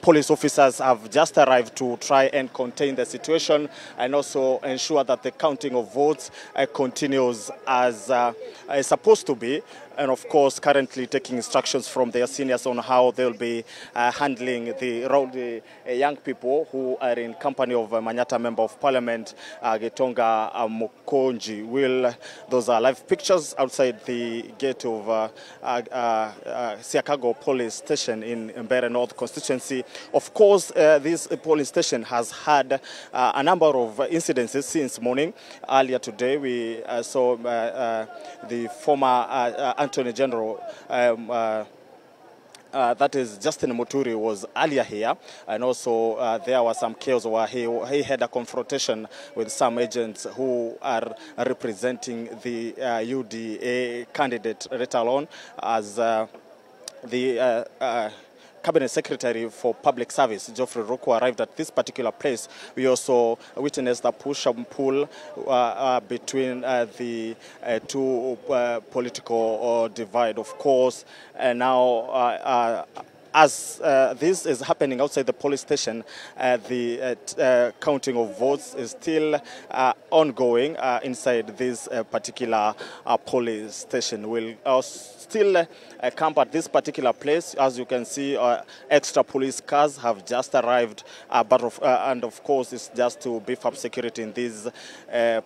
police officers have just arrived to try and contain the situation and also ensure that the counting of votes continues as is supposed to be. And of course, currently taking instructions from their seniors on how they'll be handling the young people who are in company of Manyata Member of Parliament, Getonga Mukonji. Those are live pictures outside the gate of Siakago Police Station in Mbere North constituency. Of course, this police station has had a number of incidences since morning. Earlier today, we saw the former Attorney General, that is Justin Muturi, was earlier here, and also there was some chaos where he had a confrontation with some agents who are representing the UDA candidate, let alone as the Cabinet Secretary for Public Service, Geoffrey Roku, arrived at this particular place. We also witnessed a push and pull between the two political divide, of course. And now, as this is happening outside the police station, the counting of votes is still ongoing inside this particular police station. We'll still camp at this particular place. As you can see, extra police cars have just arrived, and of course it's just to beef up security in this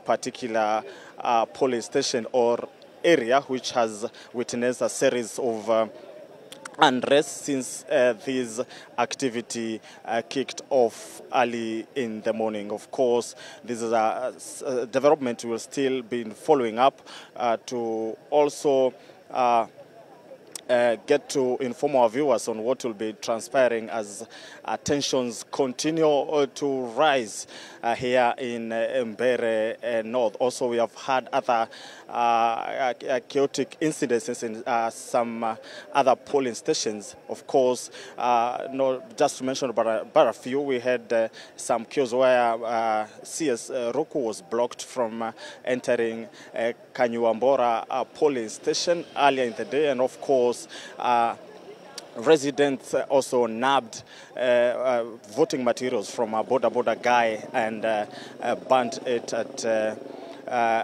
particular police station or area, which has witnessed a series of unrest since this activity kicked off early in the morning. Of course, this is a development we'll still be following up to also get to inform our viewers on what will be transpiring as tensions continue to rise here in Mbere North. Also, we have had other chaotic incidents in some other polling stations. Of course, not just to mention but a few, we had some queues where CS Roku was blocked from entering Kanyuambora polling station earlier in the day, and of course, residents also nabbed voting materials from a border guy and burnt it at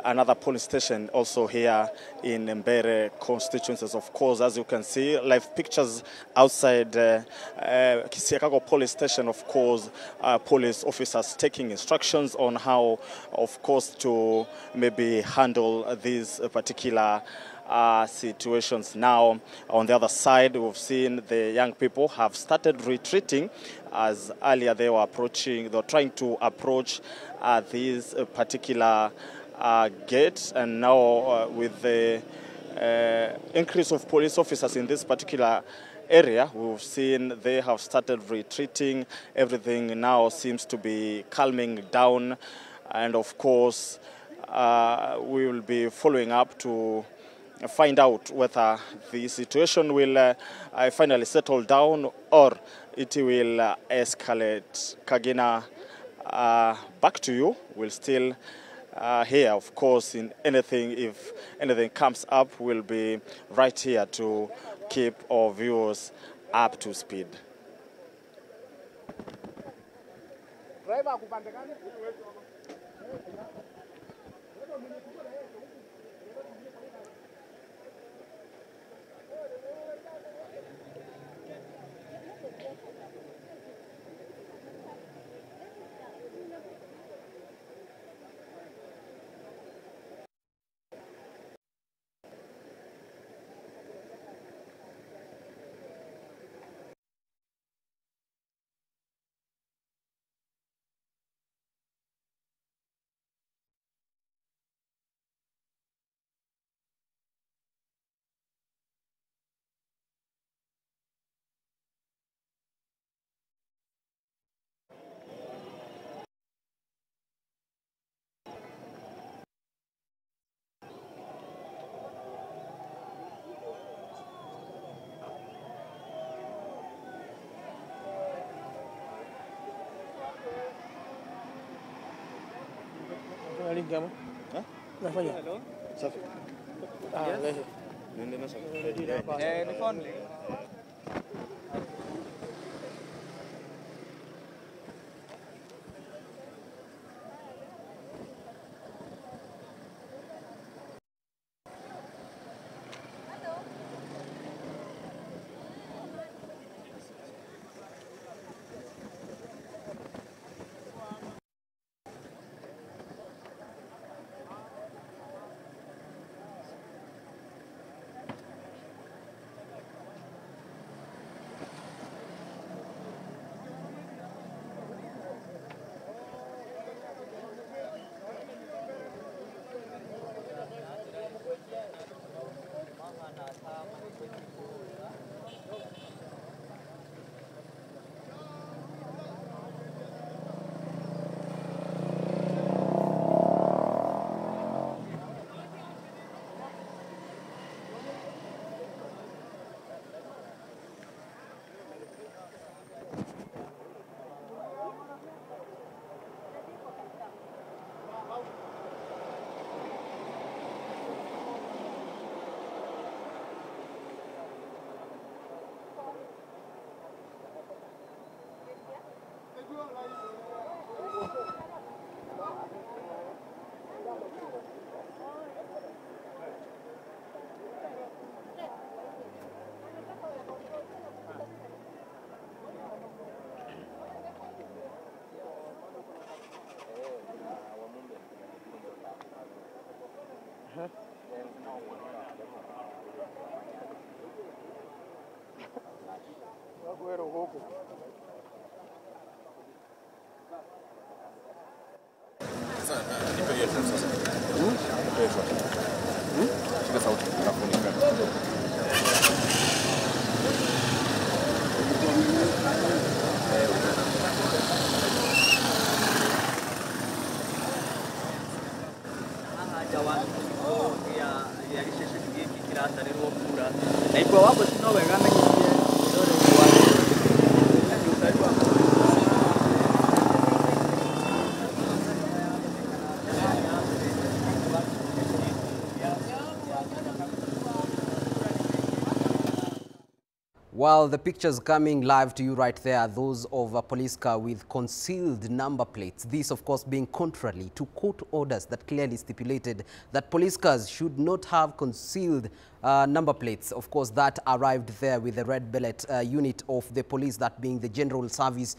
another police station also here in Mbere constituencies. Of course, as you can see, live pictures outside Siakago police station. Of course, police officers taking instructions on how, of course, to maybe handle these particular situations. Now, on the other side, we've seen the young people have started retreating, as earlier they were trying to approach this particular gate, and now with the increase of police officers in this particular area, we've seen they have started retreating. Everything now seems to be calming down, and of course, we will be following up to find out whether the situation will finally settle down or it will escalate. Kagina, back to you. We'll still here, of course, in anything, if anything comes up, we'll be right here to keep our viewers up to speed. Kamu? Hah? Nafanya? Safi. Yes. Nende na safi. Ni phone. Well, the pictures coming live to you right there are those of a police car with concealed number plates. This, of course, being contrary to court orders that clearly stipulated that police cars should not have concealed number plates. Of course, that arrived there with the red beret unit of the police, that being the General Service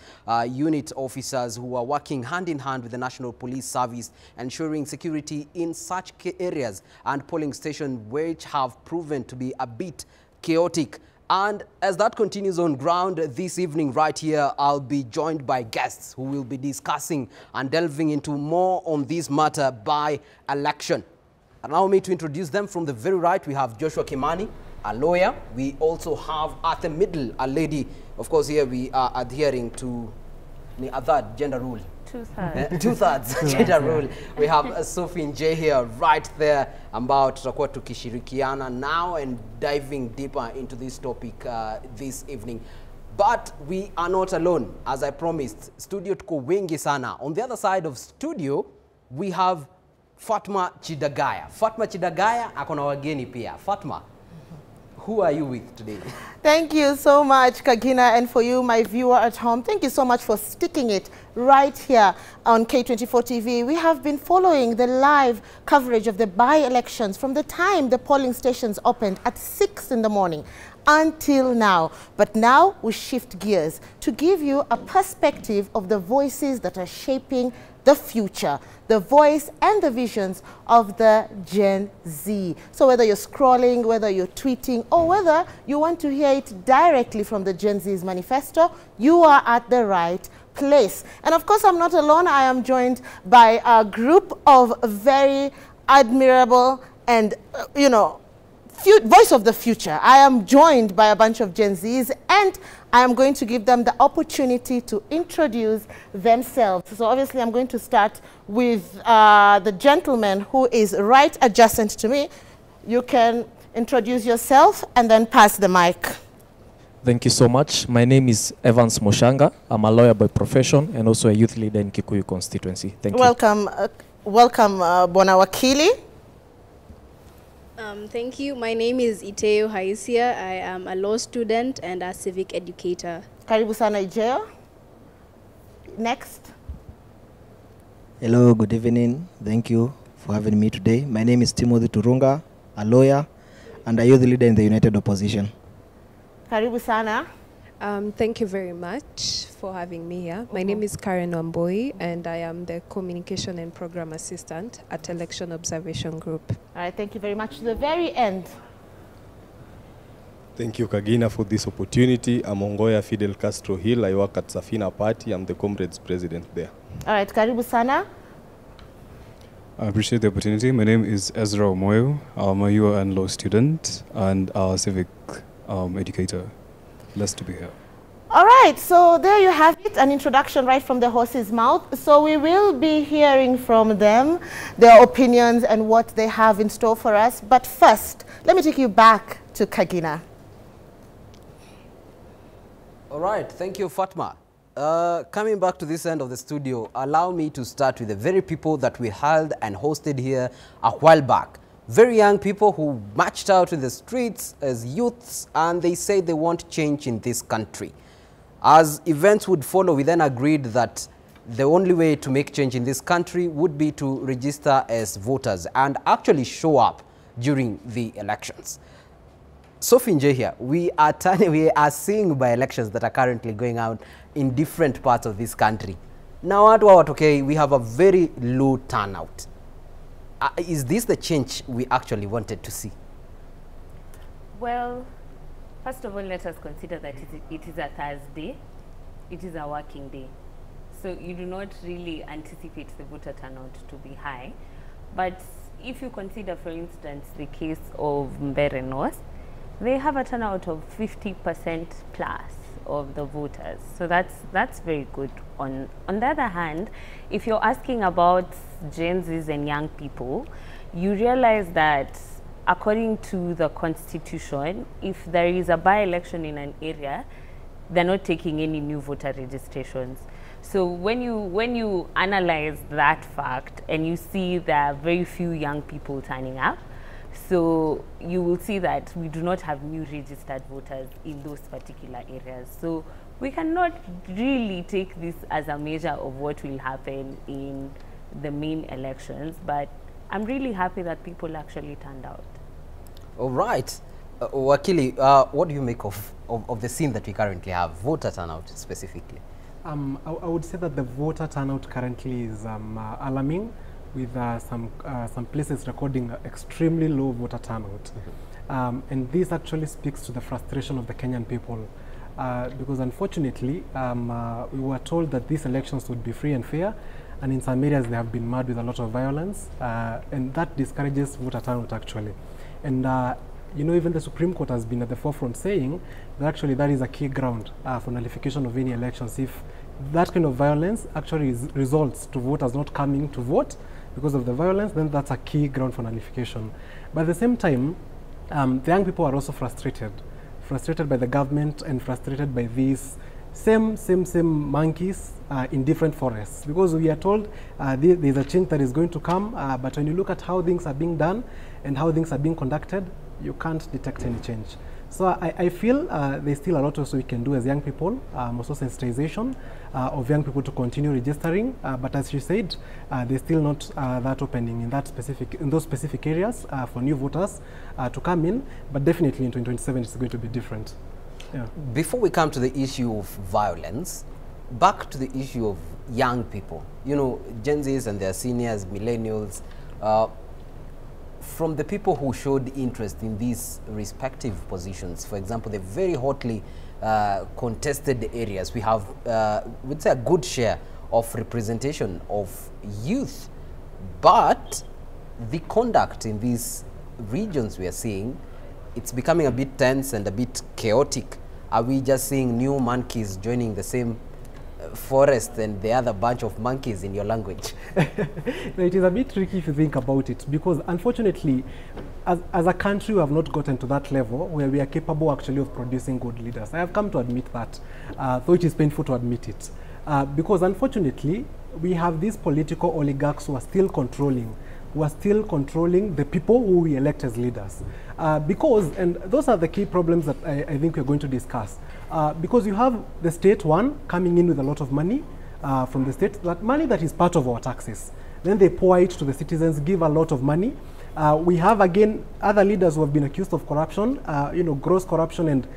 unit officers who are working hand in hand with the National Police Service, ensuring security in such areas and polling stations which have proven to be a bit chaotic. And as that continues on ground this evening right here, I'll be joined by guests who will be discussing and delving into more on this matter by election. Allow me to introduce them. From the very right, we have Joshua Kimani, a lawyer. We also have at the middle a lady. Of course, here we are adhering to the other gender rule. Two-thirds gender rule. We have Sophie Nje here right there, ambao tutakuwa tukishirikiana now and diving deeper into this topic this evening. But we are not alone. As I promised, studio tuko wengi sana. On the other side of studio, we have Fatma Chidagaya. Fatma Chidagaya akona wageni pia. Fatma, who are you with today? Thank you so much, Kagina, and for you, my viewer at home, thank you so much for sticking it right here on K24TV. We have been following the live coverage of the by-elections from the time the polling stations opened at 6 in the morning until now. But now we shift gears to give you a perspective of the voices that are shaping the future, the voice and the visions of the Gen Z. So whether you're scrolling, whether you're tweeting, or whether you want to hear it directly from the Gen Z's manifesto, you are at the right place. And of course, I'm not alone. I am joined by a group of very admirable and, voice of the future. I am joined by a bunch of Gen Zs, and I am going to give them the opportunity to introduce themselves. So obviously I'm going to start with the gentleman who is right adjacent to me. You can introduce yourself and then pass the mic. Thank you so much. My name is Evans Moshanga. I'm a lawyer by profession and also a youth leader in Kikuyu constituency. Thank you. Welcome, Bona Wakili. Thank you. My name is Iteo Haisia. I am a law student and a civic educator. Karibu sana Ijeo. Next. Hello, good evening. Thank you for having me today. My name is Timothy Turunga, a lawyer and a youth leader in the United Opposition. Karibu sana. Thank you very much for having me here. My name is Karen Wamboi, and I am the Communication and Program Assistant at Election Observation Group. All right, thank you very much. To the very end. Thank you, Kagina, for this opportunity. I'm Ongoya Fidel Castro Hill. I work at Safina Party. I'm the Comrades President there. All right, Karibu sana. I appreciate the opportunity. My name is Ezra Omoyo. I'm a UO and law student and a civic educator. Blessed to be here. All right, so there you have it, an introduction right from the horse's mouth. So we will be hearing from them, their opinions and what they have in store for us. But first, let me take you back to Kagina. All right, thank you, Fatma. Coming back to this end of the studio, allow me to start with the very people that we held and hosted here a while back. Very young people who marched out in the streets as youths, and they say they want change in this country. As events would follow, we then agreed that the only way to make change in this country would be to register as voters and actually show up during the elections. Sophie Nje here, we are seeing by elections that are currently going out in different parts of this country. Now, we have a very low turnout. Is this the change we actually wanted to see? Well, first of all, let us consider that it is a Thursday. It is a working day. So you do not really anticipate the voter turnout to be high. But if you consider, for instance, the case of Mbeere North, they have a turnout of 50% plus of the voters. So that's very good. On the other hand, if you're asking about Gen Zs and young people, you realize that according to the Constitution, if there is a by-election in an area, they're not taking any new voter registrations. So when you analyze that fact and you see there are very few young people turning up, so you will see that we do not have new registered voters in those particular areas. So we cannot really take this as a measure of what will happen in the main elections, but I'm really happy that people actually turned out. All right. Wakili, what do you make of the scene that we currently have, voter turnout specifically? I would say that the voter turnout currently is alarming, with some places recording extremely low voter turnout. And this actually speaks to the frustration of the Kenyan people, because unfortunately we were told that these elections would be free and fair, and in some areas they have been marred with a lot of violence, and that discourages voter turnout actually. And you know, even the Supreme Court has been at the forefront saying that actually that is a key ground for nullification of any elections. If that kind of violence actually results to voters not coming to vote because of the violence, then that's a key ground for nullification. But at the same time, the young people are also frustrated by the government and frustrated by these same monkeys in different forests, because we are told there's a change that is going to come, but when you look at how things are being done and how things are being conducted, you can't detect any change. So I feel there's still a lot also we can do as young people, also sensitization of young people to continue registering. But as you said, there's still not that opening in those specific areas for new voters to come in. But definitely in 2027 it's going to be different. Yeah. Before we come to the issue of violence, back to the issue of young people. You know, Gen Zs and their seniors, millennials. From the people who showed interest in these respective positions, for example, the very hotly contested areas, we have, we'd say, a good share of representation of youth. But the conduct in these regions we are seeing, it's becoming a bit tense and a bit chaotic. Are we just seeing new monkeys joining the same forest and the other bunch of monkeys in your language? It is a bit tricky if you think about it, because unfortunately as a country we have not gotten to that level where we are capable actually of producing good leaders. I have come to admit that, though it is painful to admit it, because unfortunately we have these political oligarchs who are still controlling the people who we elect as leaders. And those are the key problems that I think we're going to discuss. Because you have the state, one, coming in with a lot of money from the state, that money that is part of our taxes. Then they pour it to the citizens, give a lot of money. We have, again, other leaders who have been accused of corruption, you know, gross corruption and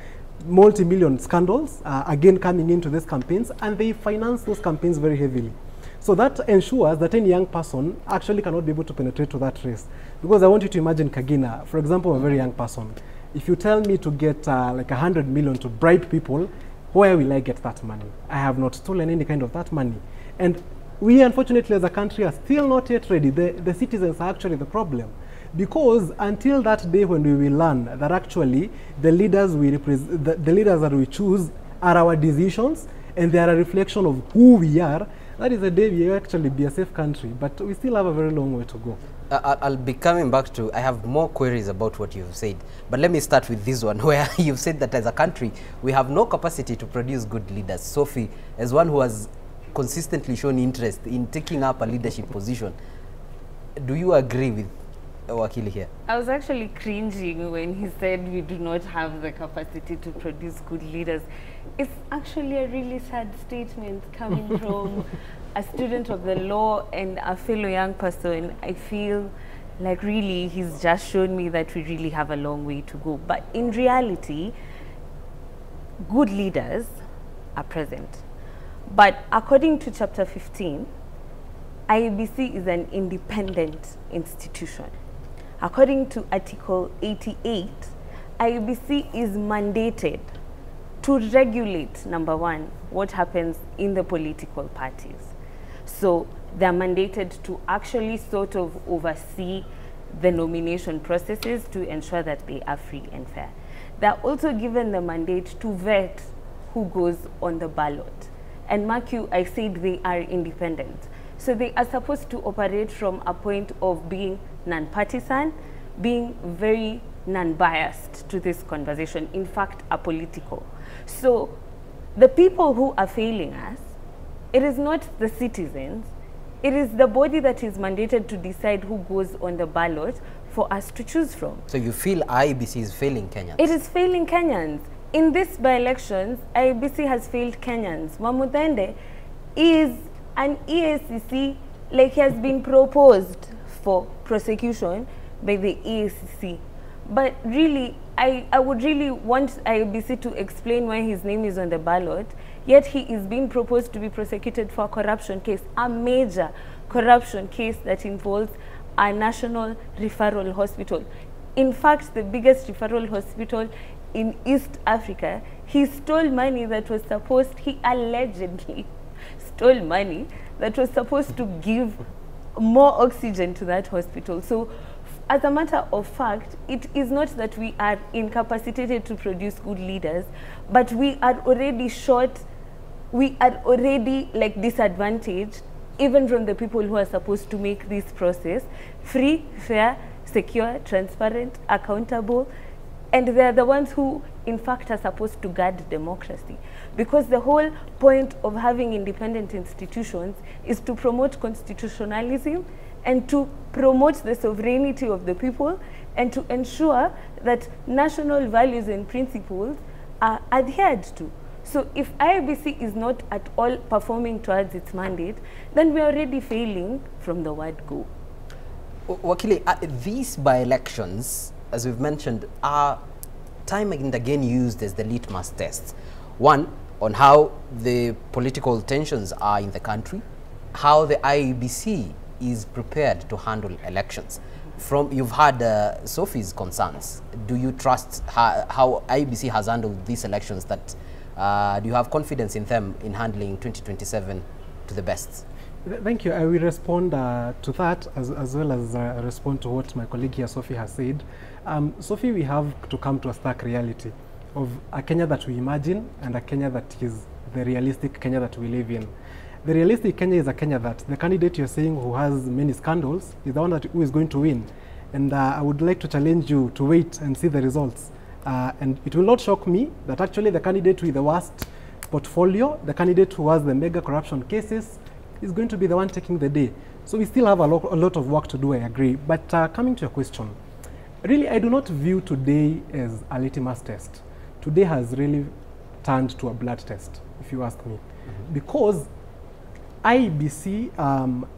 multi-million scandals, again, coming into these campaigns, and they finance those campaigns very heavily. So that ensures that any young person actually cannot be able to penetrate to that race. Because I want you to imagine, Kagina, for example, a very young person. If you tell me to get like 100 million to bribe people, where will I get that money? I have not stolen any kind of that money. And we, unfortunately, as a country, are still not yet ready. The citizens are actually the problem. Because until that day when we will learn that actually the leaders the leaders that we choose are our decisions and they are a reflection of who we are, that is the day we will actually be a safe country. But we still have a very long way to go. I'll be coming back to, I have more queries about what you've said. But let me start with this one, where you've said that as a country, we have no capacity to produce good leaders. Sophie, as one who has consistently shown interest in taking up a leadership position, do you agree with Wakili here? I was actually cringing when he said we do not have the capacity to produce good leaders. It's actually a really sad statement coming from a student of the law and a fellow young person. I feel like really he's just shown me that we really have a long way to go. But in reality, good leaders are present. But according to chapter 15, IEBC is an independent institution. According to Article 88, IEBC is mandated to regulate, number one, what happens in the political parties. So they're mandated to actually sort of oversee the nomination processes to ensure that they are free and fair. They're also given the mandate to vet who goes on the ballot. And mark you, I said they are independent. So they are supposed to operate from a point of being non-partisan, being very non-biased to this conversation, in fact, apolitical. So the people who are failing us, it is not the citizens, it is the body that is mandated to decide who goes on the ballot for us to choose from. So you feel IEBC is failing Kenyans? It is failing Kenyans. In this by-elections, IEBC has failed Kenyans. Mamudende is an EACC, like he has been proposed for prosecution by the EACC. But really, I would really want IEBC to explain why his name is on the ballot, yet he is being proposed to be prosecuted for a corruption case, a major corruption case that involves a national referral hospital. In fact, the biggest referral hospital in East Africa. He stole money that was supposed, he allegedly stole money that was supposed to give more oxygen to that hospital. So as a matter of fact, it is not that we are incapacitated to produce good leaders, but we are already short, we are already like disadvantaged even from the people who are supposed to make this process free, fair, secure, transparent, accountable, and they are the ones who in fact are supposed to guard democracy. Because the whole point of having independent institutions is to promote constitutionalism and to promote the sovereignty of the people and to ensure that national values and principles are adhered to. So if IEBC is not at all performing towards its mandate, then we are already failing from the word go. Wakili, these by-elections, as we've mentioned, are time and again used as the litmus tests. One, on how the political tensions are in the country, how the IEBC is prepared to handle elections. You've had Sophie's concerns. Do you trust how IEBC has handled these elections? Do you have confidence in them in handling 2027 to the best? Thank you. I will respond to that as well as respond to what my colleague here, Sophie, has said. Sophie, we have to come to a stark reality of a Kenya that we imagine and a Kenya that is the realistic Kenya that we live in. The realistic Kenya is a Kenya that the candidate you're saying who has many scandals is the one who is going to win. And I would like to challenge you to wait and see the results. And it will not shock me that actually the candidate with the worst portfolio, the candidate who has the mega corruption cases, is going to be the one taking the day. So we still have a lot of work to do, I agree. But coming to your question, really I do not view today as a litmus test. Today has really turned to a blood test, if you ask me. Because IEBC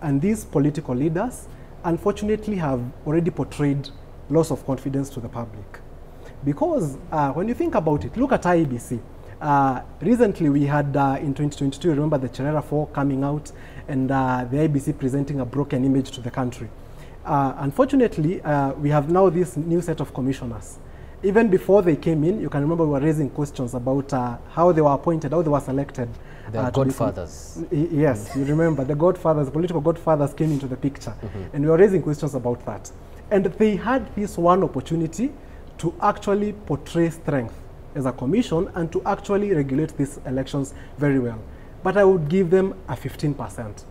and these political leaders unfortunately have already portrayed loss of confidence to the public. Because when you think about it, look at IEBC. Recently we had in 2022, remember the Cherera 4 coming out and the IEBC presenting a broken image to the country. Unfortunately, we have now this new set of commissioners. Even before they came in, you can remember we were raising questions about how they were appointed, how they were selected. The godfathers. Yes, you remember the godfathers, political godfathers came into the picture. And we were raising questions about that. And they had this one opportunity to actually portray strength as a commission and to actually regulate these elections very well. But I would give them a 15%.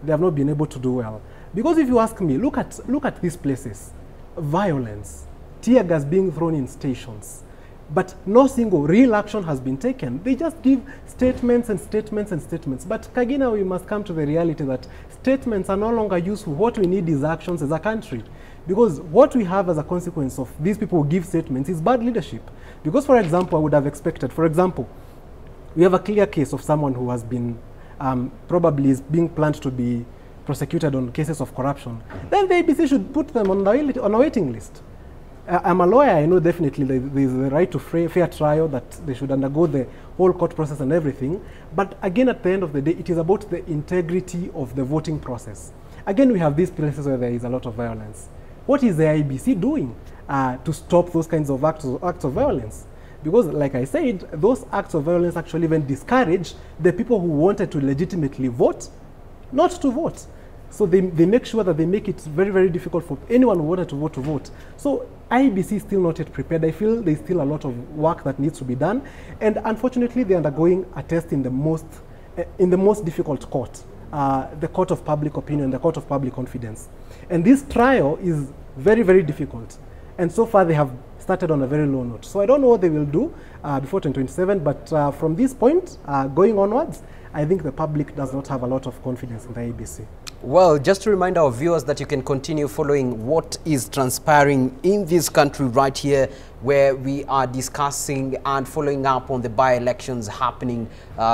They have not been able to do well. Because if you ask me, look at these places. Violence, tear gas being thrown in stations, but no single real action has been taken. They just give statements and statements and statements. But Kagina, we must come to the reality that statements are no longer useful. What we need is actions as a country. Because what we have as a consequence of these people who give statements is bad leadership. Because, for example, I would have expected, for example, we have a clear case of someone who has been, probably is being planned to be prosecuted on cases of corruption. Then the ABC should put them on a waiting list. I'm a lawyer, I know definitely there's the right to fair trial, that they should undergo the whole court process and everything. But again, at the end of the day, it is about the integrity of the voting process. Again, we have these places where there is a lot of violence. What is the IEBC doing to stop those kinds of acts of violence? Because, like I said, those acts of violence actually even discourage the people who wanted to legitimately vote not to vote. So they make sure that they make it very, very difficult for anyone who wanted to vote. So IEBC is still not yet prepared. I feel there's still a lot of work that needs to be done. And unfortunately, they're undergoing a test in the most difficult court, the court of public opinion, the court of public confidence. And this trial is very, very difficult. And so far, they have started on a very low note. So I don't know what they will do before 2027, but from this point, going onwards, I think the public does not have a lot of confidence in the IEBC. Well, just to remind our viewers that you can continue following what is transpiring in this country right here, where we are discussing and following up on the by-elections happening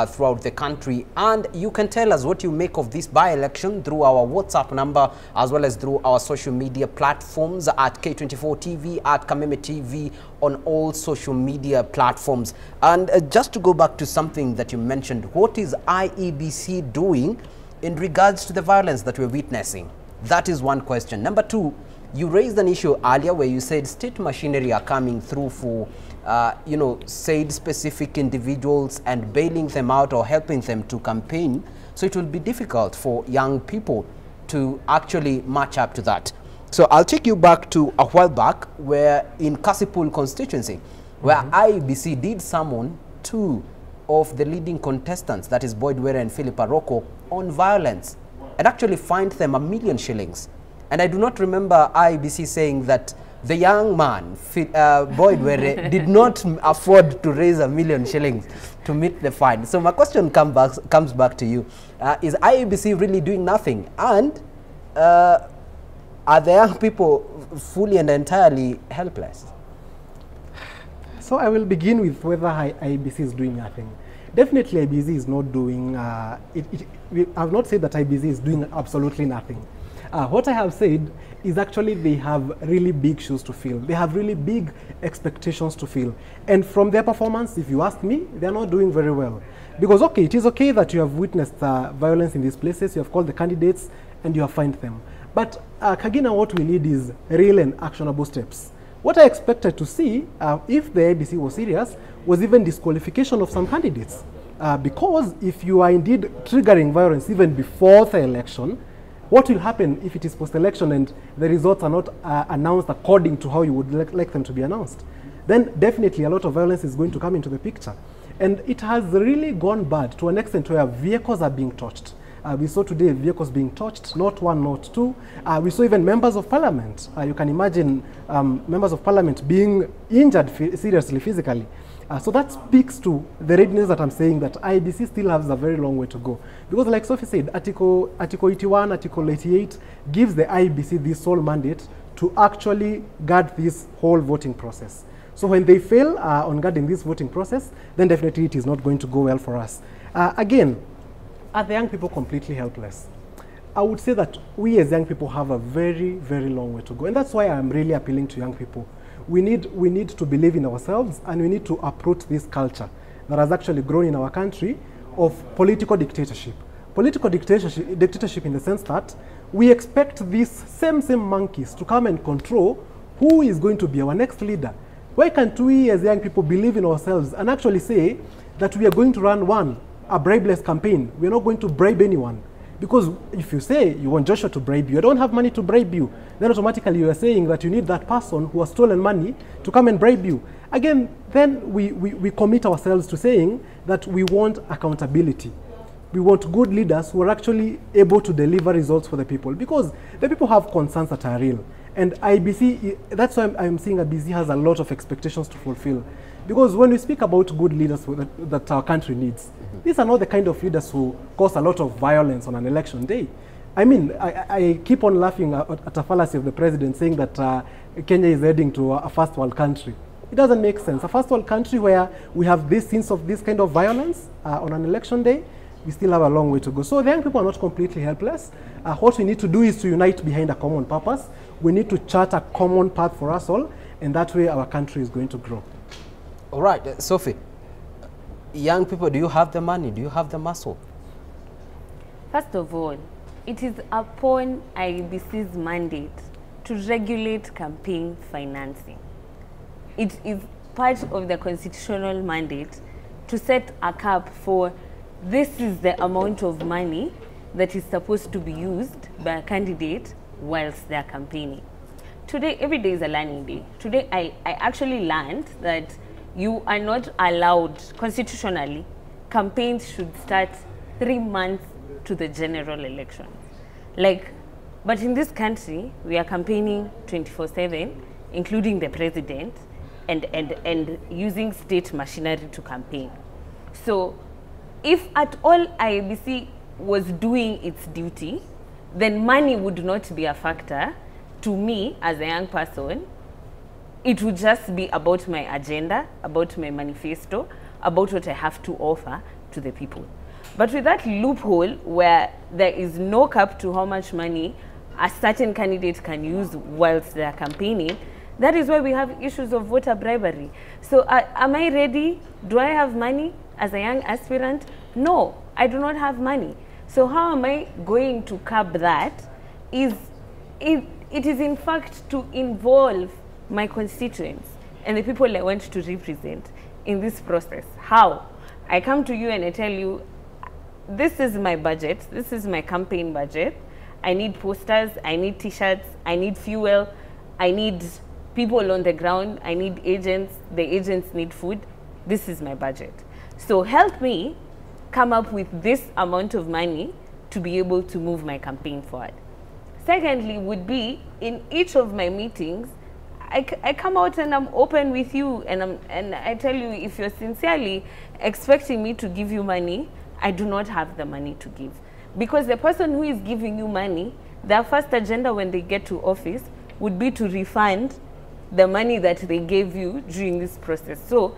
throughout the country. And you can tell us what you make of this by-election through our WhatsApp number, as well as through our social media platforms at K24TV, at Kameme TV, on all social media platforms. And just to go back to something that you mentioned, what is IEBC doing in regards to the violence that we're witnessing? That is one question. Number two, you raised an issue earlier where you said state machinery are coming through for, said specific individuals and bailing them out or helping them to campaign. So it will be difficult for young people to actually match up to that. So I'll take you back to a while back where in Kasipul constituency, where IEBC did summon two of the leading contestants, that is Boyd Were and Philip Aroko, on violence, and actually fined them $1 million shillings. And I do not remember IEBC saying that the young man, Boyd Were, did not afford to raise $1 million shillings to meet the fine. So my question comes back to you. Is IEBC really doing nothing? And are the young people fully and entirely helpless? So I will begin with whether IEBC is doing nothing. Definitely IEBC is not doing, I have not said that IEBC is doing absolutely nothing. What I have said is actually they have really big shoes to fill. They have really big expectations to fill. And from their performance, if you ask me, they're not doing very well. Because, okay, it is okay that you have witnessed violence in these places, you have called the candidates, and you have fined them. But Kagina, what we need is real and actionable steps. What I expected to see, if the IEBC was serious, was even disqualification of some candidates. Because if you are indeed triggering violence even before the election, what will happen if it is post-election and the results are not announced according to how you would like them to be announced? Then definitely a lot of violence is going to come into the picture. And it has really gone bad to an extent where vehicles are being touched. We saw today vehicles being touched, not one, not two. We saw even members of parliament. You can imagine members of parliament being injured seriously, physically. So that speaks to the readiness that I'm saying that IEBC still has a very long way to go. Because like Sophie said, Article 81, Article 88 gives the IEBC this sole mandate to actually guard this whole voting process. So when they fail on guarding this voting process, then definitely it is not going to go well for us. Again, are the young people completely helpless? I would say that we as young people have a very, very long way to go. And that's why I'm really appealing to young people. We need to believe in ourselves, and we need to uproot this culture that has actually grown in our country of political dictatorship. Political dictatorship in the sense that we expect these same monkeys to come and control who is going to be our next leader. Why can't we as young people believe in ourselves and actually say that we are going to run a bribeless campaign? We are not going to bribe anyone. Because if you say you want Joshua to bribe you, I don't have money to bribe you, then automatically you are saying that you need that person who has stolen money to come and bribe you. Again, then we commit ourselves to saying that we want accountability. We want good leaders who are actually able to deliver results for the people, because the people have concerns that are real. And IEBC, that's why I'm saying IEBC has a lot of expectations to fulfill. Because when we speak about good leaders that our country needs, these are not the kind of leaders who cause a lot of violence on an election day. I mean, I keep on laughing at a fallacy of the president saying that Kenya is heading to a first world country. It doesn't make sense. A first world country where we have this sense of this kind of violence on an election day, we still have a long way to go. So the young people are not completely helpless. What we need to do is to unite behind a common purpose. We need to chart a common path for us all. and that way our country is going to grow. All right, Sophie, young people, do you have the money? Do you have the muscle? First of all, it is upon IEBC's mandate to regulate campaign financing. It is part of the constitutional mandate to set a cap for this is the amount of money that is supposed to be used by a candidate whilst they are campaigning. Today, every day is a learning day. Today, I actually learned that you are not allowed, constitutionally, campaigns should start 3 months to the general election. But in this country, we are campaigning 24/7, including the president, and using state machinery to campaign. So if at all IEBC was doing its duty, then money would not be a factor to me as a young person. It would just be about my agenda, about my manifesto, about what I have to offer to the people. But with that loophole where there is no cap to how much money a certain candidate can use whilst they are campaigning, that is why we have issues of voter bribery. So am I ready? Do I have money as a young aspirant? No, I do not have money. So how am I going to curb that? It is in fact to involve my constituents and the people I want to represent in this process. How? I come to you and I tell you, this is my budget, this is my campaign budget. I need posters, I need t-shirts, I need fuel, I need people on the ground, I need agents, the agents need food. This is my budget. So help me come up with this amount of money to be able to move my campaign forward. Secondly would be, in each of my meetings, I come out and I'm open with you, and I tell you, if you're sincerely expecting me to give you money, I do not have the money to give. Because the person who is giving you money, their first agenda when they get to office would be to refund the money that they gave you during this process. So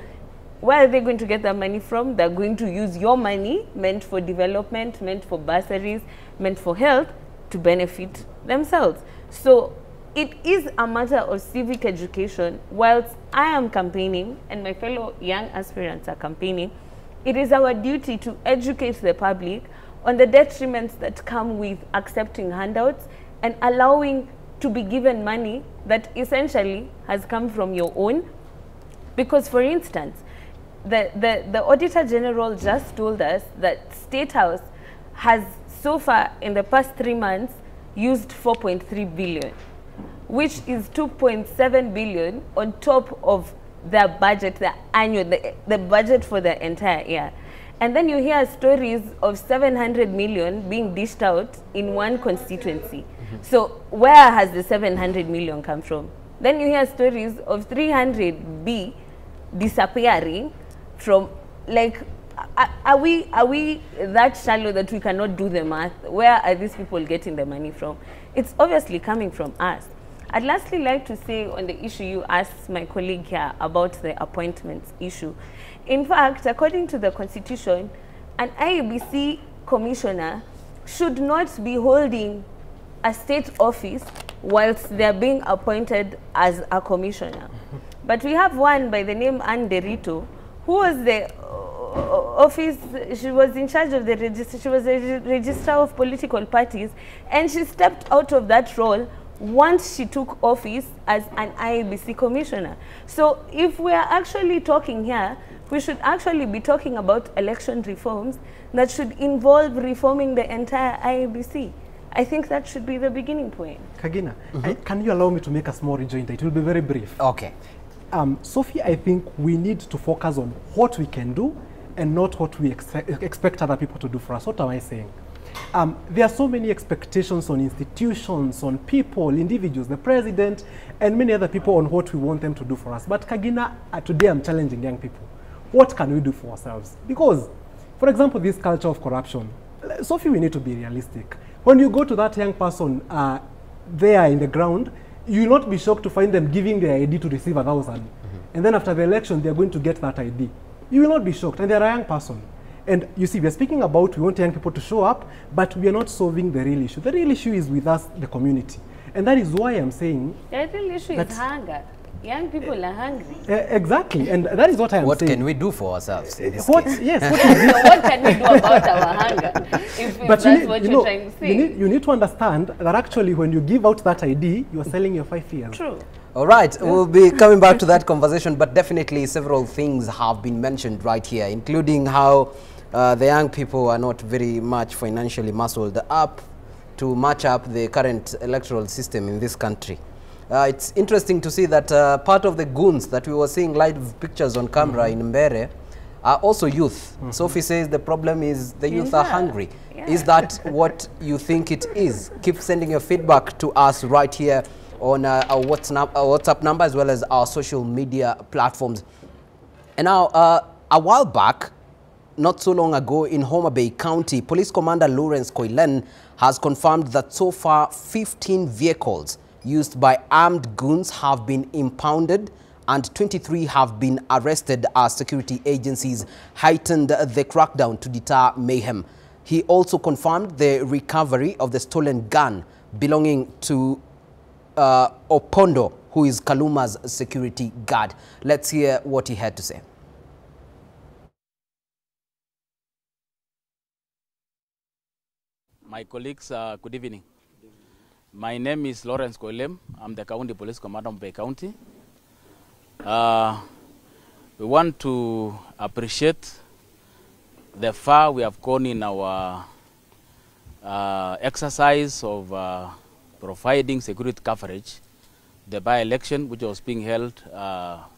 where are they going to get that money from? They're going to use your money meant for development, meant for bursaries, meant for health, to benefit themselves. So it is a matter of civic education. Whilst I am campaigning and my fellow young aspirants are campaigning, it is our duty to educate the public on the detriments that come with accepting handouts and allowing to be given money that essentially has come from your own. Because, for instance, the Auditor General just told us that State House has so far in the past 3 months used 4.3 billion, which is 2.7 billion on top of their budget, the annual, the budget for the entire year. And then you hear stories of 700 million being dished out in one constituency. So where has the 700 million come from? Then you hear stories of 300B disappearing from, like, are we that shallow that we cannot do the math? Where are these people getting the money from? It's obviously coming from us. I'd lastly like to say on the issue you asked my colleague here about the appointments issue. In fact, according to the Constitution, an IEBC commissioner should not be holding a state office whilst they're being appointed as a commissioner. But we have one by the name Anne Derito, who was the office, she was in charge of the register, she was a registrar of political parties, and she stepped out of that role once she took office as an IEBC commissioner. So if we are actually talking here, we should actually be talking about election reforms that should involve reforming the entire IEBC. I think that should be the beginning point. Kagina, can you allow me to make a small rejoinder? It will be very brief. Okay. Sophie, I think we need to focus on what we can do and not what we expect other people to do for us. What am I saying? There are so many expectations on institutions, on people, individuals, the president, and many other people on what we want them to do for us. But Kagina, today I'm challenging young people. What can we do for ourselves? Because, for example, this culture of corruption, Sophie, we need to be realistic. When you go to that young person there in the ground, you will not be shocked to find them giving their ID to receive 1,000. And then after the election, they are going to get that ID. You will not be shocked, and they are a young person. And you see, we are speaking about we want young people to show up, but we are not solving the real issue. The real issue is with us, the community. And that is why I'm saying... The real issue is hunger. Young people are hungry. Exactly, and that is what I am saying. What can we do for ourselves in this What? case? Yes. So what can we do about our hunger? If But that's what you're trying to say. you need to understand that actually when you give out that ID, you are selling your 5 years. True. All right, we'll be coming back to that conversation, but definitely several things have been mentioned right here, including how the young people are not very much financially muscled up to match up the current electoral system in this country. It's interesting to see that part of the goons that we were seeing live pictures on camera in Mbere are also youth. Sophie says the problem is the youth are hungry. Yeah. Is that what you think it is? Keep sending your feedback to us right here on our WhatsApp number as well as our social media platforms. And now, a while back, not so long ago in Homa Bay County, Police Commander Lawrence Koilen has confirmed that so far 15 vehicles used by armed goons have been impounded and 23 have been arrested as security agencies heightened the crackdown to deter mayhem. He also confirmed the recovery of the stolen gun belonging to Opondo, who is Kaluma's security guard. Let's hear what he had to say. My colleagues, good evening. My name is Lawrence Koilem. I'm the County Police Commander of Bay County. We want to appreciate the far we have gone in our exercise of providing security coverage, the by-election which was being held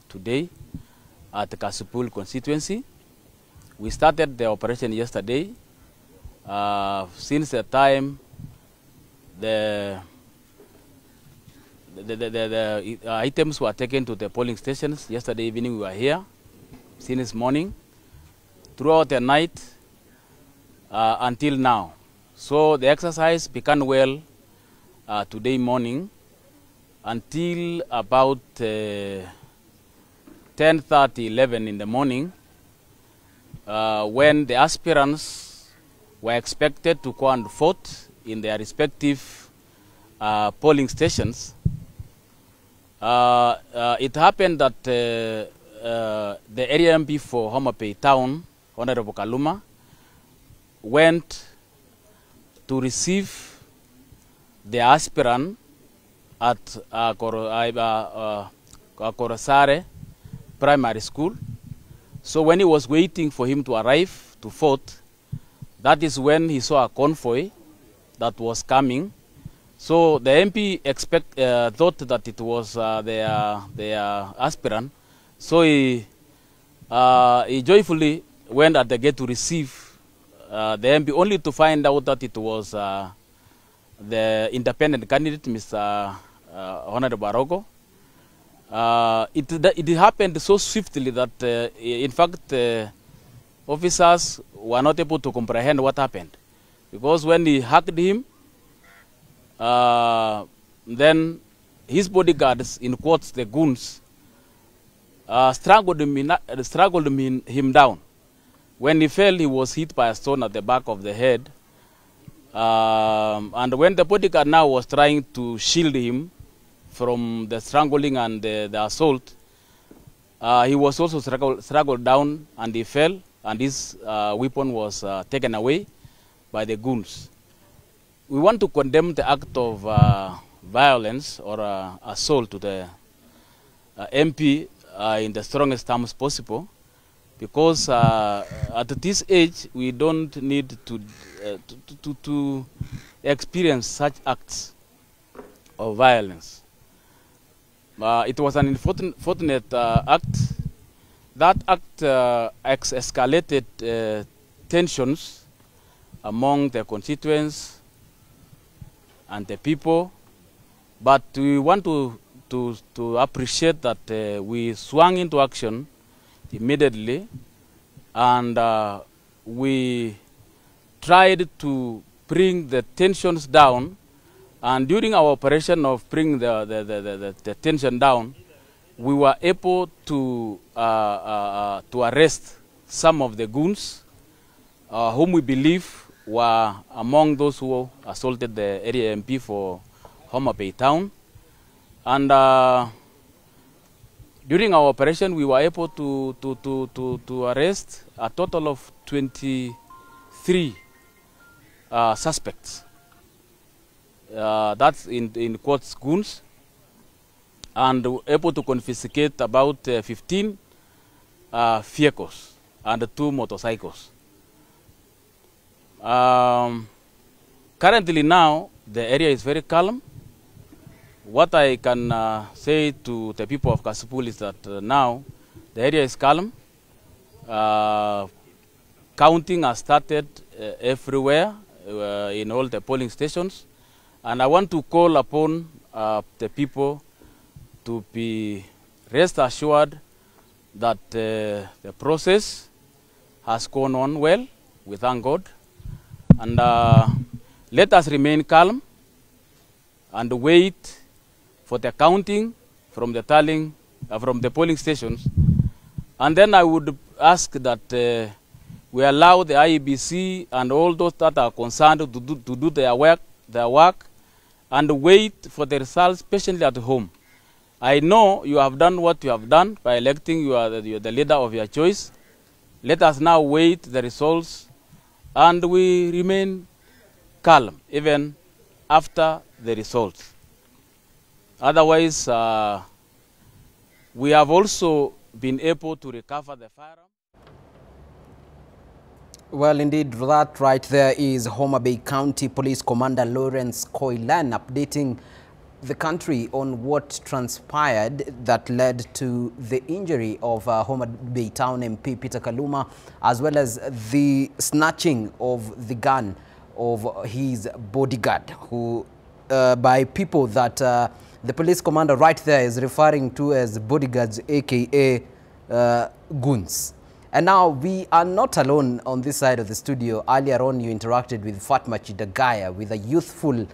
today at the Kasipul constituency. We started the operation yesterday. Since the time the items were taken to the polling stations, yesterday evening we were here, since morning, throughout the night until now. So the exercise began well today morning until about 10:30, 11 in the morning, when the aspirants were expected to go and vote in their respective polling stations. It happened that the area MP for Homa Bay Town, Honorable Kaluma, went to receive the aspirant at Korosare Primary School. So when he was waiting for him to arrive to vote, that is when he saw a convoy that was coming. So the MP thought that it was their aspirant. So he joyfully went at the gate to receive the MP, only to find out that it was the independent candidate, Mr. Honorable Barogo. It happened so swiftly that, in fact, officers were not able to comprehend what happened. Because when he hugged him, then his bodyguards, in quotes, the goons, strangled him down. When he fell, he was hit by a stone at the back of the head. And when the bodyguard now was trying to shield him from the strangling and the assault, he was also struggled down and he fell, and his weapon was taken away by the goons. We want to condemn the act of violence or assault to the MP in the strongest terms possible, because at this age we don't need to experience such acts of violence. It was an unfortunate act. That act escalated tensions among the constituents and the people, but we want to appreciate that we swung into action immediately, and we tried to bring the tensions down. And during our operation of bringing the tension down, we were able to arrest some of the goons whom we believe were among those who assaulted the area MP for Homa Bay Town. And During our operation, we were able to arrest a total of 23 suspects. That's in quotes goons, and able to confiscate about 15 vehicles and 2 motorcycles. Currently now, the area is very calm. What I can say to the people of Kasipul is that now the area is calm. Counting has started everywhere in all the polling stations. And I want to call upon the people to be rest assured that the process has gone on well, we thank God. And let us remain calm and wait for the counting from the tallying, from the polling stations. And then I would ask that we allow the IEBC and all those that are concerned to do their work, and wait for the results patiently at home. I know you have done what you have done by electing you are the leader of your choice. Let us now wait the results, and we remain calm even after the results. Otherwise, we have also been able to recover the firearm. Well, indeed, that right there is Homa Bay County Police Commander Lawrence Koilan updating the country on what transpired that led to the injury of Homa Bay Town MP Peter Kaluma, as well as the snatching of the gun of his bodyguard, who by people that the police commander right there is referring to as bodyguards, aka goons. And now we are not alone on this side of the studio. Earlier on, you interacted with Fatma Chidagaya with a youthful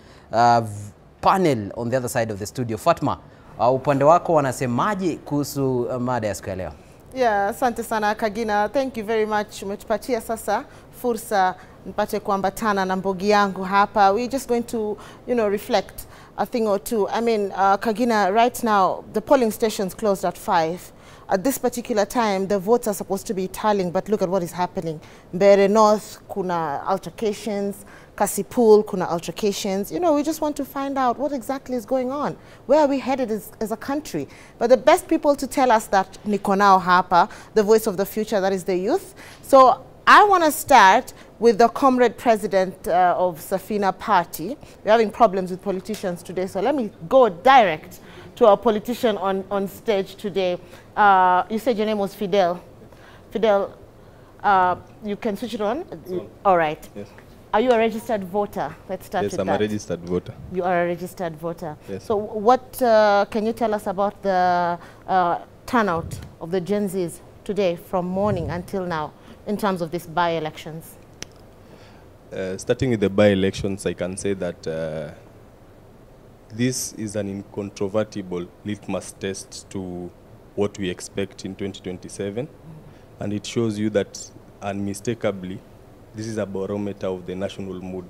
panel on the other side of the studio. Fatma, upande wako wanasemaje kuhusu mada ya siku ya leo? Yeah, asante sana Kagina. Thank you very much. Umetupatia sasa fursa nipate kuambatana na mbogi yangu hapa. We're just going to, reflect a thing or two. I mean, Kagina, right now, the polling stations closed at 5. At this particular time, the votes are supposed to be tallying, but look at what is happening. Mbere North, kuna altercations. Kasipul, kuna altercations. We just want to find out what exactly is going on. Where are we headed as a country? But the best people to tell us that, niko nao hapa, the voice of the future, that is the youth. So I want to start with the comrade president of Safina Party. We're having problems with politicians today, so let me go direct to our politician on stage today. You said your name was Fidel. Fidel, you can switch it on? All right. Yes. Are you a registered voter? Let's start with that. Yes, I'm a registered voter. You are a registered voter. Yes. So what can you tell us about the turnout of the Gen Zs today from morning until now in terms of these by-elections? Starting with the by-elections, I can say that this is an incontrovertible litmus test to what we expect in 2027. And it shows you that unmistakably, this is a barometer of the national mood.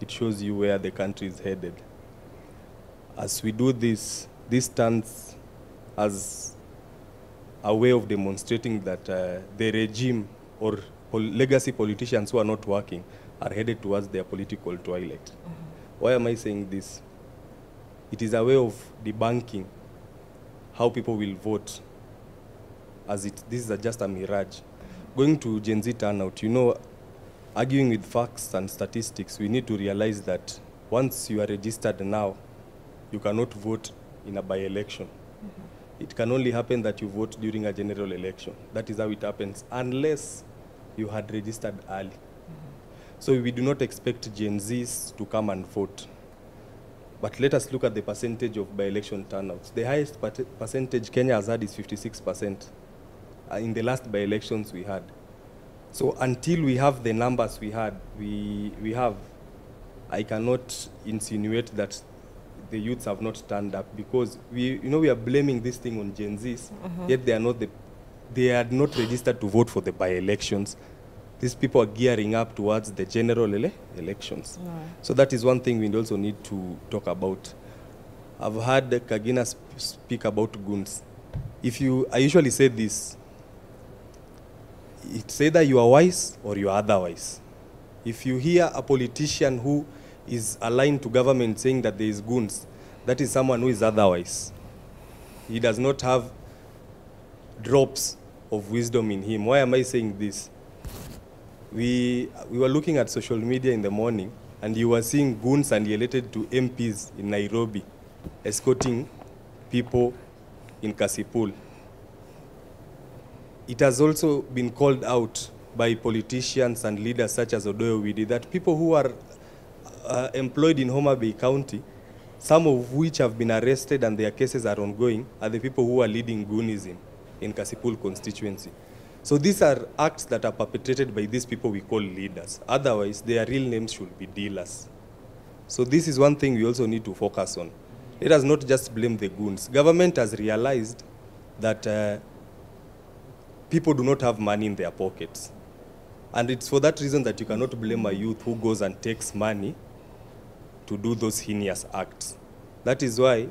It shows you where the country is headed. As we do this, this stands as a way of demonstrating that the regime or legacy politicians who are not working are headed towards their political twilight. Why am I saying this? It is a way of debunking how people will vote, as this is just a mirage. Going to Gen Z turnout, arguing with facts and statistics, we need to realize that once you are registered now, you cannot vote in a by-election. It can only happen that you vote during a general election. That is how it happens, unless you had registered early. So we do not expect Gen Zs to come and vote. But let us look at the percentage of by-election turnouts. The highest percentage Kenya has had is 56% in the last by-elections we had. So until we have the numbers we have, I cannot insinuate that the youths have not turned up, because we are blaming this thing on Gen Zs, yet they are not registered to vote for the by-elections. These people are gearing up towards the general elections. So that is one thing we also need to talk about. I've heard Kagina speak about goons. I usually say this, it's either you are wise or you are otherwise. If you hear a politician who is aligned to government saying that there is goons, that is someone who is otherwise. He does not have drops of wisdom in him. Why am I saying this? We were looking at social media in the morning, and you were seeing goons and related to MPs in Nairobi escorting people in Kasipul. It has also been called out by politicians and leaders such as Odoyo Widi that people who are employed in Homa Bay County, some of which have been arrested and their cases are ongoing, are the people who are leading goonism in Kasipul constituency. So these are acts that are perpetrated by these people we call leaders. Otherwise, their real names should be dealers. So this is one thing we also need to focus on. Let us not just blame the goons. Government has realized that people do not have money in their pockets. And it's for that reason that you cannot blame a youth who goes and takes money to do those heinous acts. That is why,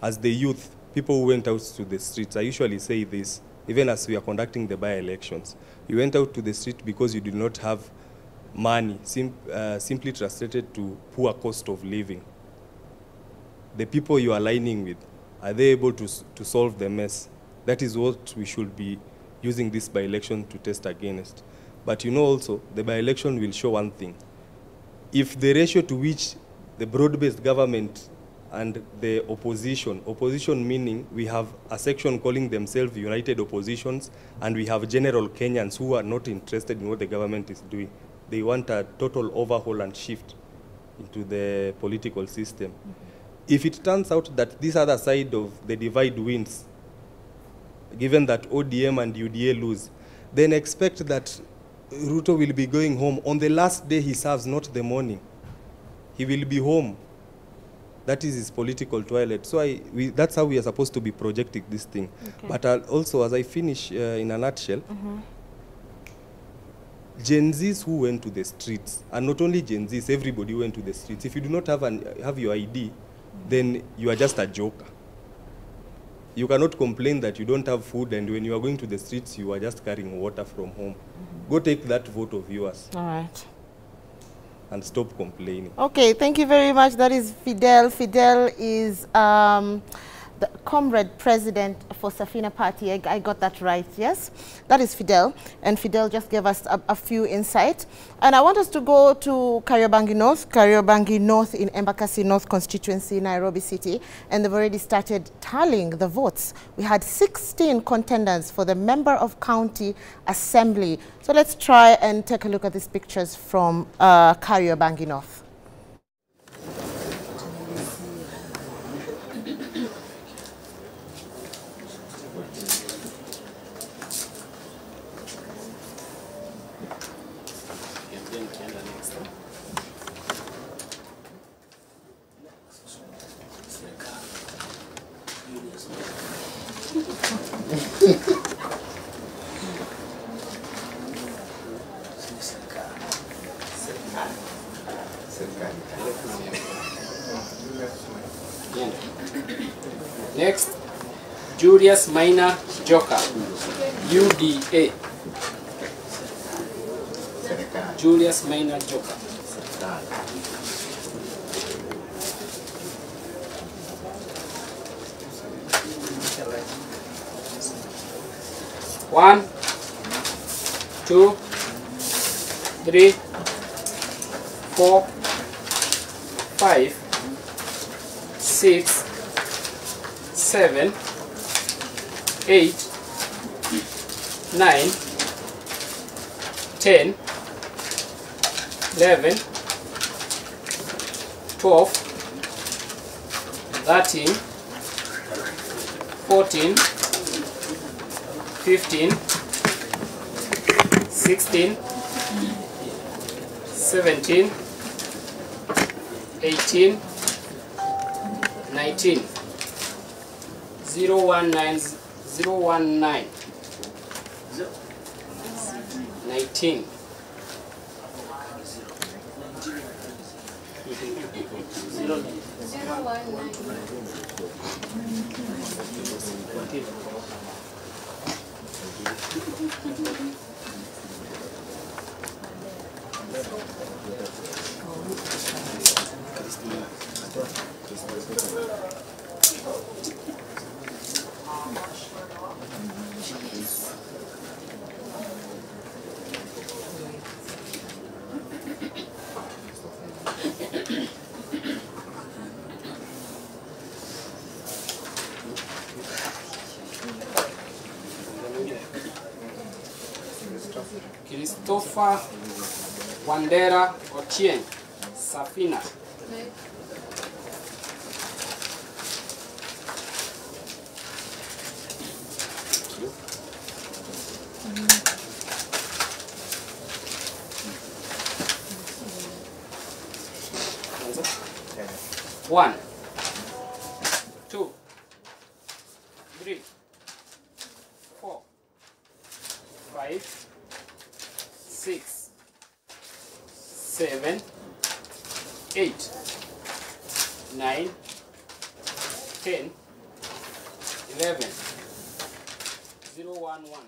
as the youth, people who went out to the streets, I usually say this, even as we are conducting the by-elections, you went out to the street because you did not have money, simply translated to poor cost of living. The people you are aligning with, are they able to solve the mess? That is what we should be using this by-election to test against. But you know also, the by-election will show one thing. If the ratio to which the broad-based government and the opposition meaning we have a section calling themselves United Oppositions, and we have general Kenyans who are not interested in what the government is doing. They want a total overhaul and shift into the political system. Mm-hmm. If it turns out that this other side of the divide wins, given that ODM and UDA lose, then expect that Ruto will be going home on the last day he serves, not the morning. He will be home. That is his political toilet. So that's how we are supposed to be projecting this thing. Okay. But also, as I finish in a nutshell, Gen Zs who went to the streets, and not only Gen Zs, everybody went to the streets. If you do not have your ID, then you are just a joker. You cannot complain that you don't have food, and when you are going to the streets, you are just carrying water from home. Go take that vote of yours. All right. And stop complaining. Okay, thank you very much. That is Fidel. Fidel is the comrade president for Safina Party. I got that right, yes? That is Fidel. And Fidel just gave us a few insights. And I want us to go to Kariobangi North in Embakasi North constituency, Nairobi City. And they've already started tallying the votes. We had 16 contenders for the member of county assembly. So let's try and take a look at these pictures from Kariobangi North. Next, Julius Minor Joker, UDA. Julius Minor Joker. One, 2, 3, 4, 5, 6, 7, 8, 9, 10, 11, 12, 13, 14, 15, 16, 17, 18, 19. 019 19. Christopher Wandera Ochieng, Safina. One, 2, 3, 4, 5, 6, 7, 8, 9, 10, 11, 0, 1, 1.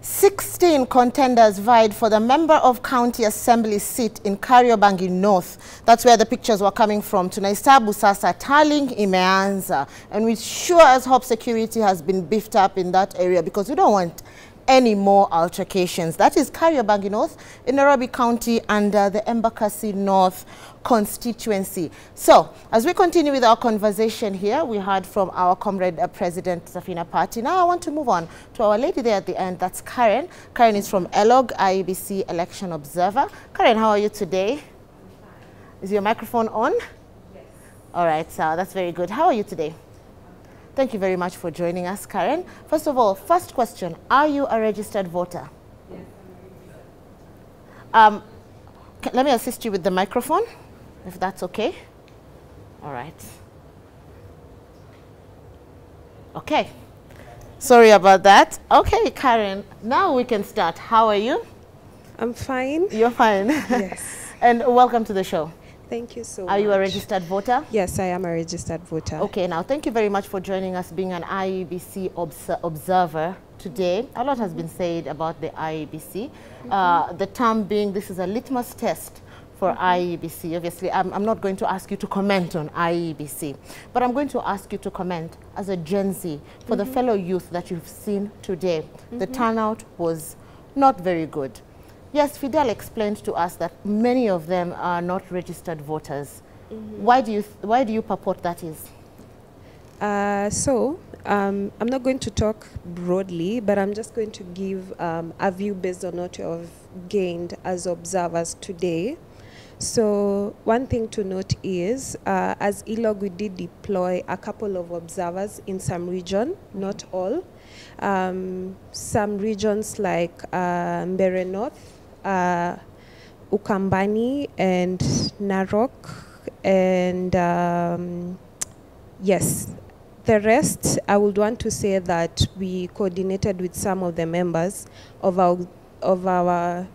16 contenders vied for the Member of County Assembly seat in Kariobangi North. That's where the pictures were coming from. Tunaisabu sasa tallying imeanza, and we sure as hope security has been beefed up in that area because we don't want any more altercations. That is Kariobangi North in Nairobi County under the Embakasi North constituency. So, as we continue with our conversation here, we heard from our comrade President Safina Party. Now I want to move on to our lady there at the end. That's Karen. Karen is from ELOG, IEBC Election Observer. Karen, how are you today? Is your microphone on? Yes. All right, so that's very good. How are you today? Thank you very much for joining us, Karen. First of all, first question, are you a registered voter? Yes. Let me assist you with the microphone, if that's okay. All right. Okay. Sorry about that. Okay, Karen, now we can start. How are you? I'm fine. You're fine? Yes. And welcome to the show. Thank you so much. Are you a registered voter? Yes, I am a registered voter. Okay, now thank you very much for joining us, being an IEBC observer today. A lot has been said about the IEBC. The term being this is a litmus test for IEBC. Obviously, I'm not going to ask you to comment on IEBC, but I'm going to ask you to comment as a Gen Z for the fellow youth that you've seen today. The turnout was not very good. Yes, Fidel explained to us that many of them are not registered voters. Why do you purport that is? I'm not going to talk broadly, but I'm just going to give a view based on what you have gained as observers today. So one thing to note is, as ELOG, we did deploy a couple of observers in some region, not all. Some regions like Mbere North, Ukambani and Narok, and yes, the rest, I would want to say that we coordinated with some of the members of our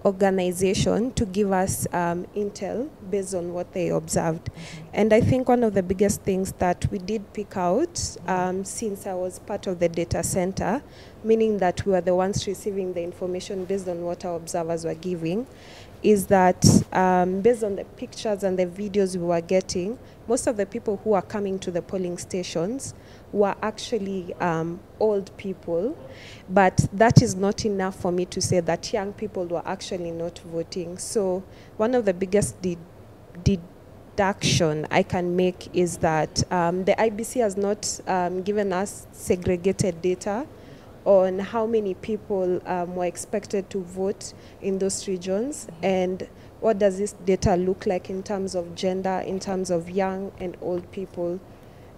organization to give us intel based on what they observed. And I think one of the biggest things that we did pick out, since I was part of the data center, meaning that we were the ones receiving the information based on what our observers were giving, is that based on the pictures and the videos we were getting, most of the people who are coming to the polling stations were actually old people, but that is not enough for me to say that young people were actually not voting. So one of the biggest deduction I can make is that the IBC has not given us segregated data on how many people were expected to vote in those regions, and what does this data look like in terms of gender, in terms of young and old people.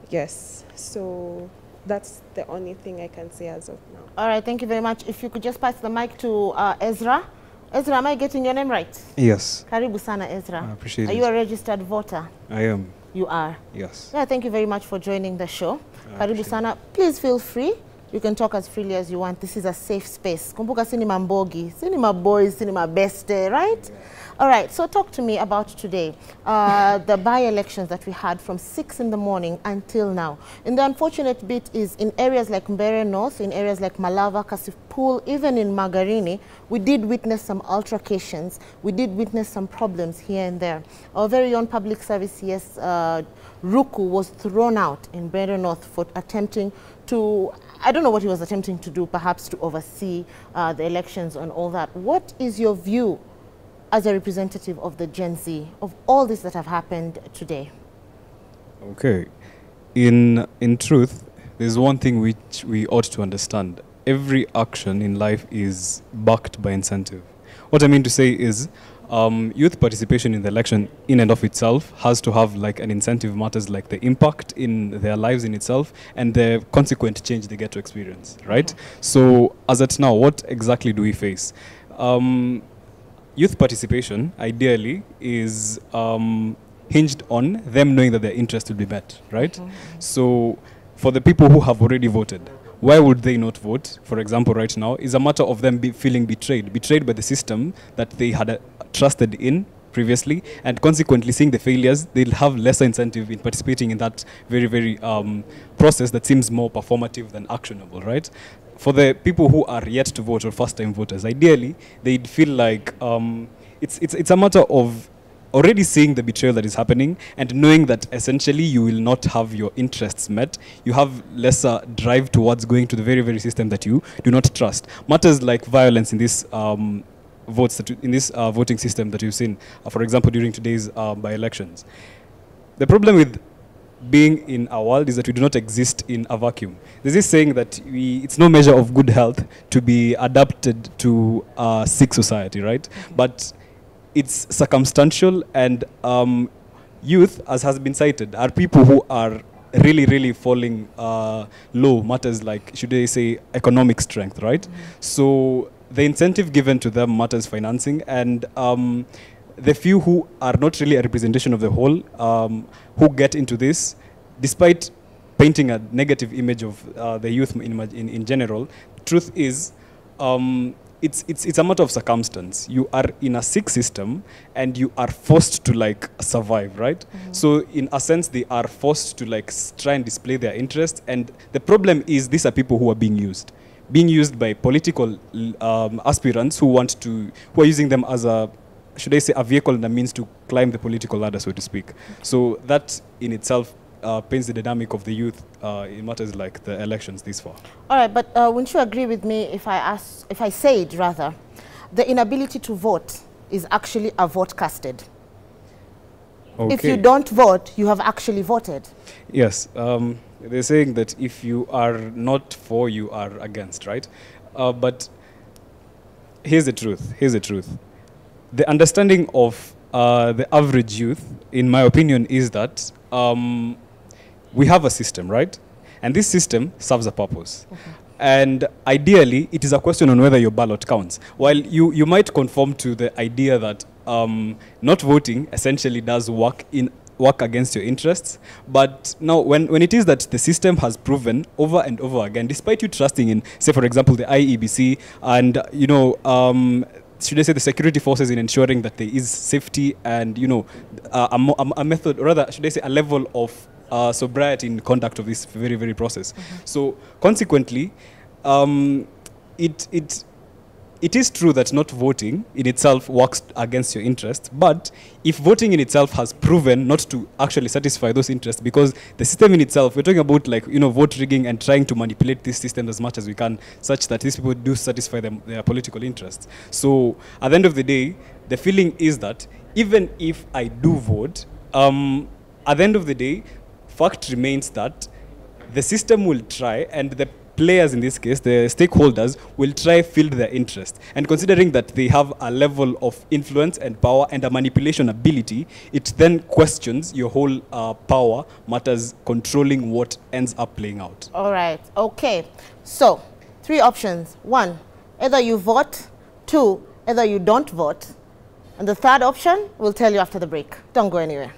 Yes, so that's the only thing I can say as of now. All right, thank you very much. If you could just pass the mic to Ezra. Ezra, am I getting your name right? Yes. Karibu sana, Ezra. I appreciate it. Are you a registered voter? I am. You are? Yes. Yeah, thank you very much for joining the show. Karibu sana. Please feel free You can talk as freely as you want. This is a safe space. Kumbuka sini mambogi, sini maboys, sini mabeste, right? All right, so talk to me about today, the by-elections that we had from 6 in the morning until now. And the unfortunate bit is in areas like Mbere North, in areas like Malava, Kasipul, even in Magarini, we did witness some altercations. We did witness some problems here and there. Our very own public service, yes, Ruku was thrown out in Mbere North for attempting to, I don't know what he was attempting to do, perhaps to oversee the elections and all that. What is your view as a representative of the Gen Z, of all this that have happened today? Okay. In truth, there's one thing which we ought to understand. Every action in life is backed by incentive. What I mean to say is, youth participation in the election in and of itself has to have like an incentive matters, like the impact in their lives in itself and the consequent change they get to experience, right? So as at now, what exactly do we face? Youth participation, ideally, is hinged on them knowing that their interest will be met, right? So for the people who have already voted, why would they not vote, for example, right now, is a matter of them feeling betrayed by the system that they had trusted in previously, and consequently seeing the failures, they'll have lesser incentive in participating in that very process that seems more performative than actionable, right? For the people who are yet to vote or first-time voters, ideally, they'd feel like it's a matter of already seeing the betrayal that is happening and knowing that essentially you will not have your interests met. You have lesser drive towards going to the very system that you do not trust. Matters like violence in this voting system that you've seen, for example, during today's by-elections. The problem with being in our world is that we do not exist in a vacuum. There's this saying that it's no measure of good health to be adapted to a sick society, right? But it's circumstantial, and youth, as has been cited, are people who are really falling low, matters like, should I say, economic strength, right? So the incentive given to them matters financing, and the few who are not really a representation of the whole, who get into this, despite painting a negative image of the youth in general, truth is, it's a matter of circumstance. You are in a sick system and you are forced to like survive, right? So in a sense, they are forced to like try and display their interests, and the problem is these are people who are being used by political aspirants who are using them as a, should I say, a vehicle and a means to climb the political ladder, so to speak. So that in itself paints the dynamic of the youth in matters like the elections this far. All right, but wouldn't you agree with me if I said rather, the inability to vote is actually a vote casted? Okay. If you don't vote, you have actually voted. Yes, they're saying that if you are not for, you are against, right? But here's the truth. The understanding of the average youth, in my opinion, is that we have a system, right? And this system serves a purpose. And ideally, it is a question on whether your ballot counts. While you might conform to the idea that not voting essentially does work against your interests, but now when it is that the system has proven over and over again, despite you trusting in, say, for example, the IEBC and, should I say, the security forces in ensuring that there is safety and, a method, or rather, should I say, a level of sobriety in conduct of this very process. So consequently, it is true that not voting in itself works against your interests, but if voting in itself has proven not to actually satisfy those interests, because the system in itself, we're talking about like, vote rigging and trying to manipulate this system as much as we can, such that these people do satisfy their political interests. So at the end of the day, the feeling is that even if I do vote, at the end of the day, fact remains that the system will try, and the players in this case, the stakeholders, will try field their interest. And considering that they have a level of influence and power and a manipulation ability, it then questions your whole power matters controlling what ends up playing out. All right. Okay. So 3 options. 1, either you vote. 2, either you don't vote. And the 3rd option, we'll tell you after the break. Don't go anywhere.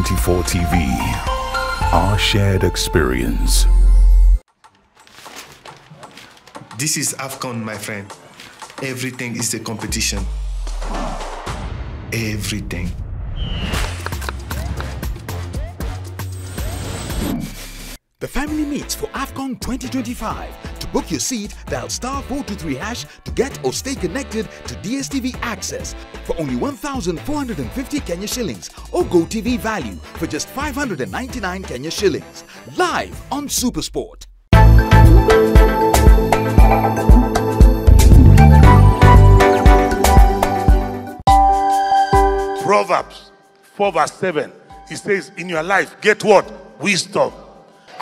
K24TV, our shared experience. This is AFCON, my friend. Everything is a competition. Everything. The family meets for AFCON 2025. To book your seat, dial *423# to get or stay connected to DSTV access for only 1,450 Kenya shillings or GoTV value for just 599 Kenya shillings. Live on Supersport. Proverbs 4:7. It says, in your life, get what? Wisdom.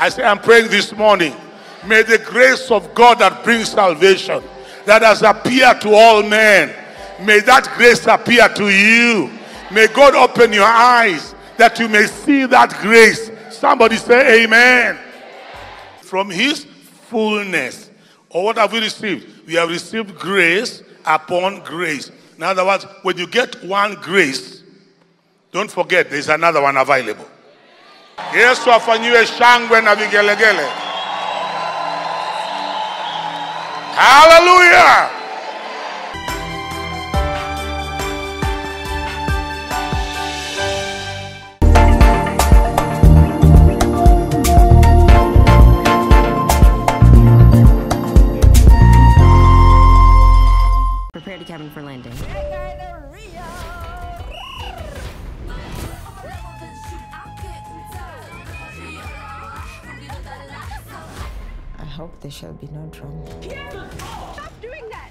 I say, I'm praying this morning. May the grace of God that brings salvation, that has appeared to all men, may that grace appear to you. May God open your eyes that you may see that grace. Somebody say amen. From his fullness. Or what have we received? We have received grace upon grace. In other words, when you get one grace, don't forget there's another one available. Yesu afanyiwe shangwe na vigelegele. Hallelujah! Prepare to cabin for landing. I hope there shall be no drum. Stop doing that!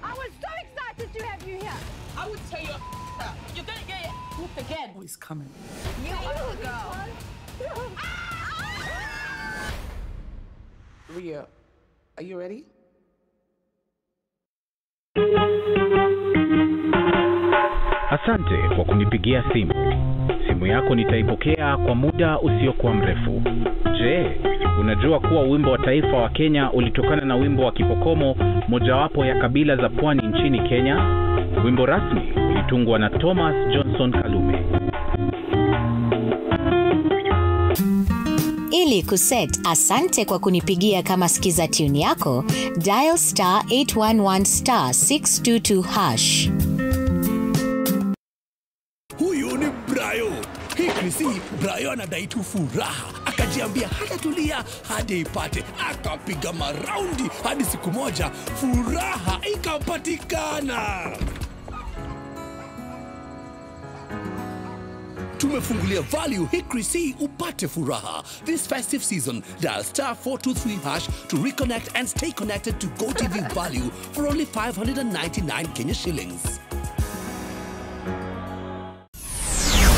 I was so excited to have you here. I would tell you, you're gonna get whooped again. Oh, he's coming. You will go. Ria, are you ready? Asante kwa kunipigia simu. Simu yako nitaipokea kwa muda usiokuwa mrefu. Je, unajua kuwa wimbo wa taifa wa Kenya ulitokana na wimbo wa Kipokomo, mojawapo ya kabila za pwani nchini Kenya? Wimbo rasmi ulitungwa na Thomas Johnson Kalume. Ili kuset asante kwa kunipigia kama skiza tune yako, dial *811*622#. Huyu ni Brayo. Hii Krisi, Brayo anadai tu furaha. Akajiambia hata tulia hadi ipate. Akapiga maraundi hadi siku moja furaha ikapatikana. Tumefungulia value Hickory C upate furaha. This festive season, dial *423# to reconnect and stay connected to GoTV value for only 599 Kenya shillings.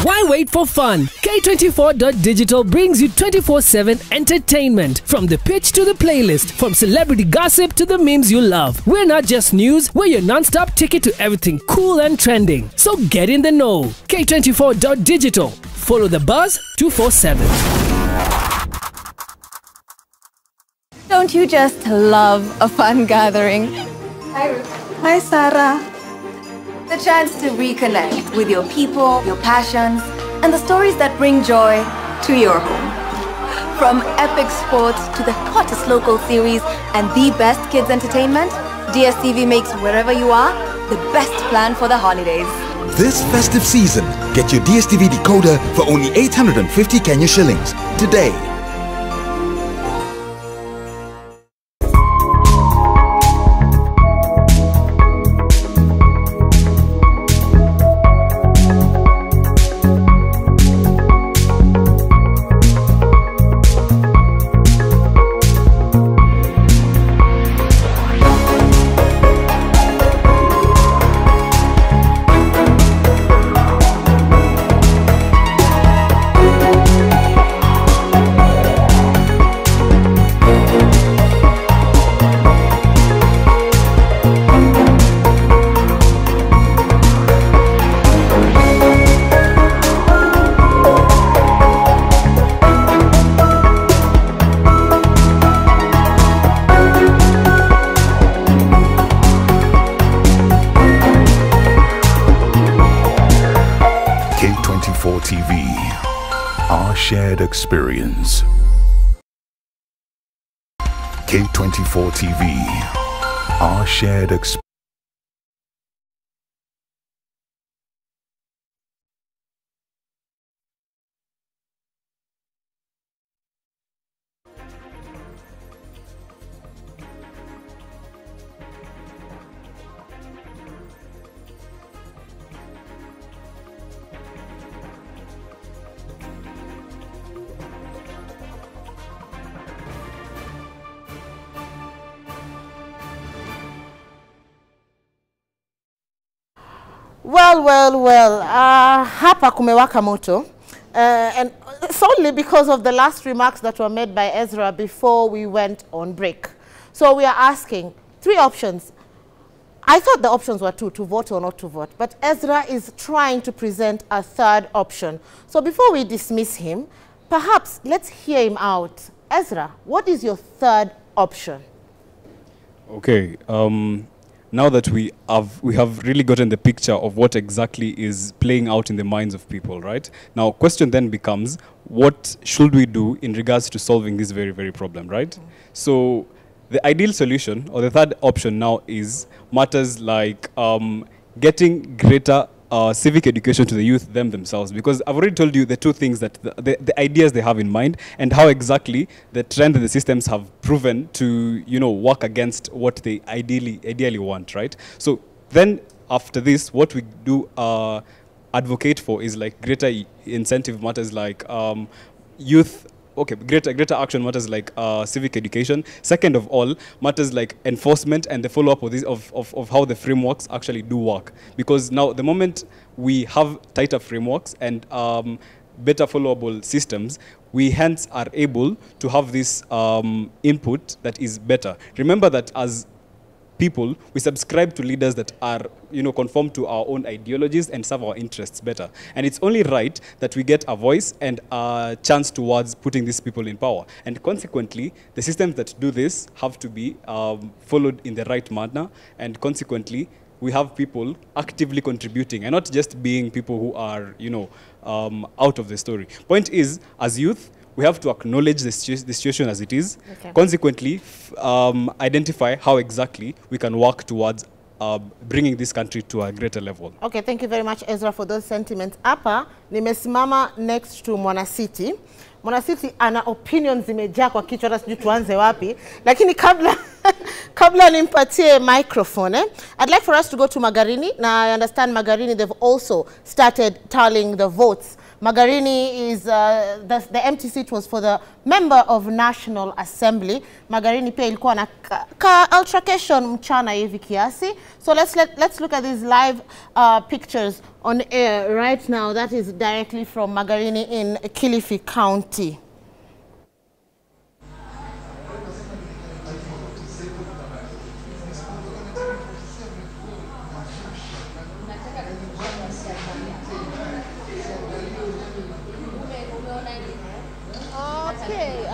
Why wait for fun? K24.digital brings you 24/7 entertainment. From the pitch to the playlist, from celebrity gossip to the memes you love. We're not just news, we're your non-stop ticket to everything cool and trending. So get in the know. K24.digital. Follow the buzz 247. Don't you just love a fun gathering? Hi, Ruth. Hi, Sarah. The chance to reconnect with your people, your passions, and the stories that bring joy to your home. From epic sports to the hottest local series and the best kids entertainment, DSTV makes wherever you are the best plan for the holidays. This festive season, get your DSTV decoder for only 850 Kenya shillings today. shared experience. K24TV, our shared experience. Well, hapa kumewaka moto, and solely because of the last remarks that were made by Ezra before we went on break. So we are asking 3 options. I thought the options were 2, to vote or not to vote, but Ezra is trying to present a 3rd option. So before we dismiss him, perhaps let's hear him out. Ezra, what is your 3rd option? Okay, now that we have really gotten the picture of what exactly is playing out in the minds of people, right? Now, question then becomes, what should we do in regards to solving this very, very problem, right? So the ideal solution, or the 3rd option now, is matters like getting greater civic education to the youth themselves, because I've already told you the 2 things that the ideas they have in mind, and how exactly the trend and the systems have proven to, you know, work against what they ideally want, right? So then after this, what we do advocate for is like greater incentive matters like youth. Okay, greater action matters like civic education. Second of all, matters like enforcement and the follow-up of this of how the frameworks actually do work. Because now, the moment we have tighter frameworks and better followable systems, we hence are able to have this input that is better. Remember that as people, we subscribe to leaders that are, you know, conform to our own ideologies and serve our interests better. And it's only right that we get a voice and a chance towards putting these people in power. And consequently, the systems that do this have to be followed in the right manner. And consequently, we have people actively contributing and not just being people who are, you know, out of the story. Point is, as youth, we have to acknowledge the situation as it is. Okay. Consequently, identify how exactly we can work towards bringing this country to a greater level. Okay, thank you very much, Ezra, for those sentiments. Hapa nimesimama next to Mwanacity. Mwanacity ana opinions zimejaa kwa kichwa, hata sijui tuanze wapi. Lakini kabla nimpatie microphone, I'd like for us to go to Magarini. Now, I understand Magarini, they've also started tallying the votes. Magarini is, the empty seat was for the member of National Assembly. Magarini pia ilikuwa na altercation mchana hivi kiasi. So let's look at these live pictures on air right now. That is directly from Magarini in Kilifi County.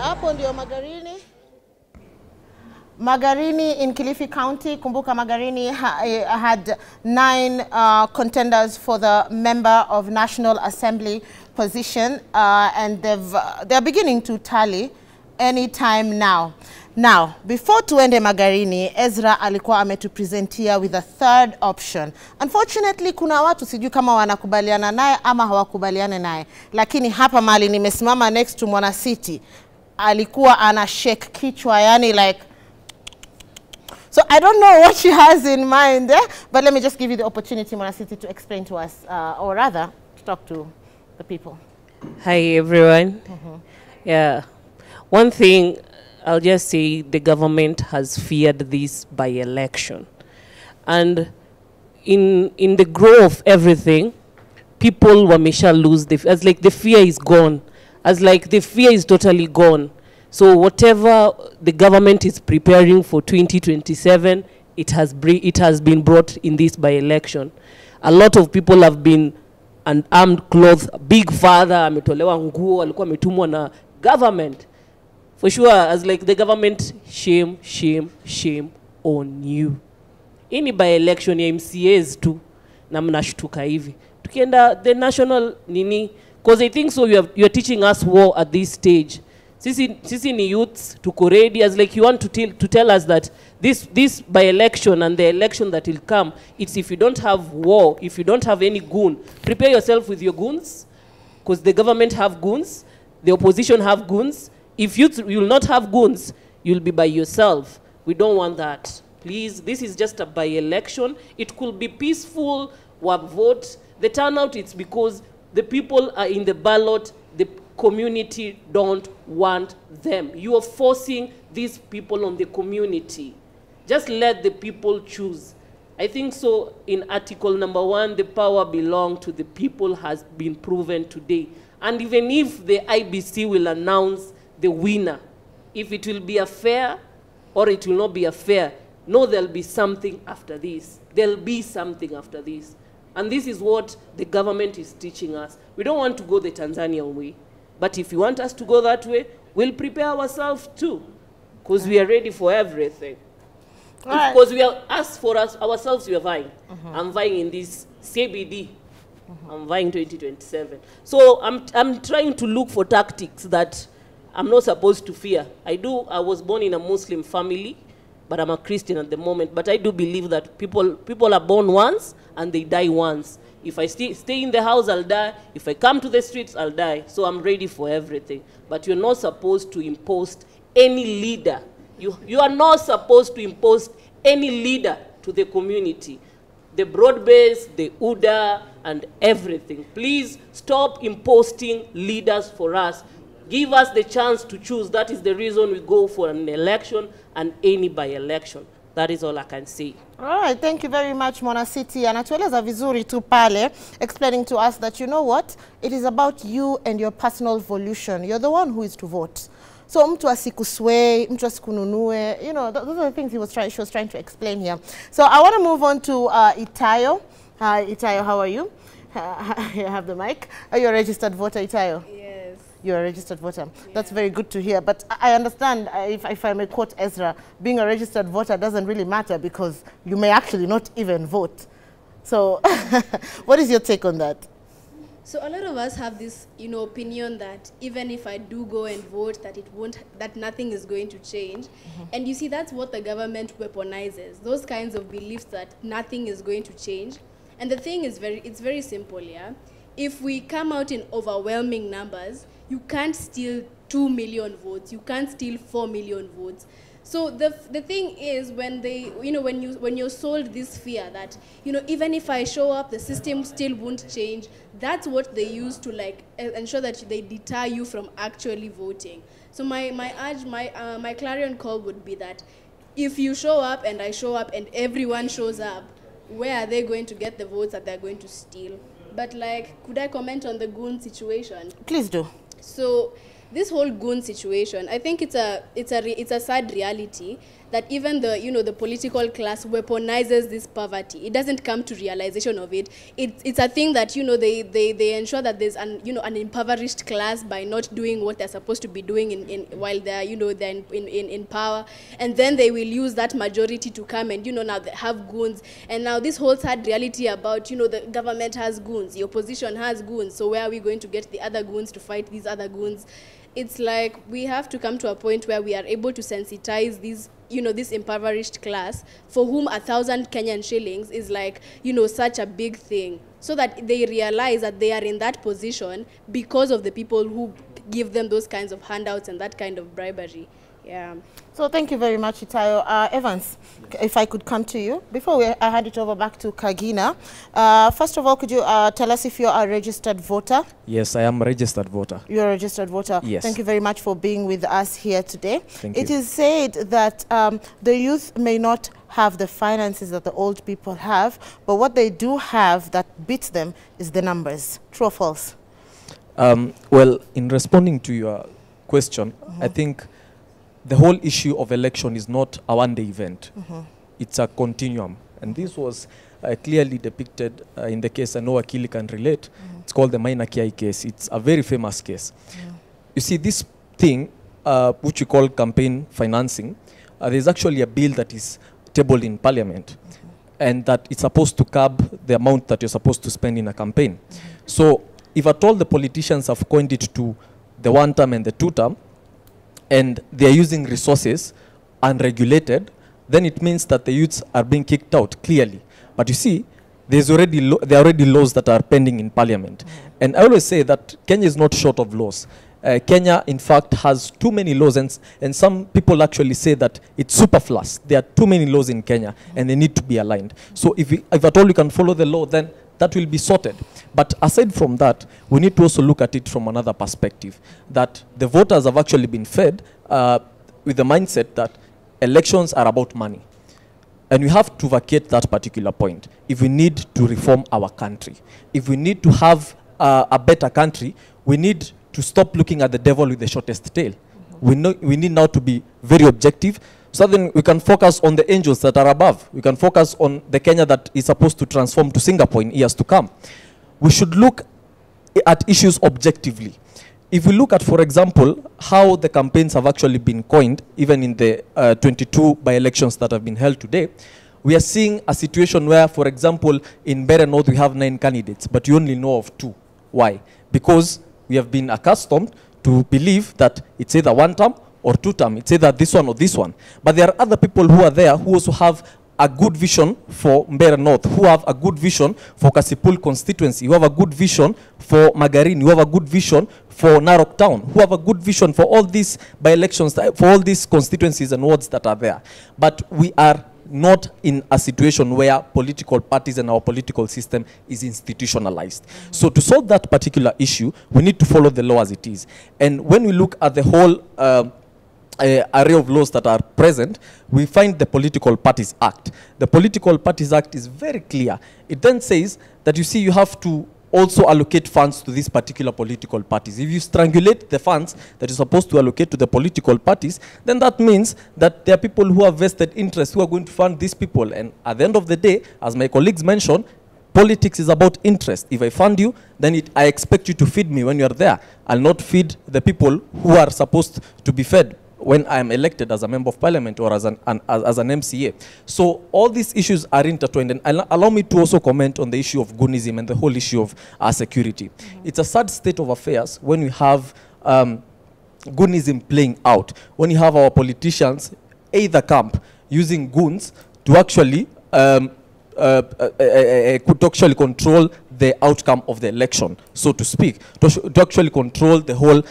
Hapo ndio Magarini. Magarini in Kilifi County. Kumbuka Magarini had 9 contenders for the member of National Assembly position, and they're beginning to tally any time now. Now, before tuende Magarini, Ezra alikuwa ametupresentia with a 3rd option. Unfortunately, kuna watu sijui kama wanakubaliana naye ama hawakubaliane naye. Lakini hapa mali nimesimama next to Mwanacity, alikuwa ana shake kichwa, yani like. So I don't know what she has in mind, but let me just give you the opportunity, Mwanacity, to explain to us, or rather, to talk to the people. Hi, everyone. Yeah, one thing I'll just say, the government has feared this by-election. And in the grow of everything, people wamesha lose, as like the fear is gone. As like the fear is totally gone. So whatever the government is preparing for 2027, it has been brought in this by-election. A lot of people have been armed clothes. Big father ametolewa nguo, alikuwa ametumwa na government. For sure, as like the government, shame, shame, shame on you. Ini by-election ya MCAs tu, na mnashtuka hivi. Tukienda the national nini, Because I think so you're teaching us war at this stage. Sisi ni youths, tuko ready, as like you want to tell us that this by-election and the election that will come, it's if you don't have war, if you don't have any goon, prepare yourself with your goons, because the government have goons, the opposition have goons. If you will not have goons, you'll be by yourself. We don't want that. Please, this is just a by-election. It could be peaceful, we vote. The turnout, it's because the people are in the ballot, the community don't want them. You are forcing these people on the community. Just let the people choose. I think so in article number 1, the power belongs to the people has been proven today. And even if the IBC will announce the winner, if it will be a fair or it will not be a fair, no, there'll be something after this. There'll be something after this. And this is what the government is teaching us. We don't want to go the Tanzanian way. But if you want us to go that way, we'll prepare ourselves too. Because we are ready for everything. Because we are, ourselves, we are vying. I'm vying in this CBD. I'm vying 2027. So I'm trying to look for tactics that I'm not supposed to fear. I was born in a Muslim family, but I'm a Christian at the moment. But I do believe that people are born once and they die once. If I stay in the house, I'll die. If I come to the streets, I'll die. So I'm ready for everything. But you're not supposed to impose any leader. You are not supposed to impose any leader to the community. The broad base, the UDA, and everything. Please stop imposing leaders for us. Give us the chance to choose. That is the reason we go for an election and any by-election. That is all I can say. All right, thank you very much, Mona City. Anatueleza vizuri tu pale, explaining to us that, you know what, it is about you and your personal volition. You're the one who is to vote. So mtu asikusway, mtu asikununue, you know, those are the things she was trying to explain here. So I want to move on to Itayo. Hi, Itayo, how are you? You have the mic. Are you a registered voter, Itayo? Yes. You're a registered voter. Yeah. That's very good to hear. But I understand, if I may quote Ezra, being a registered voter doesn't really matter because you may actually not even vote. So what is your take on that? So a lot of us have this, opinion that even if I do go and vote, that nothing is going to change. And you see, that's what the government weaponizes, those kinds of beliefs that nothing is going to change. And the thing is it's very simple, yeah? If we come out in overwhelming numbers, you can't steal 2 million votes, you can't steal 4 million votes. So the thing is, when when you're sold this fear that, even if I show up, the system still won't change, that's what they use to ensure that they deter you from actually voting. So my clarion call would be that if you show up and I show up and everyone shows up, where are they going to get the votes that they're going to steal? But could I comment on the goon situation? Please do. So this whole goon situation, I think it's a sad reality that even the political class weaponizes this poverty. It doesn't come to realization of it. It's a thing that they ensure that there's an impoverished class by not doing what they're supposed to be doing while they're they're in power, and then they will use that majority to come and now they have goons. And now this whole sad reality about the government has goons, the opposition has goons. So where are we going to get the other goons to fight these other goons? It's like we have to come to a point where we are able to sensitize these, this impoverished class for whom 1,000 Kenyan shillings is such a big thing, so that they realize that they are in that position because of the people who give them those kinds of handouts and that kind of bribery. Yeah. So thank you very much, Itayo. Evans, if I could come to you. Before I hand it over back to Kagina, first of all, could you tell us if you're a registered voter? Yes, I am a registered voter. You're a registered voter. Yes. Thank you very much for being with us here today. Thank you. It is said that the youth may not have the finances that the old people have, but what they do have that beats them is the numbers. True or false? Well, in responding to your question, I think the whole issue of election is not a one-day event. It's a continuum. And this was clearly depicted in the case I know Akili can relate. It's called the Maina Kiai case. It's a very famous case. You see, this thing, which we call campaign financing, there's actually a bill that is tabled in Parliament, and that it's supposed to curb the amount that you're supposed to spend in a campaign. So if at all the politicians have coined it to the one term and the two term, and they are using resources unregulated, then it means that the youths are being kicked out clearly. But you see, there are already laws that are pending in Parliament. And I always say that Kenya is not short of laws. Kenya, in fact, has too many laws, and some people actually say that it's superfluous. There are too many laws in Kenya, and they need to be aligned. So if at all we can follow the law, then that will be sorted. But aside from that, we need to also look at it from another perspective, that the voters have actually been fed with the mindset that elections are about money. And we have to vacate that particular point. If we need to reform our country, if we need to have a better country, we need to stop looking at the devil with the shortest tail. We need now to be very objective, so then we can focus on the angels that are above. We can focus on the Kenya that is supposed to transform to Singapore in years to come. We should look at issues objectively. If we look at, for example, how the campaigns have actually been coined, even in the 22 by-elections that have been held today, we are seeing a situation where, for example, in Mbeere North we have 9 candidates, but you only know of 2. Why? Because we have been accustomed to believe that it's either one term or two term. It's either this one or this one. But there are other people who are there who also have a good vision for Mbeere North, who have a good vision for Kasipul constituency, who have a good vision for Magarini, who have a good vision for Narok Town, who have a good vision for all these by-elections, for all these constituencies and wards that are there. But we are not in a situation where political parties and our political system is institutionalized. So to solve that particular issue, we need to follow the law as it is. And when we look at the whole array of laws that are present, we find the Political Parties Act. The Political Parties Act is very clear. It then says that, you see, you have to also allocate funds to these particular political parties. If you strangulate the funds that you're supposed to allocate to the political parties, then that means that there are people who have vested interests who are going to fund these people. And at the end of the day, as my colleagues mentioned, politics is about interest. If I fund you, then I expect you to feed me when you're there. I'll not feed the people who are supposed to be fed when I'm elected as a member of parliament or as an MCA. So all these issues are intertwined. And allow me to also comment on the issue of goonism and the whole issue of security. It's a sad state of affairs when we have goonism playing out, when you have our politicians, either camp, using goons to actually could actually control the outcome of the election, so to speak, to actually control the whole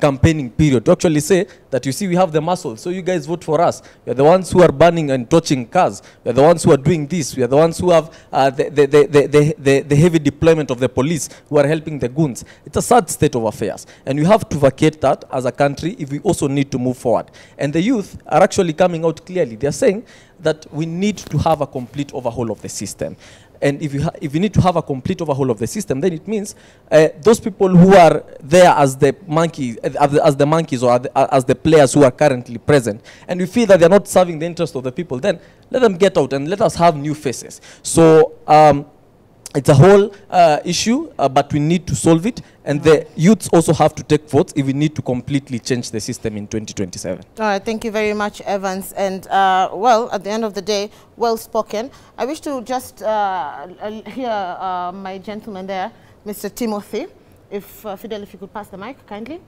campaigning period, to actually say that, you see, we have the muscle, so you guys vote for us. We are the ones who are burning and torching cars. We are the ones who are doing this. We are the ones who have the heavy deployment of the police, who are helping the goons. It's a sad state of affairs, and we have to vacate that as a country if we also need to move forward. And the youth are actually coming out clearly. They are saying that we need to have a complete overhaul of the system. And if you need to have a complete overhaul of the system, then it means those people who are there as the monkeys or as the players who are currently present, and we feel that they're not serving the interest of the people, then let them get out and let us have new faces. So it's a whole issue, but we need to solve it. And the youths also have to take votes if we need to completely change the system in 2027. All right, thank you very much, Evans. And, well, at the end of the day, well spoken. I wish to just hear my gentleman there, Mr. Timothy. If, Fidel, if you could pass the mic, kindly.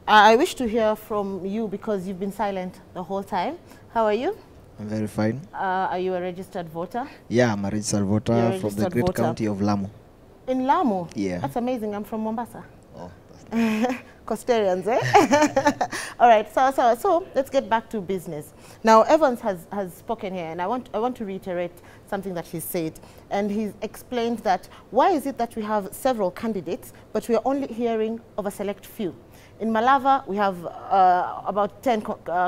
I wish to hear from you because you've been silent the whole time. How are you? I'm very fine. Are you a registered voter? Yeah, I'm a registered voter from the great county of Lamu. In Lamu? Yeah. That's amazing. I'm from Mombasa. Oh, Coastarians, eh? All right, so let's get back to business. Now, Evans has spoken here, and I want to reiterate something that he said. And he's explained that why is it that we have several candidates, but we are only hearing of a select few. In Malava, we have about 10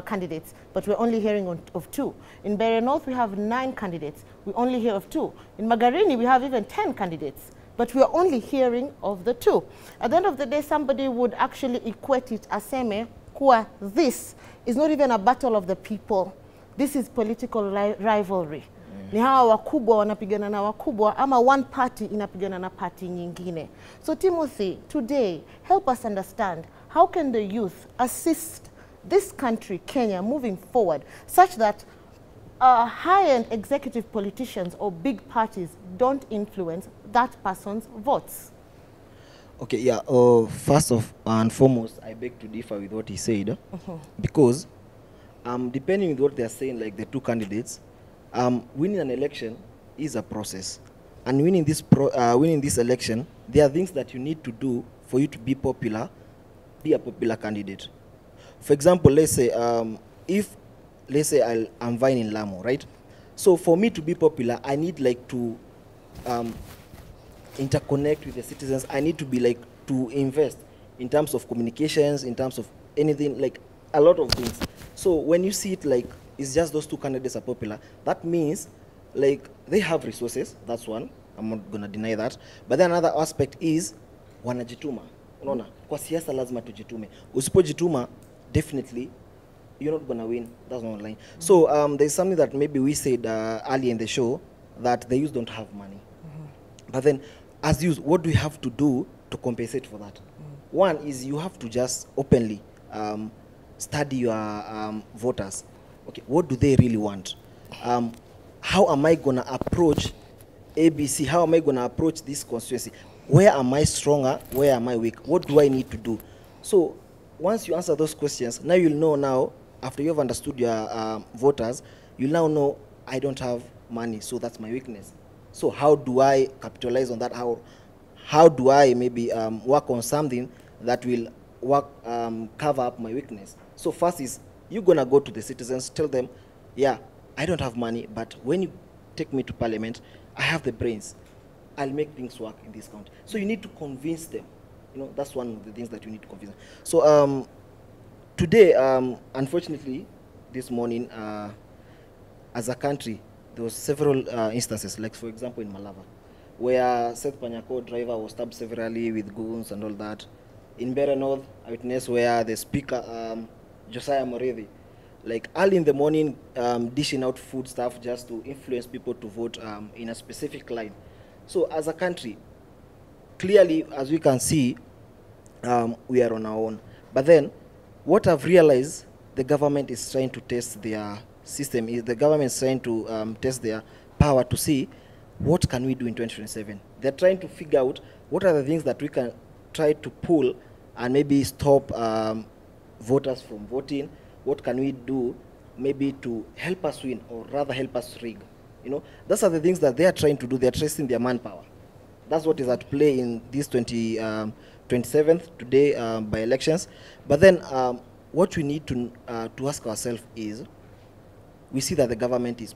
candidates, but we're only hearing of 2. In Mbeere North, we have 9 candidates. We only hear of 2. In Magarini, we have even 10 candidates, but we're only hearing of the 2. At the end of the day, somebody would actually equate it as saying, this is not even a battle of the people. This is political rivalry. Ni hawa wakubwa wanapigana na wakubwa, ama one party inapigana na party nyingine. So Timothy, today, help us understand, how can the youth assist this country, Kenya, moving forward, such that high-end executive politicians or big parties don't influence that person's votes? Okay, yeah. First of and foremost, I beg to differ with what he said, because depending on what they are saying, like the two candidates, winning an election is a process, and winning this election, there are things that you need to do for you to be popular, be a popular candidate. For example, let's say I'm vying in Lamu, right? So for me to be popular, I need like to interconnect with the citizens. I need to be like to invest in terms of communications, in terms of anything, like a lot of things. So when you see it like it's just those two candidates are popular, that means like they have resources. That's one. I'm not gonna deny that. But then another aspect is wanajituma. Unaona, kwa siasa lazima tujitume. Usipojituma, definitely you're not gonna win. That's not online. So there's something that maybe we said earlier in the show, that the youth don't have money. But then, as youth, what do we have to do to compensate for that? One is you have to just openly study your voters. Okay, what do they really want? How am I gonna approach ABC? How am I gonna approach this constituency? Where am I stronger? Where am I weak? What do I need to do? So once you answer those questions, now you'll know now, after you've understood your voters, you'll now know I don't have money, so that's my weakness. So how do I capitalize on that? How do I maybe work on something that will cover up my weakness? So first is, you're gonna go to the citizens, tell them, yeah, I don't have money, but when you take me to parliament, I have the brains. I'll make things work in this country. So you need to convince them. You know, that's one of the things that you need to convince them. So today, unfortunately, this morning, as a country, there was several instances, like for example in Malava, where Seth Panyako driver was stabbed severally with goons and all that. In Mbeere North, I witnessed where the speaker, Josiah Morethi, like early in the morning, dishing out food stuff just to influence people to vote in a specific line. So as a country, clearly, as we can see, we are on our own. But then, what I've realized, the government is trying to test their system, is the government is trying to test their power to see what can we do in 2027. They're trying to figure out what are the things that we can try to pull and maybe stop voters from voting. What can we do maybe to help us win, or rather help us rig? You know, those are the things that they are trying to do. They're testing their manpower. That's what is at play in this 27th today by elections. But then what we need to ask ourselves is, we see that the government is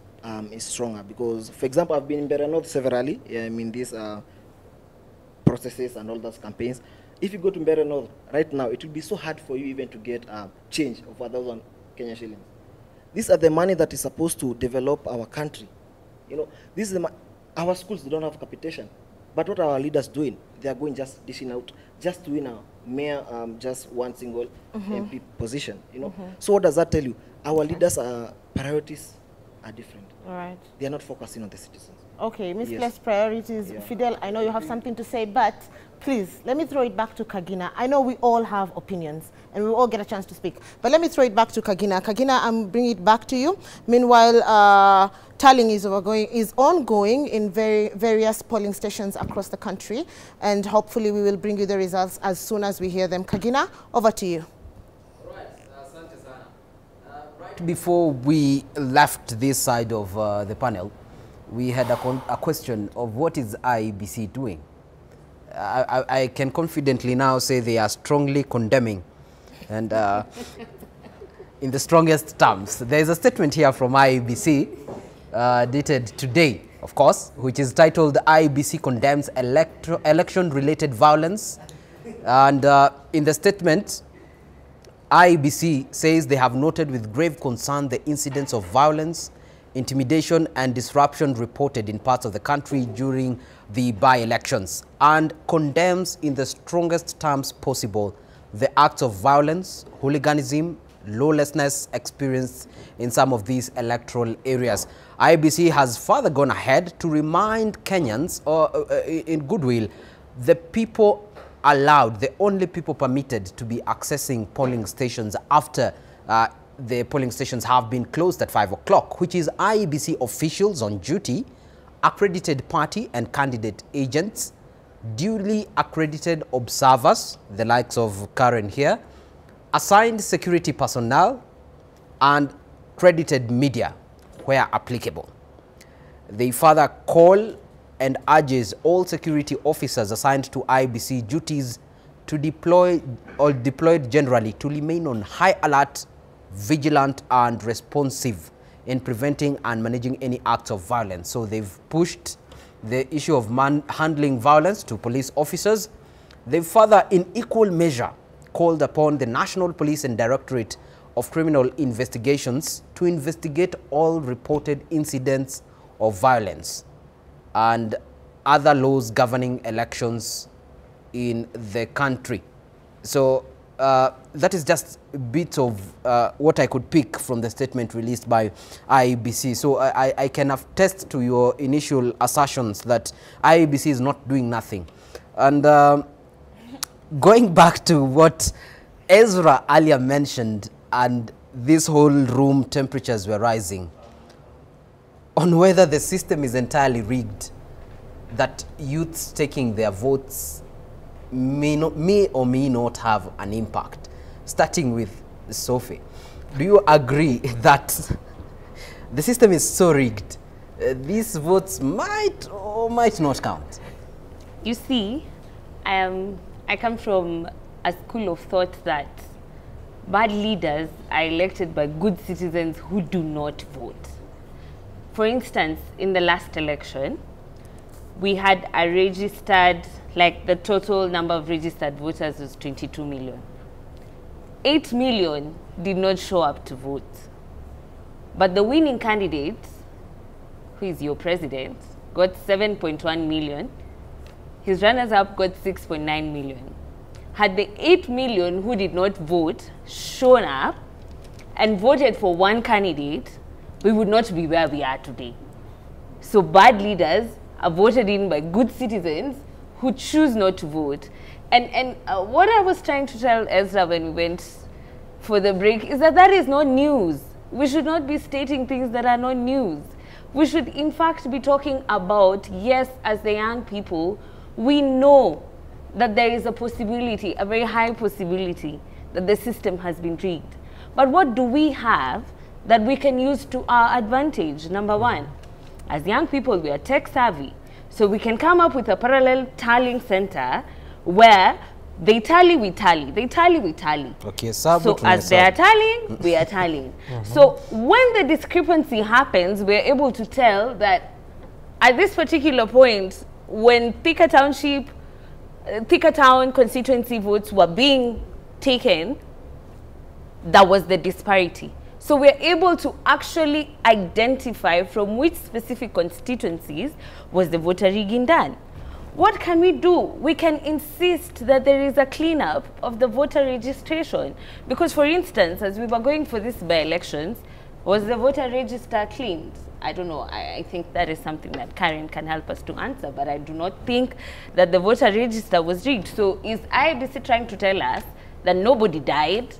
stronger, because, for example, I've been in Mbeere North severally in these processes and all those campaigns. If you go to Mbeere North right now, it will be so hard for you even to get change of 1,000 Kenya shillings. These are the money that is supposed to develop our country. You know, this is our schools, they don't have capitation. But what are our leaders doing? They are going just dishing out, just to win a mayor, just one single MP position. You know, so what does that tell you? Our leaders' priorities are different. All right. They are not focusing on the citizens. Okay, misplaced priorities. Yeah. Fidel, I know you have something to say, but please, let me throw it back to Kagina. I know we all have opinions, and we all get a chance to speak. But let me throw it back to Kagina. Kagina, I'm bringing it back to you. Meanwhile, tallying is ongoing in various polling stations across the country, and hopefully we will bring you the results as soon as we hear them. Kagina, over to you. Before we left this side of the panel, we had a question of what is IEBC doing. I can confidently now say they are strongly condemning, and in the strongest terms. There is a statement here from IEBC dated today, of course, which is titled IEBC condemns election-related violence. And in the statement, IEBC says they have noted with grave concern the incidents of violence, intimidation and disruption reported in parts of the country during the by-elections, and condemns in the strongest terms possible the acts of violence, hooliganism, lawlessness experienced in some of these electoral areas. IEBC has further gone ahead to remind Kenyans, in goodwill, the people allowed, the only people permitted to be accessing polling stations after the polling stations have been closed at 5 o'clock, which is IEBC officials on duty, accredited party and candidate agents, duly accredited observers, the likes of Karen here, assigned security personnel, and credited media where applicable. They further call and urges all security officers assigned to IBC duties to deploy or deployed generally to remain on high alert, vigilant and responsive in preventing and managing any acts of violence. So they've pushed the issue of handling violence to police officers. They've further, in equal measure, called upon the National Police and Directorate of Criminal Investigations to investigate all reported incidents of violence and other laws governing elections in the country. So that is just a bit of what I could pick from the statement released by IEBC. So I can attest to your initial assertions that IEBC is not doing nothing. And going back to what Ezra earlier mentioned, and this whole room temperatures were rising, on whether the system is entirely rigged, that youths taking their votes may or may not have an impact. Starting with Sophie, do you agree that the system is so rigged, these votes might or might not count? You see, I come from a school of thought that bad leaders are elected by good citizens who do not vote. For instance, in the last election, we had a registered, like the total number of registered voters was 22 million. 8 million did not show up to vote. But the winning candidate, who is your president, got 7.1 million. His runners-up got 6.9 million. Had the 8 million who did not vote shown up and voted for one candidate, we would not be where we are today. So bad leaders are voted in by good citizens who choose not to vote. And what I was trying to tell Ezra when we went for the break is that that is not news. We should not be stating things that are not news. We should in fact be talking about, yes, as the young people, we know that there is a possibility, a very high possibility, that the system has been rigged. But what do we have that we can use to our advantage? Number one, as young people, we are tech savvy. So we can come up with a parallel tallying center where they tally, we tally. They tally, we tally. Okay, so as they are tallying, we are tallying. So when the discrepancy happens, we're able to tell that at this particular point, when Thika Town constituency votes were being taken, that was the disparity. So we're able to actually identify from which specific constituencies was the voter rigging done. What can we do? We can insist that there is a cleanup of the voter registration. Because for instance, as we were going for these by-elections, was the voter register cleaned? I don't know. I think that is something that Karen can help us to answer, but I do not think that the voter register was rigged. So is IBC trying to tell us that nobody died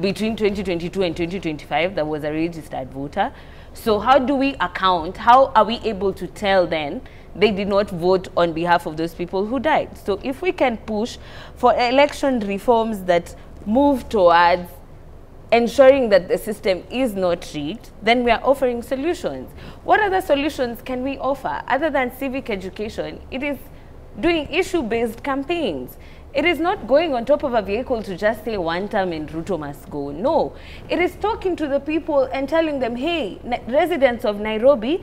between 2022 and 2025 that was a registered voter? So how do we account? How are we able to tell then they did not vote on behalf of those people who died? So if we can push for election reforms that move towards ensuring that the system is not rigged, then we are offering solutions. What other solutions can we offer other than civic education? It is doing issue-based campaigns. It is not going on top of a vehicle to just say one term and Ruto must go. No, it is talking to the people and telling them, hey, residents of Nairobi,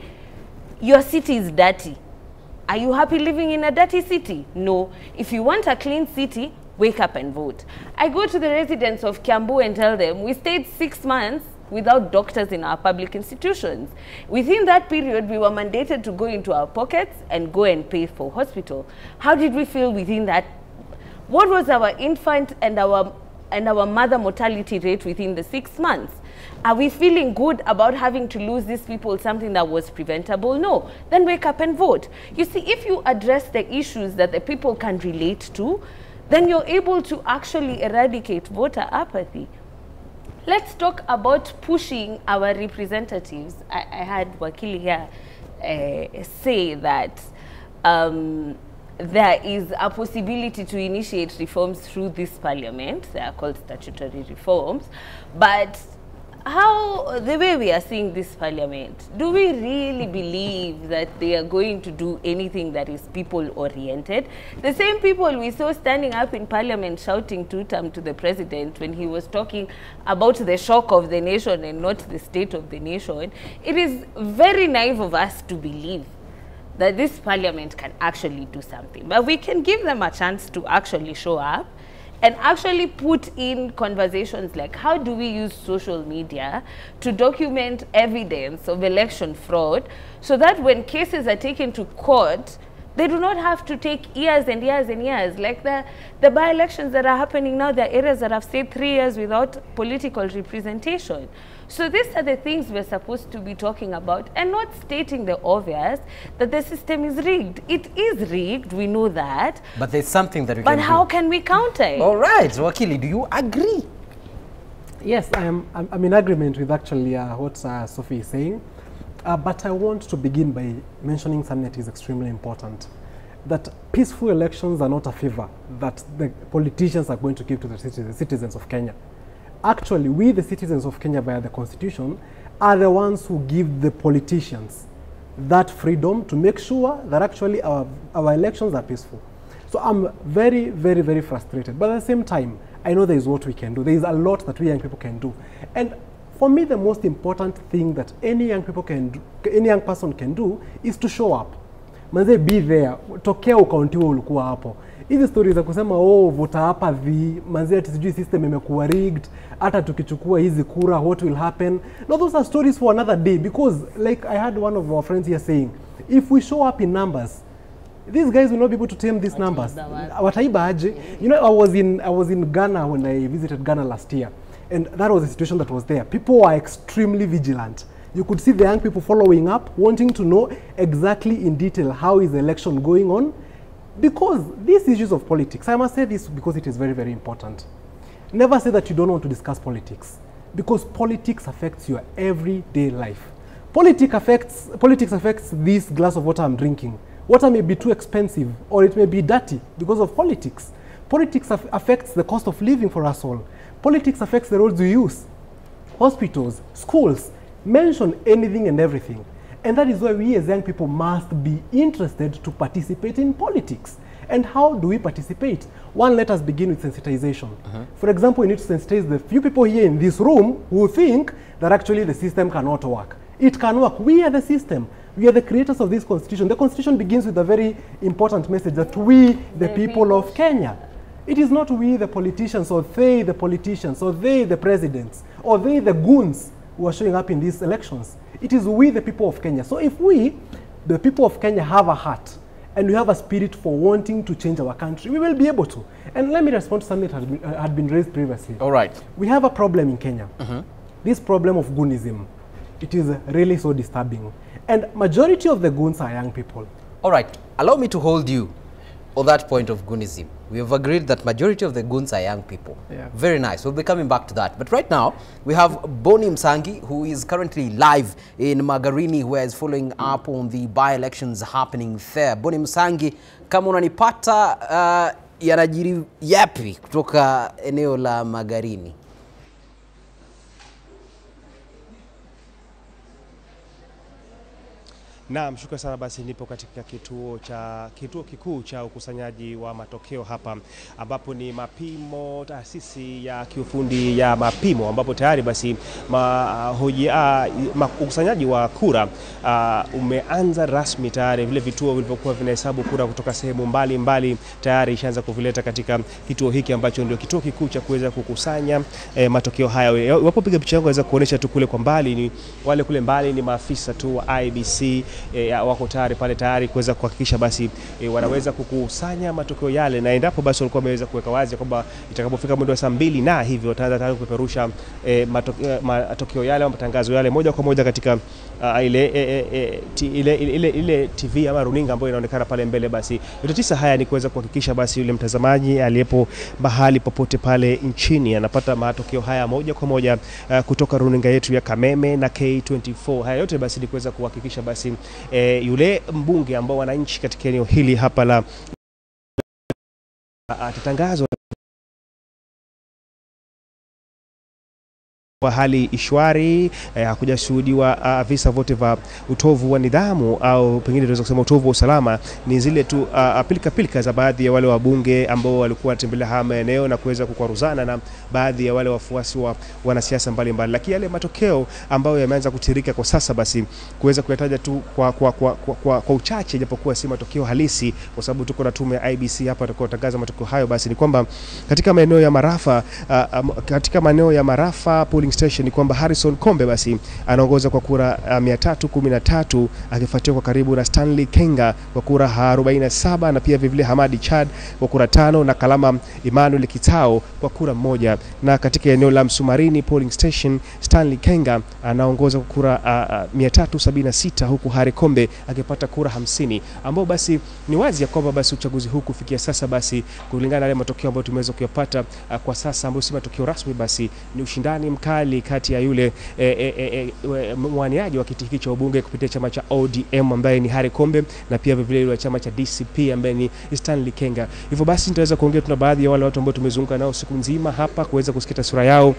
your city is dirty. Are you happy living in a dirty city? No. If you want a clean city, wake up and vote. I go to the residents of Kiambu and tell them, we stayed 6 months without doctors in our public institutions. Within that period, we were mandated to go into our pockets and go and pay for hospital. How did we feel within that? What was our infant and our mother mortality rate within the 6 months? Are we feeling good about having to lose these people something that was preventable? No. Then wake up and vote. You see, if you address the issues that the people can relate to, then you're able to actually eradicate voter apathy. Let's talk about pushing our representatives. I had Wakili here say that there is a possibility to initiate reforms through this parliament. They are called statutory reforms. But how, the way we are seeing this parliament, do we really believe that they are going to do anything that is people-oriented? The same people we saw standing up in parliament shouting two-term to the president when he was talking about the shock of the nation and not the state of the nation. It is very naive of us to believe that this parliament can actually do something. But we can give them a chance to actually show up and actually put in conversations like, how do we use social media to document evidence of election fraud so that when cases are taken to court, they do not have to take years and years and years. Like the by-elections that are happening now, there are areas that have stayed 3 years without political representation. So these are the things we're supposed to be talking about and not stating the obvious that the system is rigged. It is rigged, we know that. But there's something that we can do. But how can we counter it? All right, Wakili, do you agree? Yes, I'm in agreement with actually what Sophie is saying. But I want to begin by mentioning something that is extremely important. That peaceful elections are not a favor that the politicians are going to give to the citizens of Kenya. Actually, we, the citizens of Kenya, via the Constitution, are the ones who give the politicians that freedom to make sure that actually our elections are peaceful. So I'm very, very, very frustrated. But at the same time, I know there is what we can do. There is a lot that we young people can do. And for me, the most important thing that any young people can do, any young person can do, is to show up. Manze, be there. Tokea ukauntiwa ulikuwa hapo. Hizi stories za kusema vota hapa manze ati sijui system imekuwa rigged, hata tukichukua hizi kura what will happen. No, those are stories for another day, because like I had one of our friends here saying, if we show up in numbers, these guys will not be able to tame these numbers. Wataiba aje? You know, I was in Ghana when I visited Ghana last year. And that was the situation that was there. People were extremely vigilant. You could see the young people following up, wanting to know exactly in detail how is the election going on. Because these issues of politics, I must say this because it is very, very important. Never say that you don't want to discuss politics. Because politics affects your everyday life. Politics affects this glass of water I'm drinking. Water may be too expensive or it may be dirty because of politics. Politics affects the cost of living for us all. Politics affects the roads we use, hospitals, schools, mention anything and everything. And that is why we as young people must be interested to participate in politics. And how do we participate? One, let us begin with sensitization. For example, we need to sensitize the few people here in this room who think that actually the system cannot work. It can work. We are the system. We are the creators of this constitution. The constitution begins with a very important message that we, the people of Kenya. It is not we, the politicians, or they, the politicians, or they, the presidents, or they, the goons who are showing up in these elections. It is we, the people of Kenya. So if we, the people of Kenya, have a heart and we have a spirit for wanting to change our country, we will be able to. And let me respond to something that had been raised previously. All right. We have a problem in Kenya. This problem of goonism. It is really so disturbing. And majority of the goons are young people. All right. Allow me to hold you on that point of goonism. We have agreed that majority of the goons are young people. Yeah. Very nice. We'll be coming back to that. But right now, we have Boni Msangi, who is currently live in Magarini, who is following up on the by-elections happening there. Boni Msangi, kama unanipata, yanajiri yapi kutoka eneo la Magarini? Naam, shukrani sana. Basi nipo katika kituo kikuu cha ukusanyaji wa matokeo hapa, ambapo ni mapimo, taasisi ya kiufundi ya mapimo, ambapo tayari basi ukusanyaji wa kura umeanza rasmi tayari. Vile vituo vilivyokuwa vinahesabu kura kutoka sehemu mbali tayari ishaanza kuvileta katika kituo hiki ambacho ndio kituo kikuu cha kuweza kukusanya matokeo haya. Wapo piga picha yangu waweza kuonesha tu kule kwa mbali, ni wale kule mbali ni maafisa tu wa IBC wako tayari pale tayari kuweza kuhakikisha basi wanaweza kukusanya matokeo yale, na endapo basi walikuwa wameweza kuweka wazi kwamba itakapofika muda wa saa 2 na hivyo wataanza tayari kupeperusha matokeo yale au matangazo yale moja kwa moja katika ile TV ama runinga ambayo inaonekana pale mbele. Basi yote tisa haya ni kuweza kuhakikisha basi yule mtazamaji aliyepo mahali popote pale nchini anapata matokeo haya moja kwa moja kutoka runinga yetu ya Kameme na K24. Haya yote basi ni kuweza kuhakikisha basi yule mbunge ambao wananchi katika eneo hili hapa la atatangazwa kwa hali ishwari, hakujashuhudiwa visa vote vya utovu wa nidhamu au pengine tunaweza kusema utovu wa usalama. Ni zile tu pilika za baadhi ya wale wabunge ambao walikuwa wanatembelea haya maeneo na kuweza kukwaruzana na baadhi ya wale wafuasi wa wanasiasa mbalimbali. Lakini yale matokeo ambayo yameanza kutirika kwa sasa, basi kuweza kuyataja tu kwa uchache, japokuwa si matokeo halisi, kwa sababu tuko na tume ya IBC hapa tutakayotangaza matokeo hayo. Basi ni kwamba katika maeneo ya Marafa polling station ni kwamba Harrison Kombe basi anaongoza kwa kura 313, akifuatiwa kwa karibu na Stanley Kenga kwa kura 47, na pia vivile Hamadi Chad kwa kura 5, na Kalama Emmanuel Kitao kwa kura 1. Na katika eneo la Msumarini polling station, Stanley Kenga anaongoza kwa kura 376, huku Harry Kombe akipata kura 50, ambao basi ni wazi ya kwamba basi uchaguzi huu kufikia sasa, basi kulingana na yale matokeo ambayo tumeweza kuyapata kwa sasa, ambayo si matokeo rasmi, basi ni ushindani mkali kati ya yule mwaniaji wa kiti hiki cha ubunge kupitia chama cha ODM ambaye ni Harry Kombe, na pia vile yule chama cha DCP ambaye ni Stanley Kenga. Hivyo basi nitaweza kuongea tuna baadhi ya wale watu ambao tumezunguka nao siku nzima hapa kuweza kusikia sura yao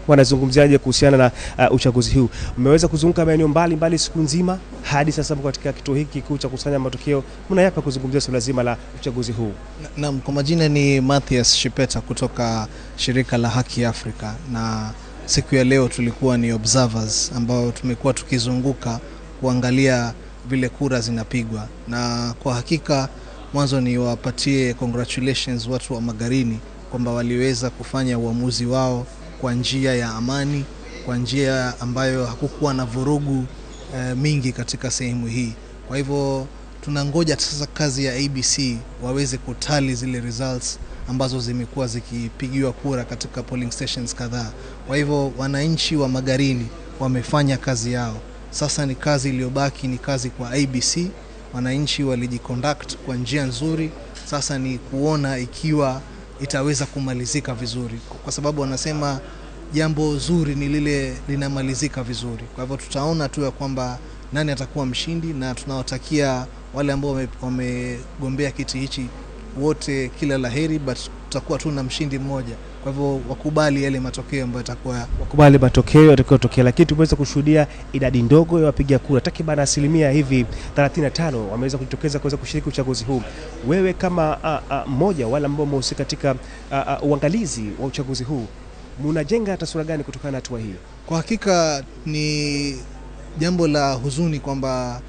wanazungumziaje kuhusiana na uchaguzi huu. Mmeweza kuzunguka maeneo mbalimbali siku nzima hadi sasa katika kituo hiki kikuu cha kusanya matokeo. Mna yapi kuzungumzia swala zima la uchaguzi huu? Naam, kwa majina ni Mathias Shipeta kutoka shirika la Haki Afrika, na siku ya leo tulikuwa ni observers ambao tumekuwa tukizunguka kuangalia vile kura zinapigwa, na kwa hakika mwanzo ni wapatie congratulations watu wa Magarini kwamba waliweza kufanya uamuzi wao kwa njia ya amani, kwa njia ambayo hakukuwa na vurugu mingi katika sehemu hii. Kwa hivyo tunangoja sasa kazi ya ABC waweze kutali zile results ambazo zimekuwa zikipigiwa kura katika polling stations kadhaa. Kwa hivyo wananchi wa Magarini wamefanya kazi yao. Sasa ni kazi iliyobaki ni kazi kwa ABC. Wananchi walijiconduct kwa njia nzuri. Sasa ni kuona ikiwa itaweza kumalizika vizuri, kwa sababu wanasema jambo zuri ni lile linamalizika vizuri. Kwa hivyo tutaona tu ya kwamba nani atakuwa mshindi, na tunawatakia wale ambao wamegombea kiti hichi wote kila laheri, but tutakuwa tu na mshindi mmoja. Kwa hivyo wakubali yale matokeo ambayo yatakayotokea, lakini tumeweza kushuhudia idadi ndogo ya wapiga kura, takriban asilimia hivi 35 wameweza kujitokeza kuweza kushiriki uchaguzi huu. Wewe kama mmoja wale ambao wamehusika katika uangalizi wa uchaguzi huu, mnajenga taswira gani kutokana na hatua hii? Kwa hakika ni jambo la huzuni kwamba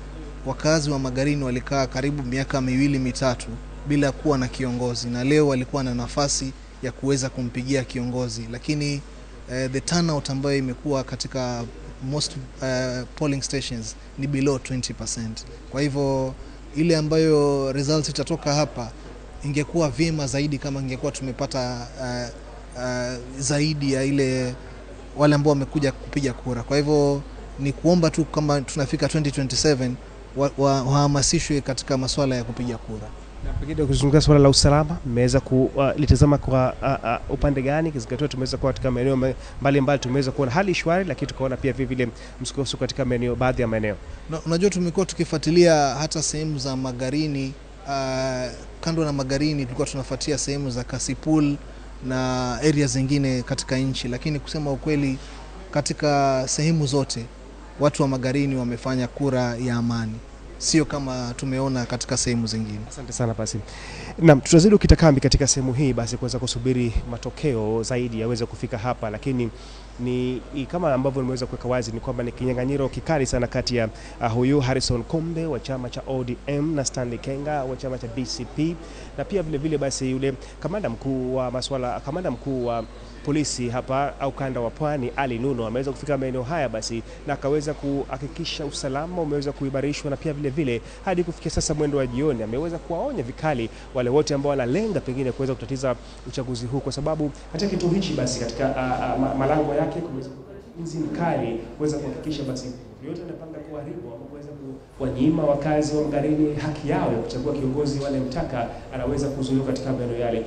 wakazi wa Magarini walikaa karibu miaka 2-3 bila kuwa na kiongozi, na leo walikuwa na nafasi ya kuweza kumpigia kiongozi, lakini the turnout ambayo imekuwa katika most polling stations ni below 20%. Kwa hivyo ile ambayo results itatoka hapa ingekuwa vyema zaidi kama ingekuwa tumepata zaidi ya ile wale ambao wamekuja kupiga kura. Kwa hivyo ni kuomba tu kama tunafika 2027 wahamasishwe katika masuala ya kupiga kura. Na pengine kuzungumzia swala la usalama, mmeweza kulitazama kwa upande gani? Kizingatiwa tumeweza kuwa katika maeneo mbalimbali, tumeweza kuona hali shwari, lakini tukaona pia vile msukosuko katika maeneo, baadhi ya maeneo. Unajua tumekuwa tukifuatilia hata sehemu za Magarini, kando na Magarini tulikuwa tunafuatia sehemu za Kasipul na area zingine katika nchi, lakini kusema ukweli katika sehemu zote watu wa Magarini wamefanya kura ya amani, sio kama tumeona katika sehemu zingine. Asante sana basi. Naam, tutazidi ukitakambi katika sehemu hii basi kuweza kusubiri matokeo zaidi yaweze kufika hapa, lakini ni kama ambavyo nimeweza kuweka wazi ni kwamba ni kinyang'anyiro kikali sana kati ya huyu Harrison Kombe wa chama cha ODM na Stanley Kenga wa chama cha DCP, na pia vile basi yule kamanda mkuu wa polisi hapa au kanda wa Pwani Ali Nuno ameweza kufika maeneo haya basi na akaweza kuhakikisha usalama umeweza kuimarishwa, na pia vile hadi kufikia sasa mwendo wa jioni ameweza kuwaonya vikali wale wote ambao wanalenga pengine kuweza kutatiza uchaguzi huu, kwa sababu hata kituo hichi basi katika malango yake kumeweza ulinzi mkali kuweza kuhakikisha basi yote anapanga kuharibu au kuweza kuwanyima wakazi wa Magarini haki yao ya kuchagua kiongozi wale mtaka anaweza kuzuiliwa katika maeneo yale.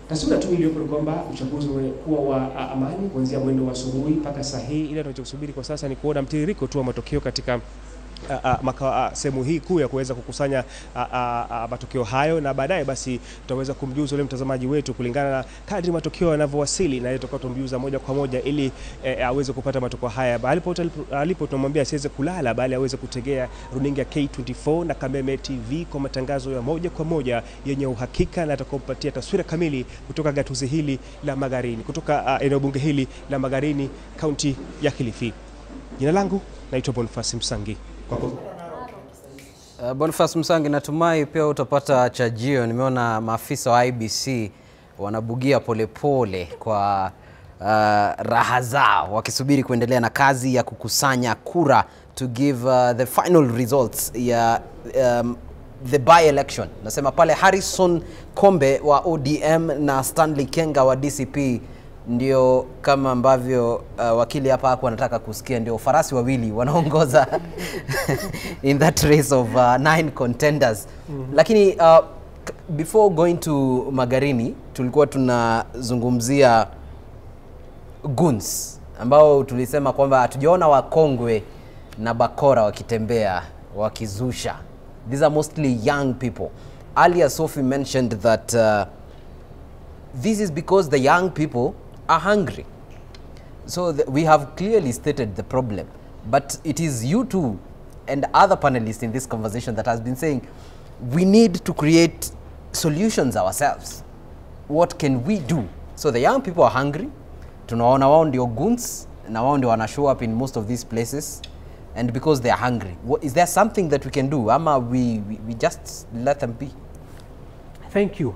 Taswira tu iliyopo ni kwamba uchaguzi umekuwa wa amani kuanzia mwendo wa asubuhi mpaka saa hii. Ile tunachosubiri kwa sasa ni kuona mtiririko tu wa matokeo katika sehemu hii kuu ya kuweza kukusanya matokeo hayo, na baadaye basi tutaweza kumjuza ule mtazamaji wetu kulingana na kadri matokeo yanavyowasili, na tutakuwa tumjuza moja kwa moja ili aweze kupata matokeo haya. Alipo tunamwambia asiweze kulala, bali aweze kutegea runinga ya K24 na Kameme TV kwa matangazo ya moja kwa moja yenye uhakika, na atakompatia taswira kamili kutoka gatuzi hili la Magarini, kutoka eneo bunge hili la Magarini, kaunti ya Kilifi. Jina langu naitwa Boniface Msangi. Boniface Msangi, natumai pia utapata chajio. Nimeona maafisa wa IBC wanabugia polepole kwa raha zao wakisubiri kuendelea na kazi ya kukusanya kura to give the final results ya the by-election. Nasema pale Harrison Kombe wa ODM na Stanley Kenga wa DCP ndio kama ambavyo wakili hapa hapo anataka kusikia, ndio farasi wawili wanaongoza in that race of 9 contenders. Lakini before going to Magarini tulikuwa tunazungumzia goons ambao tulisema kwamba hatujaona wakongwe na bakora wakitembea wakizusha. These are mostly young people. Earlier Sophie mentioned that this is because the young people are hungry. So we have clearly stated the problem, but it is you two and other panelists in this conversation that has been saying we need to create solutions ourselves. What can we do? So the young people are hungry. Tunaona wao ndio goons na wao ndio wana show up in most of these places, and because they are hungry, is there something that we can do? Ama we just let them be? Thank you.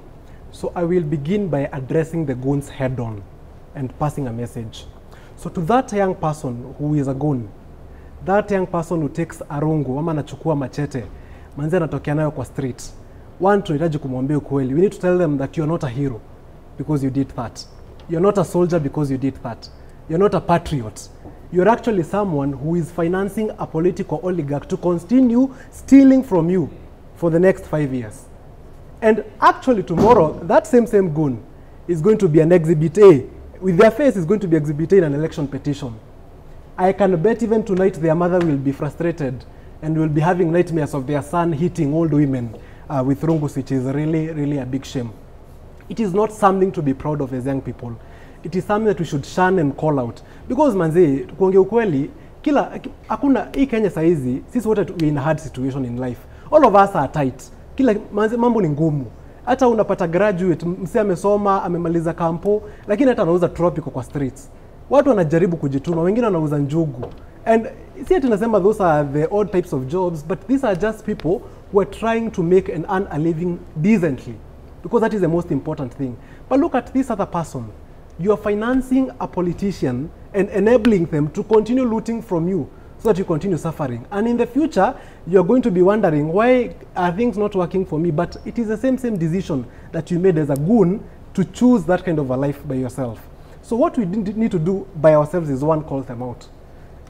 So I will begin by addressing the goons head on and passing a message. So to that young person who is a goon, that young person who takes arungu ama anachukua machete, manzi anatokea nayo kwa street, one, tunahitaji kumwambia ukweli. We need to tell them that you are not a hero because you did that. You are not a soldier because you did that. You are not a patriot. You are actually someone who is financing a political oligarch to continue stealing from you for the next 5 years. And actually tomorrow, that same goon is going to be an exhibit A. With their face is going to be exhibit A in an election petition. I can bet even tonight their mother will be frustrated and will be having nightmares of their son hitting old women with rungus, which is really, really a big shame. It is not something to be proud of as young people. It is something that we should shun and call out. Because manze, kuongea ukweli, hakuna hii Kenya saizi, sisi wote we in a hard situation in life. All of us are tight. Manze mambo ni ngumu. Hata unapata graduate, msee amesoma, amemaliza kampo, lakini hata anauza tropical kwa streets. Watu wanajaribu kujituma, wengine wanauza njugu. And see ati nasema those are the odd types of jobs, but these are just people who are trying to make and earn a living decently. Because that is the most important thing. But look at this other person. You are financing a politician and enabling them to continue looting from you so that you continue suffering. And in the future, you are going to be wondering, why are things not working for me? But it is the same decision that you made as a goon to choose that kind of a life by yourself. So what we need to do by ourselves is, one, call them out.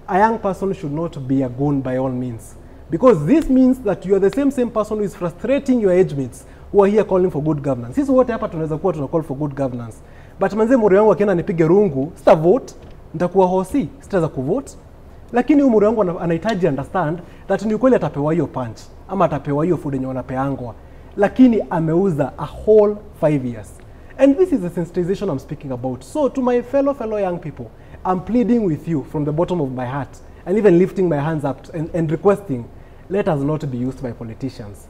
A young person should not be a goon by all means. Because this means that you are the same person who is frustrating your age mates who are here calling for good governance. Sisi wote hapa tunaweza kuwa tuna call for good governance. But manze muri wangu akienda nipige rungu, sita vote, nitakuwa hosi, sitaweza kuvote. Lakini umuri wangu anahitaji understand that ni ukweli atapewa hiyo punch ama atapewa hiyo food yenye wanapeangwa, lakini ameuza a whole 5 years. And this is the sensitization I'm speaking about. So to my fellow young people, I'm pleading with you from the bottom of my heart and even lifting my hands up and requesting, let us not be used by politicians.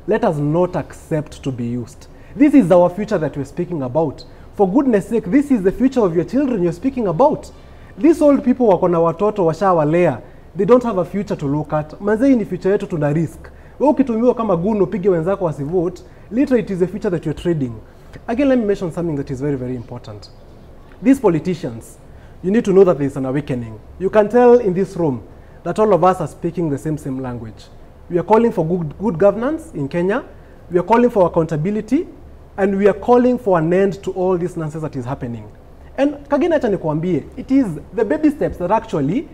Let us not accept to be used. This is our future that we're speaking about. For goodness sake, this is the future of your children you're speaking about. These old people wako na watoto washawalea. They don't have a future to look at. Manze hii ni future yetu tuna risk. Wewe ukitumiwa kama goon upige wenzako wasivote, literally it is a future that you're trading. Again, let me mention something that is very, very important. These politicians, you need to know that there is an awakening. You can tell in this room that all of us are speaking the same language. We are calling for good governance in Kenya. We are calling for accountability. And we are calling for an end to all this nonsense that is happening. And kagina acha nikwambie, it is the baby steps that actually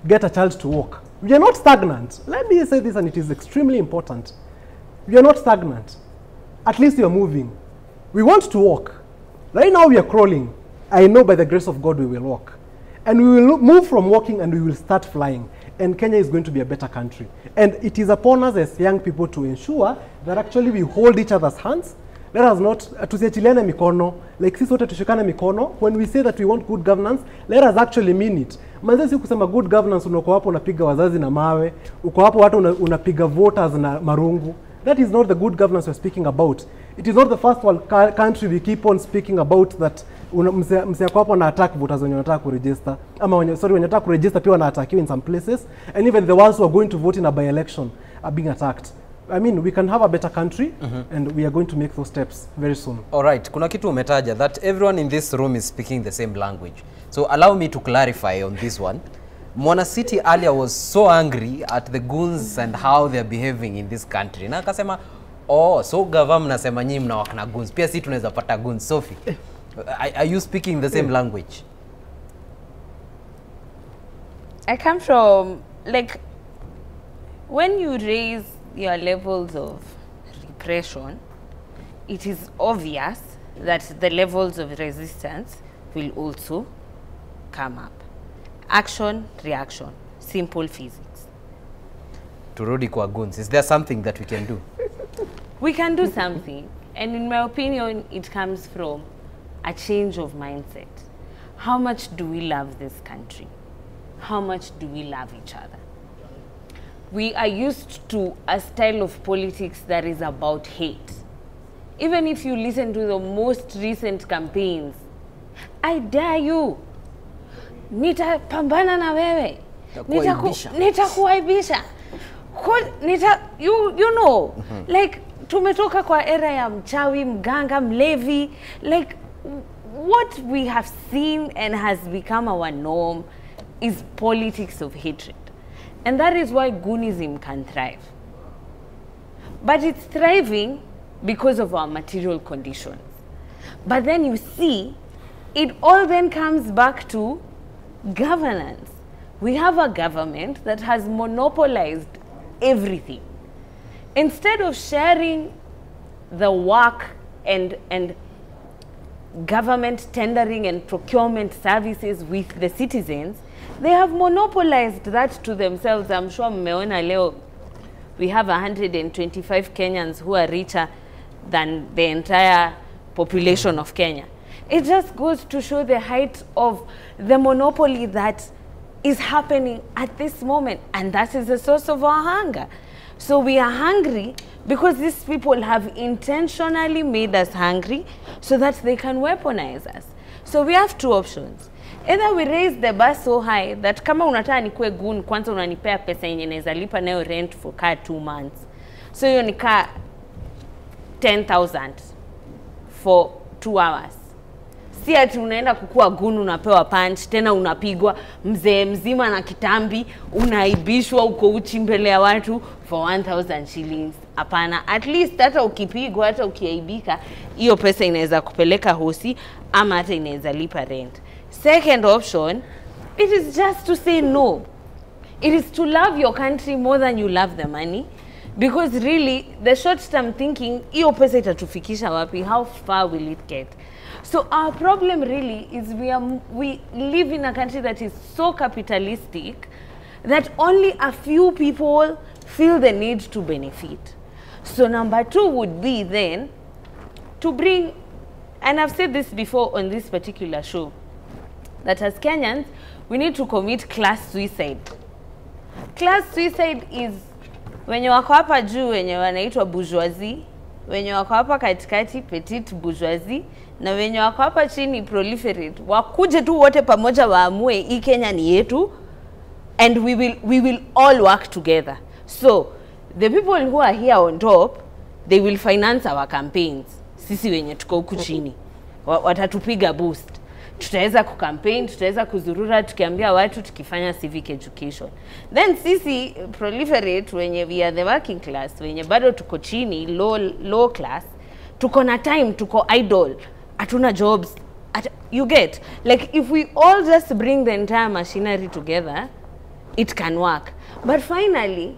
get a child to walk. We are not stagnant. Let me say this, and it is extremely important. We are not stagnant. At least we are moving. We want to walk. Right now we are crawling. I know by the grace of God we will walk. And we will move from walking and we will start flying. And Kenya is going to be a better country. And it is upon us as young people to ensure that actually we hold each other's hands. Let us not, tusiachiliane mikono, like sisi wote tushikane mikono. When we say that we want good governance, let us actually mean it. Manze si kusema good governance uko hapo unapiga wazazi na mawe, uko hapo watu unapiga voters na marungu. That is not the good governance we're speaking about. It is not the first world country we keep on speaking about that mse kwa hapo na attack voters wenye wanataka kuregister. Ama wenye wanataka kuregister pia wanatakiwa in some places. And even the ones who are going to vote in a by-election are being attacked. I mean, we can have a better country and we are going to make those steps very soon. All right, kuna kitu umetaja that everyone in this room is speaking the same language. So allow me to clarify on this one. Mwana City earlier was so angry at the goons and how they are behaving in this country. Na akasema, oh, so government nasema nyinyi mnawaka na goons. Pia si tunaweza pata goons. Sophie, are you speaking the same language? I come from, like, when you raise your levels of repression, it is obvious that the levels of resistance will also come up. Action, reaction, simple physics. Turudi kwa goons, is there something that we can do? We can do something, and in my opinion, it comes from a change of mindset. How much do we love this country? How much do we love each other? We are used to a style of politics that is about hate. Even if you listen to the most recent campaigns, I dare you, nitapambana na wewe, nitakuaibisha, you know, like tumetoka kwa era ya mchawi, mganga, mlevi, like what we have seen and has become our norm is politics of hatred. And that is why goonism can thrive. But it's thriving because of our material conditions. But then you see, it all then comes back to governance. We have a government that has monopolized everything. Instead of sharing the work and government tendering and procurement services with the citizens, they have monopolized that to themselves. I'm sure mmeona leo we have 125 Kenyans who are richer than the entire population of Kenya. It just goes to show the height of the monopoly that is happening at this moment, and that is the source of our hunger. So we are hungry because these people have intentionally made us hungry so that they can weaponize us. So we have two options. Either we raise the bar so high that kama unataka nikue goon, kwanza unanipea pesa yenye naweza lipa nayo rent for 2 months. So hiyo ni 10,000 for 2 hours. Si ati unaenda kukua goon unapewa punch, tena unapigwa mzee mzima na kitambi, unaibishwa uko uchi mbele ya watu for 1,000 shillings. Hapana, at least hata ukipigwa, hata ukiaibika, hiyo pesa inaweza kupeleka hosi ama hata inaweza lipa rent. Second option, it is just to say no. It is to love your country more than you love the money. Because really, the short-term thinking, hiyo pesa itatufikisha wapi? How far will it get? So our problem really is we live in a country that is so capitalistic that only a few people feel the need to benefit. So number 2 would be then to bring, and I've said this before on this particular show, that as Kenyans, we need to commit class suicide. Class suicide is wenye wako hapa juu wenye wanaitwa bourgeoisie, wenye wako hapa katikati petite bourgeoisie, na wenye wako hapa chini proliferate. Wakuje tu wote pamoja waamue hii Kenya ni yetu, and we will all work together. So the people who are here on top, they will finance our campaigns. Sisi wenye tuko huku chini watatupiga boost. Tutaweza kucampaign, tutaweza kuzurura tukiambia watu, tukifanya civic education. Then sisi proliferate wenye we are the working class, wenye bado tuko chini, low class, tuko na time, tuko idle, hatuna jobs. You get? Like if we all just bring the entire machinery together, it can work. But finally,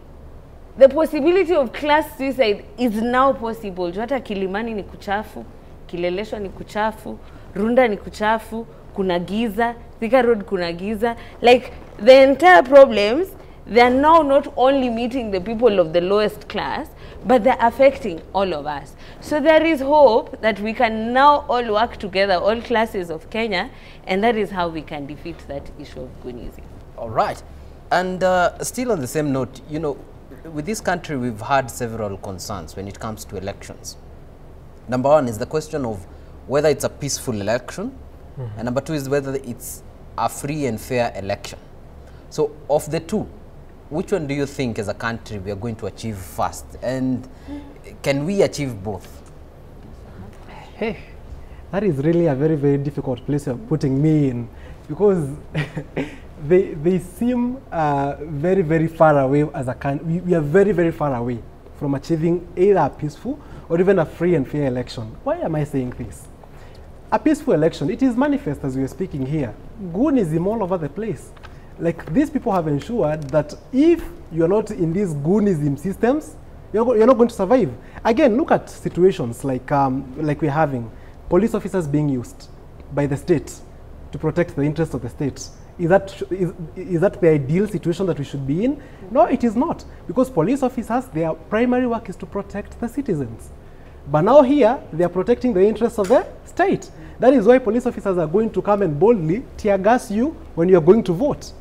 the possibility of class suicide is now possible. Hata Kilimani ni kuchafu, Kileleshwa ni kuchafu, Runda ni kuchafu, kuna giza, Thika Road kuna giza. Like the entire problems, they are now not only meeting the people of the lowest class, but they're affecting all of us. So there is hope that we can now all work together, all classes of Kenya, and that is how we can defeat that issue of goonism. All right. And still on the same note, you know, with this country, we've had several concerns when it comes to elections. Number one is the question of whether it's a peaceful election, and number two is whether it's a free and fair election. So of the two, which one do you think as a country we are going to achieve first? And can we achieve both? Hey, that is really a very, very difficult place you're putting me in, because they seem very, very far away as a country. We are very, very far away from achieving either a peaceful or even a free and fair election. Why am I saying this? A peaceful election, it is manifest as we are speaking here. Goonism all over the place. Like, these people have ensured that if you're not in these goonism systems, you're not going to survive. Again, look at situations like we're having police officers being used by the state to protect the interests of the state. Is that the ideal situation that we should be in? No, it is not. Because police officers, their primary work is to protect the citizens. But now here, they are protecting the interests of the state. That is why police officers are going to come and boldly tear gas you when you are going to vote,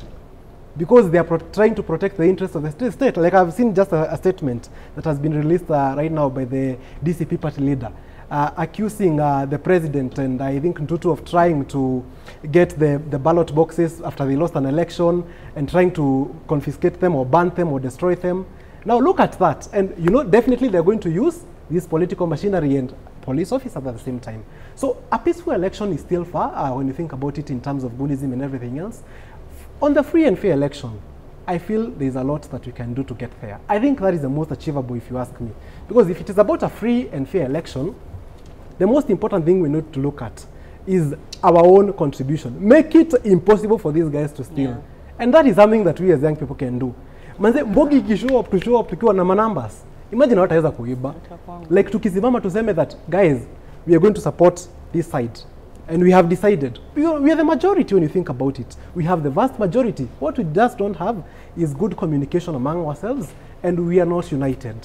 because they are trying to protect the interests of the state. Like, I've seen just a statement that has been released right now by the DCP party leader, accusing the president and I think Ntutu of trying to get the ballot boxes after they lost an election and trying to confiscate them or burn them or destroy them. Now look at that, and you know, definitely they're going to use this political machinery and police officers at the same time. So a peaceful election is still far when you think about it in terms of goonism and everything else. On the free and fair election, I feel there's a lot that we can do to get there. I think that is the most achievable, if you ask me. Because if it is about a free and fair election, the most important thing we need to look at is our own contribution. Make it impossible for these guys to steal. Yeah. And that is something that we as young people can do. Manze, mbogi ikishow up tukiwa na numbers. Imagine what wataweza kuiba. Like tukisimama tuseme that, guys, we are going to support this side. And we have decided. We are the majority when you think about it. We have the vast majority. What we just don't have is good communication among ourselves, and we are not united.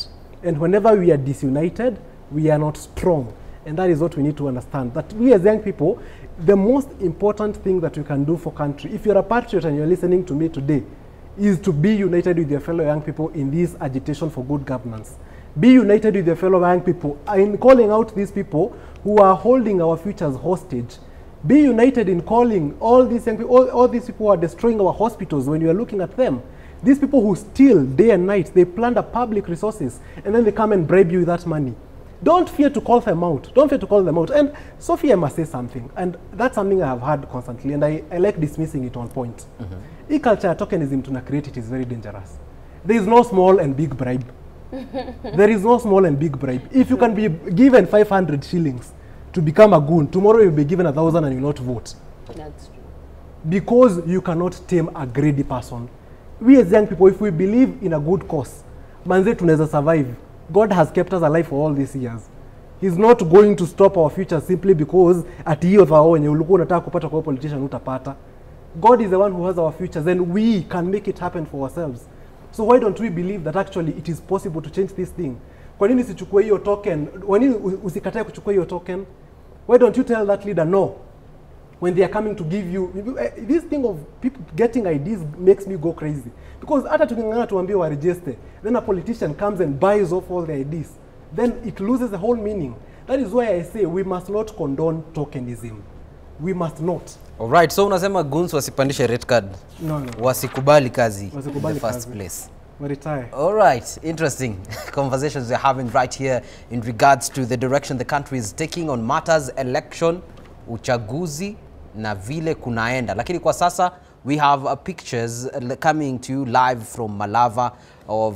And whenever we are disunited, we are not strong. And that is what we need to understand. That we as young people, the most important thing that you can do for country, if you're a patriot and you're listening to me today, is to be united with your fellow young people in this agitation for good governance. Be united with your fellow young people in calling out these people who are holding our futures hostage. Be united in calling all these young people, all these people who are destroying our hospitals when you are looking at them. These people who steal day and night, they plunder public resources, and then they come and bribe you with that money. Don't fear to call them out. Don't fear to call them out. And Sophie, I must say something, and that's something I have heard constantly, and I like dismissing it on point. E-culture tokenism to create it is very dangerous. There is no small and big bribe. There is no small and big bribe. If you can be given 500 shillings to become a goon, tomorrow you'll be given 1,000 and you'll not vote. That's true. Because you cannot tame a greedy person. We as young people, if we believe in a good cause, manze tunaweza survive. God has kept us alive for all these years. He's not going to stop our future simply because ati hiyo thao wenye ulikuwa unataka kupata kwa politician utapata. God is the one who has our futures, and we can make it happen for ourselves. So why don't we believe that actually it is possible to change this thing? Kwa nini usichukue hiyo token? Kwa nini usikatae kuchukua hiyo token? Why don't you tell that leader no? When they are coming to give you, this thing of people getting ideas makes me go crazy. Because hata tukingana tuambie wa register, then a politician comes and buys off all the ideas. Then it loses the whole meaning. That is why I say we must not condone tokenism. We must not. All right, so unasema goons wasipandishe red card. No. Wasikubali kazi Wasikubali in the first kazi. place. Retire. All right, interesting conversations we're having right here in regards to the direction the country is taking on matters election, uchaguzi na vile kunaenda. Lakini kwa sasa we have pictures coming to you live from Malava of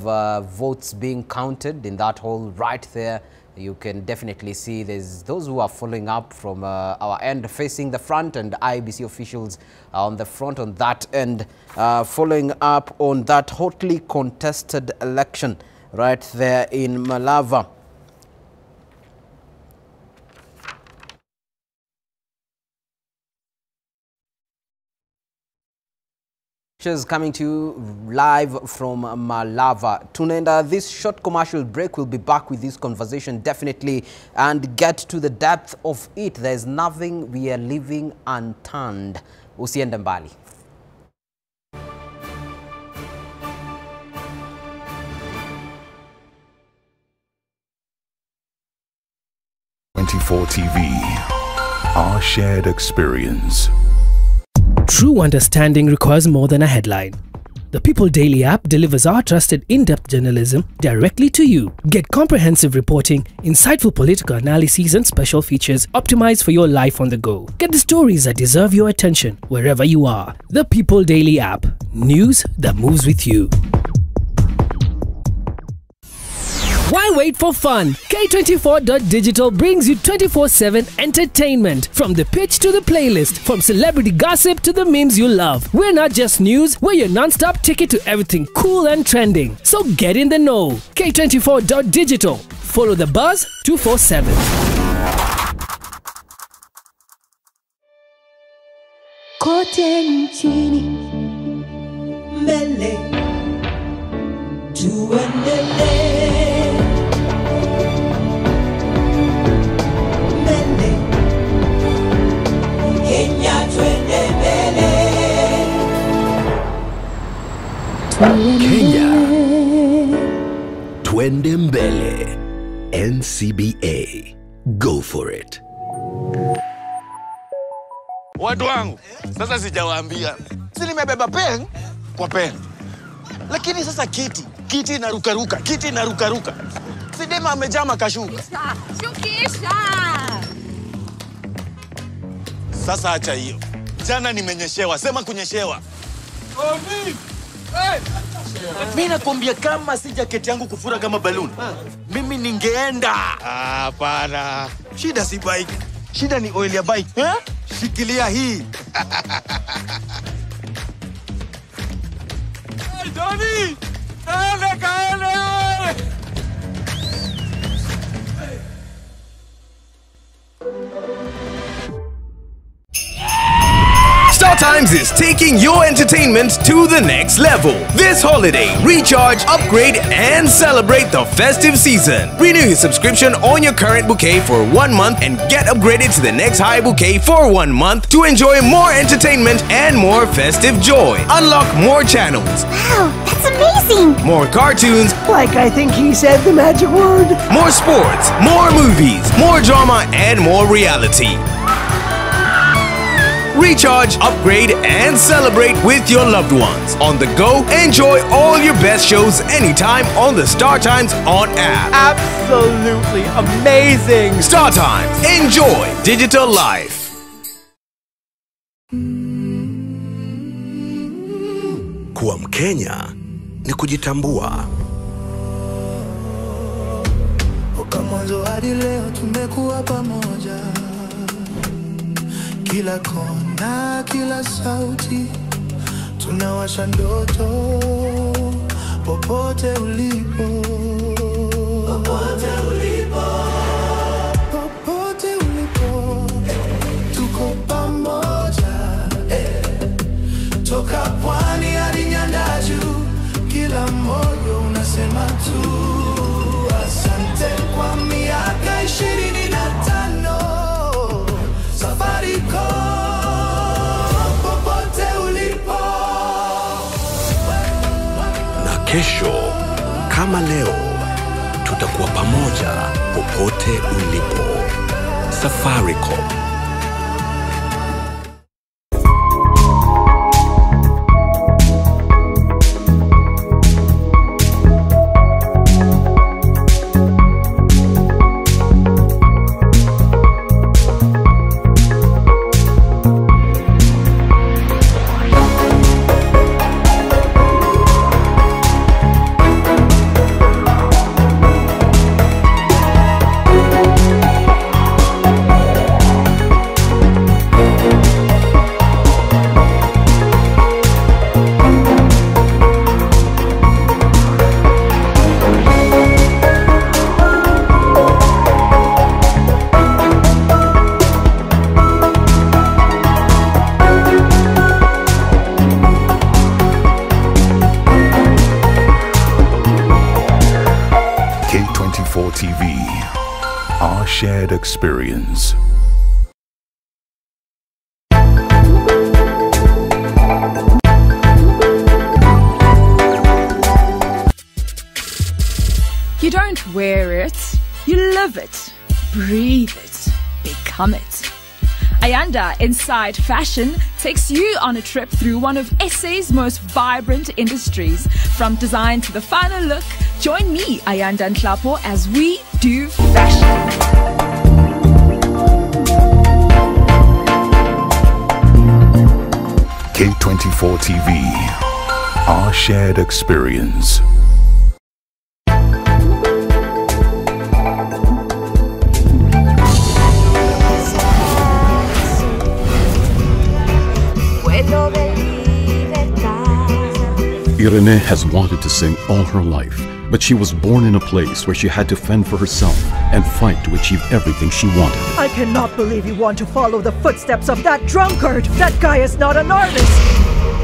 votes being counted in that hall right there. You can definitely see there's those who are following up from our end facing the front, and IBC officials are on the front on that end following up on that hotly contested election right there in Malava. Shows coming to you live from Malava. Tunaenda this short commercial break. We'll be back with this conversation definitely and get to the depth of it. There's nothing we are leaving unturned. Usiende mbali. K24TV, our shared experience. True understanding requires more than a headline. The People Daily app delivers our trusted in-depth journalism directly to you. Get comprehensive reporting, insightful political analyses and special features optimized for your life on the go. Get the stories that deserve your attention wherever you are. The People Daily app. News that moves with you. Why wait for fun? K24.digital brings you 24/7 entertainment. From the pitch to the playlist, from celebrity gossip to the memes you love. We're not just news, we're your non-stop ticket to everything cool and trending. So get in the know. K24.digital. Follow the buzz 247. Kote nchini mbele tuendelee. Kenya, twende mbele. NCBA, go for it. Watu wangu, sasa sijawaambia. Si nimebeba pen kwa pen. Lakini sasa kiti inarukaruka, kiti inarukaruka. Sidema amejaa makashuka. Shukisha. Sasa acha hiyo. Jana nimenyeshewa, sema kunyeshewa. Omi! Hey! Mimi nakwambia kama si jaketi yangu kufura kama balloon. Mimi ningeenda. Hapana. Shida si bike. Shida ni oil ya bike. Eh? Shikilia hii. Hey, Johnny! Kaende! StarTimes is taking your entertainment to the next level. This holiday, recharge, upgrade, and celebrate the festive season. Renew your subscription on your current bouquet for 1 month and get upgraded to the next high bouquet for 1 month to enjoy more entertainment and more festive joy. Unlock more channels. Wow, that's amazing! More cartoons. Like I think he said the magic word. More sports, more movies, more drama, and more reality. Recharge, upgrade, and celebrate with your loved ones. On the go, enjoy all your best shows anytime on the StarTimes On app. Absolutely amazing! StarTimes, enjoy digital life. Kuwa Mkenya ni kujitambua. Toka mwanzo hadi leo tumekuwa pamoja. Kila kona, kila sauti, tunawasha ndoto popote ulipo. Popote ulipo. Popote ulipo. Tuko pamoja. Toka pwani hadi nyanda juu, kila moyo unasema tu asante kwa miaka 25. Safaricom, popote ulipo. Na kesho kama leo tutakuwa pamoja popote ulipo. Safaricom. our shared experience. You don't wear it, you live it, breathe it, become it. Ayanda Inside Fashion takes you on a trip through one of SA's most vibrant industries. From design to the final look, join me, Ayanda Nhlapo, as we do fashion. K24TV, our shared experience. Irene has wanted to sing all her life, but she was born in a place where she had to fend for herself and fight to achieve everything she wanted. I cannot believe you want to follow the footsteps of that drunkard. That guy is not an artist.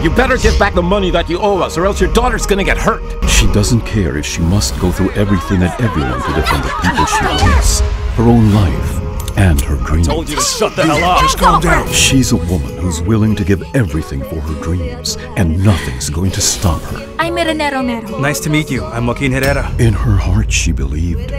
You better give back the money that you owe us, or else your daughter's gonna get hurt. She doesn't care if she must go through everything and everyone to defend the people she loves, her own life, and her dreams. I told you to shut the hell up. Just calm down. She's a woman who's willing to give everything for her dreams, and nothing's going to stop her. I'm Irene Romero. Nice to meet you. I'm Joaquin Herrera. In her heart, she believed.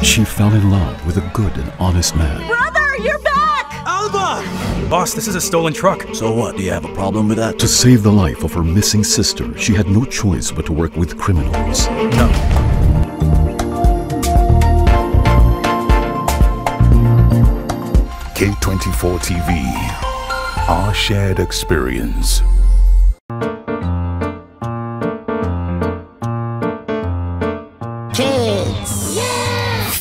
She fell in love with a good and honest man. Brother, you're back! Alba! Boss, this is a stolen truck. So what, do you have a problem with that? To save the life of her missing sister, she had no choice but to work with criminals. No. K24TV, our shared experience. Kids.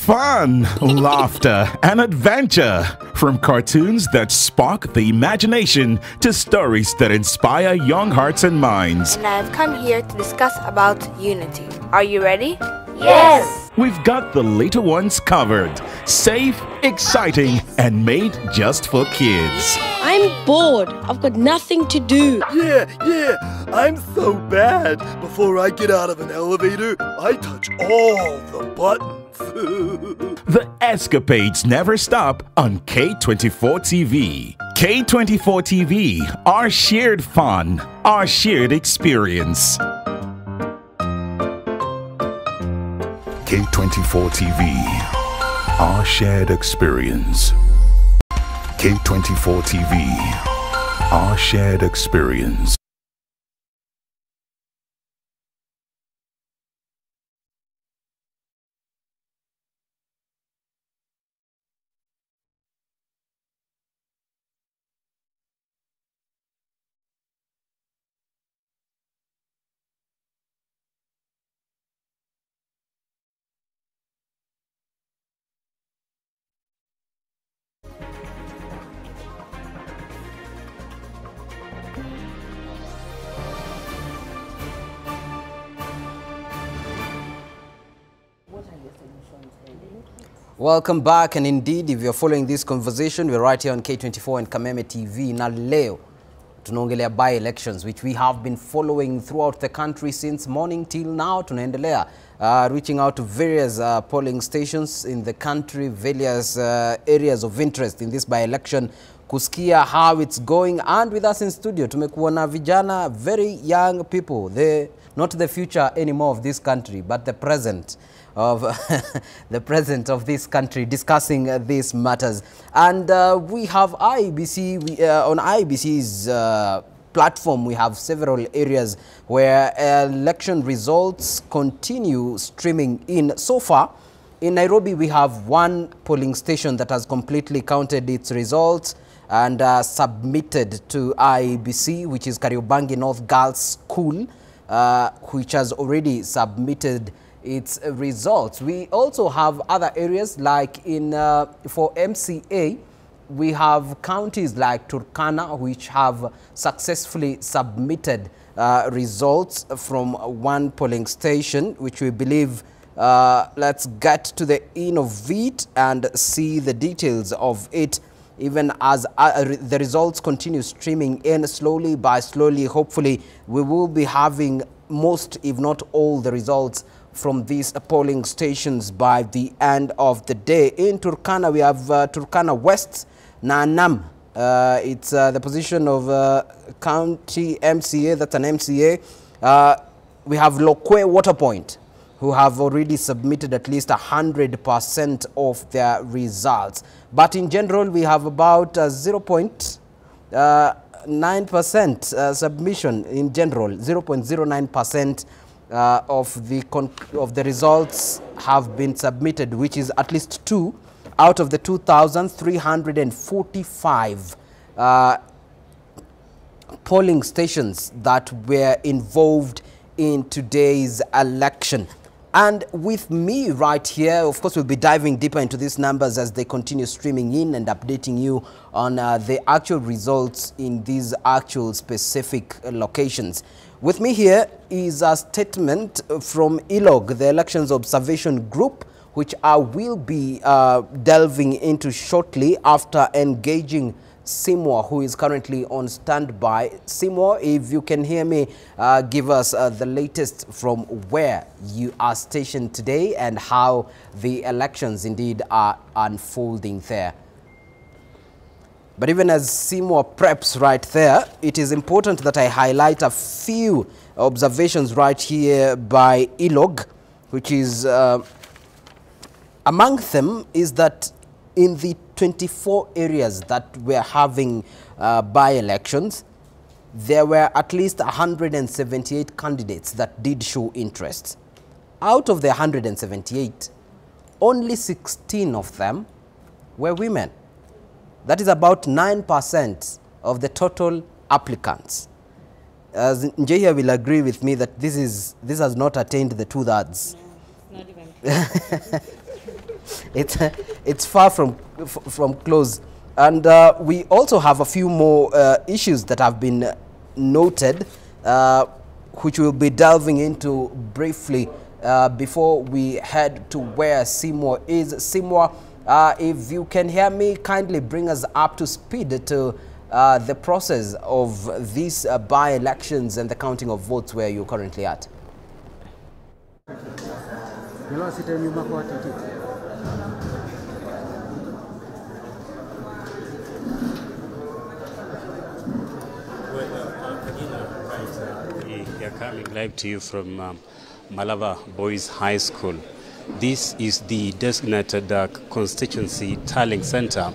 Fun, laughter, and adventure. From cartoons that spark the imagination to stories that inspire young hearts and minds. And I've come here to discuss about unity. Are you ready? Yes! We've got the little ones covered. Safe, exciting, and made just for kids. I'm bored. I've got nothing to do. Yeah, I'm so bad. Before I get out of an elevator, I touch all the buttons. The escapades never stop on K24TV. K24TV, our shared fun, our shared experience. K24TV, our shared experience. K24TV, our shared experience. Welcome back, and indeed, if you're following this conversation, we're right here on K24 and Kameme TV. Na leo tunaongelea by-elections, which we have been following throughout the country since morning till now. Tunaendelea reaching out to various polling stations in the country, various areas of interest in this by-election, kusikia how it's going. And with us in studio, tumekuwa na vijana, very young people. They're not the future anymore of this country, but the present of the president of this country, discussing these matters. And we have IEBC, on IEBC's platform, we have several areas where election results continue streaming in. So far, in Nairobi, we have one polling station that has completely counted its results and submitted to IEBC, which is Kariobangi North Girls School, which has already submitted its results. We also have other areas like in for MCA, we have counties like Turkana which have successfully submitted results from one polling station, which we believe, let's get to the end of it and see the details of it, even as the results continue streaming in slowly by slowly. Hopefully we will be having most, if not all, the results from these polling stations by the end of the day. In Turkana, we have Turkana West, Nanam. It's the position of county MCA, that's an MCA. We have Lokwe Waterpoint, who have already submitted at least 100% of their results. But in general, we have about 0.9% submission in general. 0.09% of the results have been submitted, which is at least 2 out of the 2,345 polling stations that were involved in today's election. And with me right here, of course, we'll be diving deeper into these numbers as they continue streaming in and updating you on the actual results in these actual specific locations. With me here is a statement from ILOG, the Elections Observation Group, which I will be delving into shortly after engaging Seymour, who is currently on standby. Seymour, if you can hear me, give us the latest from where you are stationed today and how the elections indeed are unfolding there. But even as Seymour preps right there, it is important that I highlight a few observations right here by ILOG, which is among them is that in the 24 areas that were having by-elections, there were at least 178 candidates that did show interest. Out of the 178, only 16 of them were women. That is about 9% of the total applicants. As Njehia will agree with me that this has not attained the 2/3. No, it's not even. It's far from close. And we also have a few more issues that have been noted, which we'll be delving into briefly before we head to where Seymour is. Seymour, if you can hear me, kindly bring us up to speed to the process of these by-elections and the counting of votes where you're currently at. We are coming live to you from Malava Boys High School. This is the designated constituency tallying center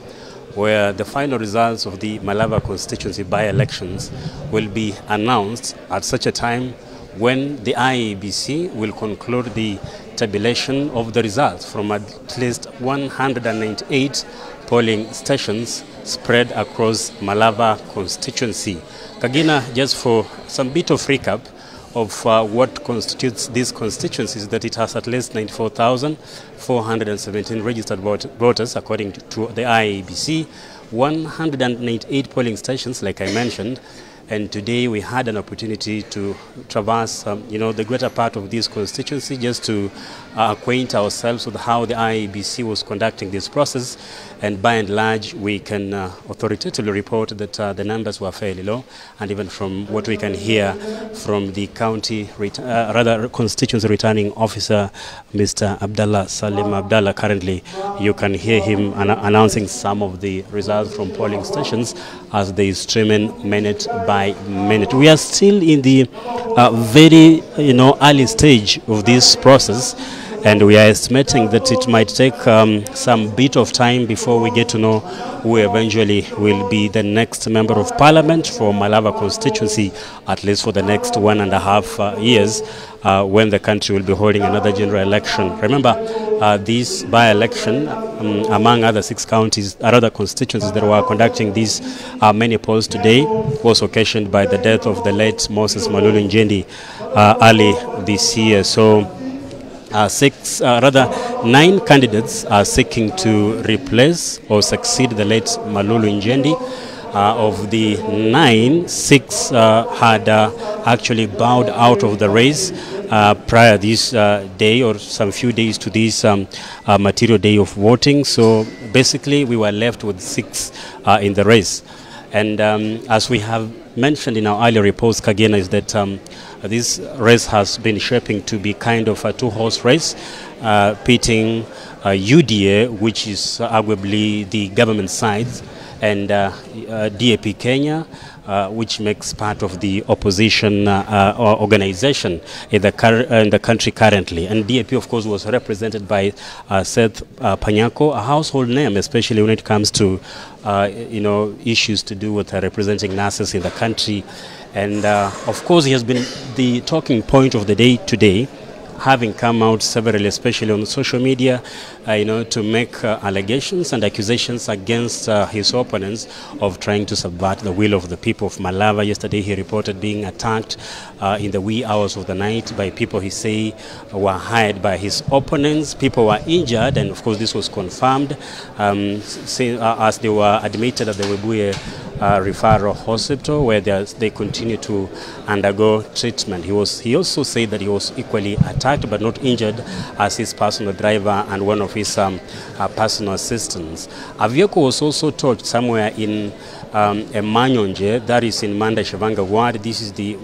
where the final results of the Malava constituency by-elections will be announced at such a time when the IEBC will conclude the tabulation of the results from at least 198 polling stations spread across Malava constituency. Kagina, just for some bit of recap of what constitutes these constituencies, that it has at least 94,417 registered voters according to the IEBC, 198 polling stations, like I mentioned, and today we had an opportunity to traverse, the greater part of this constituency just to acquaint ourselves with how the IEBC was conducting this process. And by and large, we can authoritatively report that the numbers were fairly low. And even from what we can hear from the county, constituency returning officer, Mr. Abdallah Salim Abdallah, currently, you can hear him announcing some of the results from polling stations as they stream in minute by minute. We are still in the very, early stage of this process. And we are estimating that it might take some bit of time before we get to know who eventually will be the next member of parliament for Malava constituency, at least for the next 1.5 years, when the country will be holding another general election. Remember, this by-election, among other 6 counties, or other constituencies that were conducting these many polls today, was occasioned by the death of the late Moses Malulu Njendi early this year. So 9 candidates are seeking to replace or succeed the late Malulu Njendi. Of the 9, 6 had actually bowed out of the race prior this day or some few days to this material day of voting. So basically we were left with 6 in the race. And as we have mentioned in our earlier reports, Kagina, is that this race has been shaping to be kind of a two-horse race, pitting UDA, which is arguably the government side, and DAP Kenya, which makes part of the opposition organization in the country currently. And DAP, of course, was represented by Seth Panyako, a household name, especially when it comes to issues to do with representing nurses in the country. And of course, he has been the talking point of the day today, having come out severally, especially on social media, to make allegations and accusations against his opponents of trying to subvert the will of the people of Malava. Yesterday he reported being attacked in the wee hours of the night by people he say were hired by his opponents. People were injured, and of course this was confirmed as they were admitted at the Webuye referral hospital, where they continue to undergo treatment. He also said that he was equally attacked but not injured as his personal driver and one of his personal assistants. A vehicle was also towed somewhere in Manyonje, that is in Manda Shavanga ward. This is the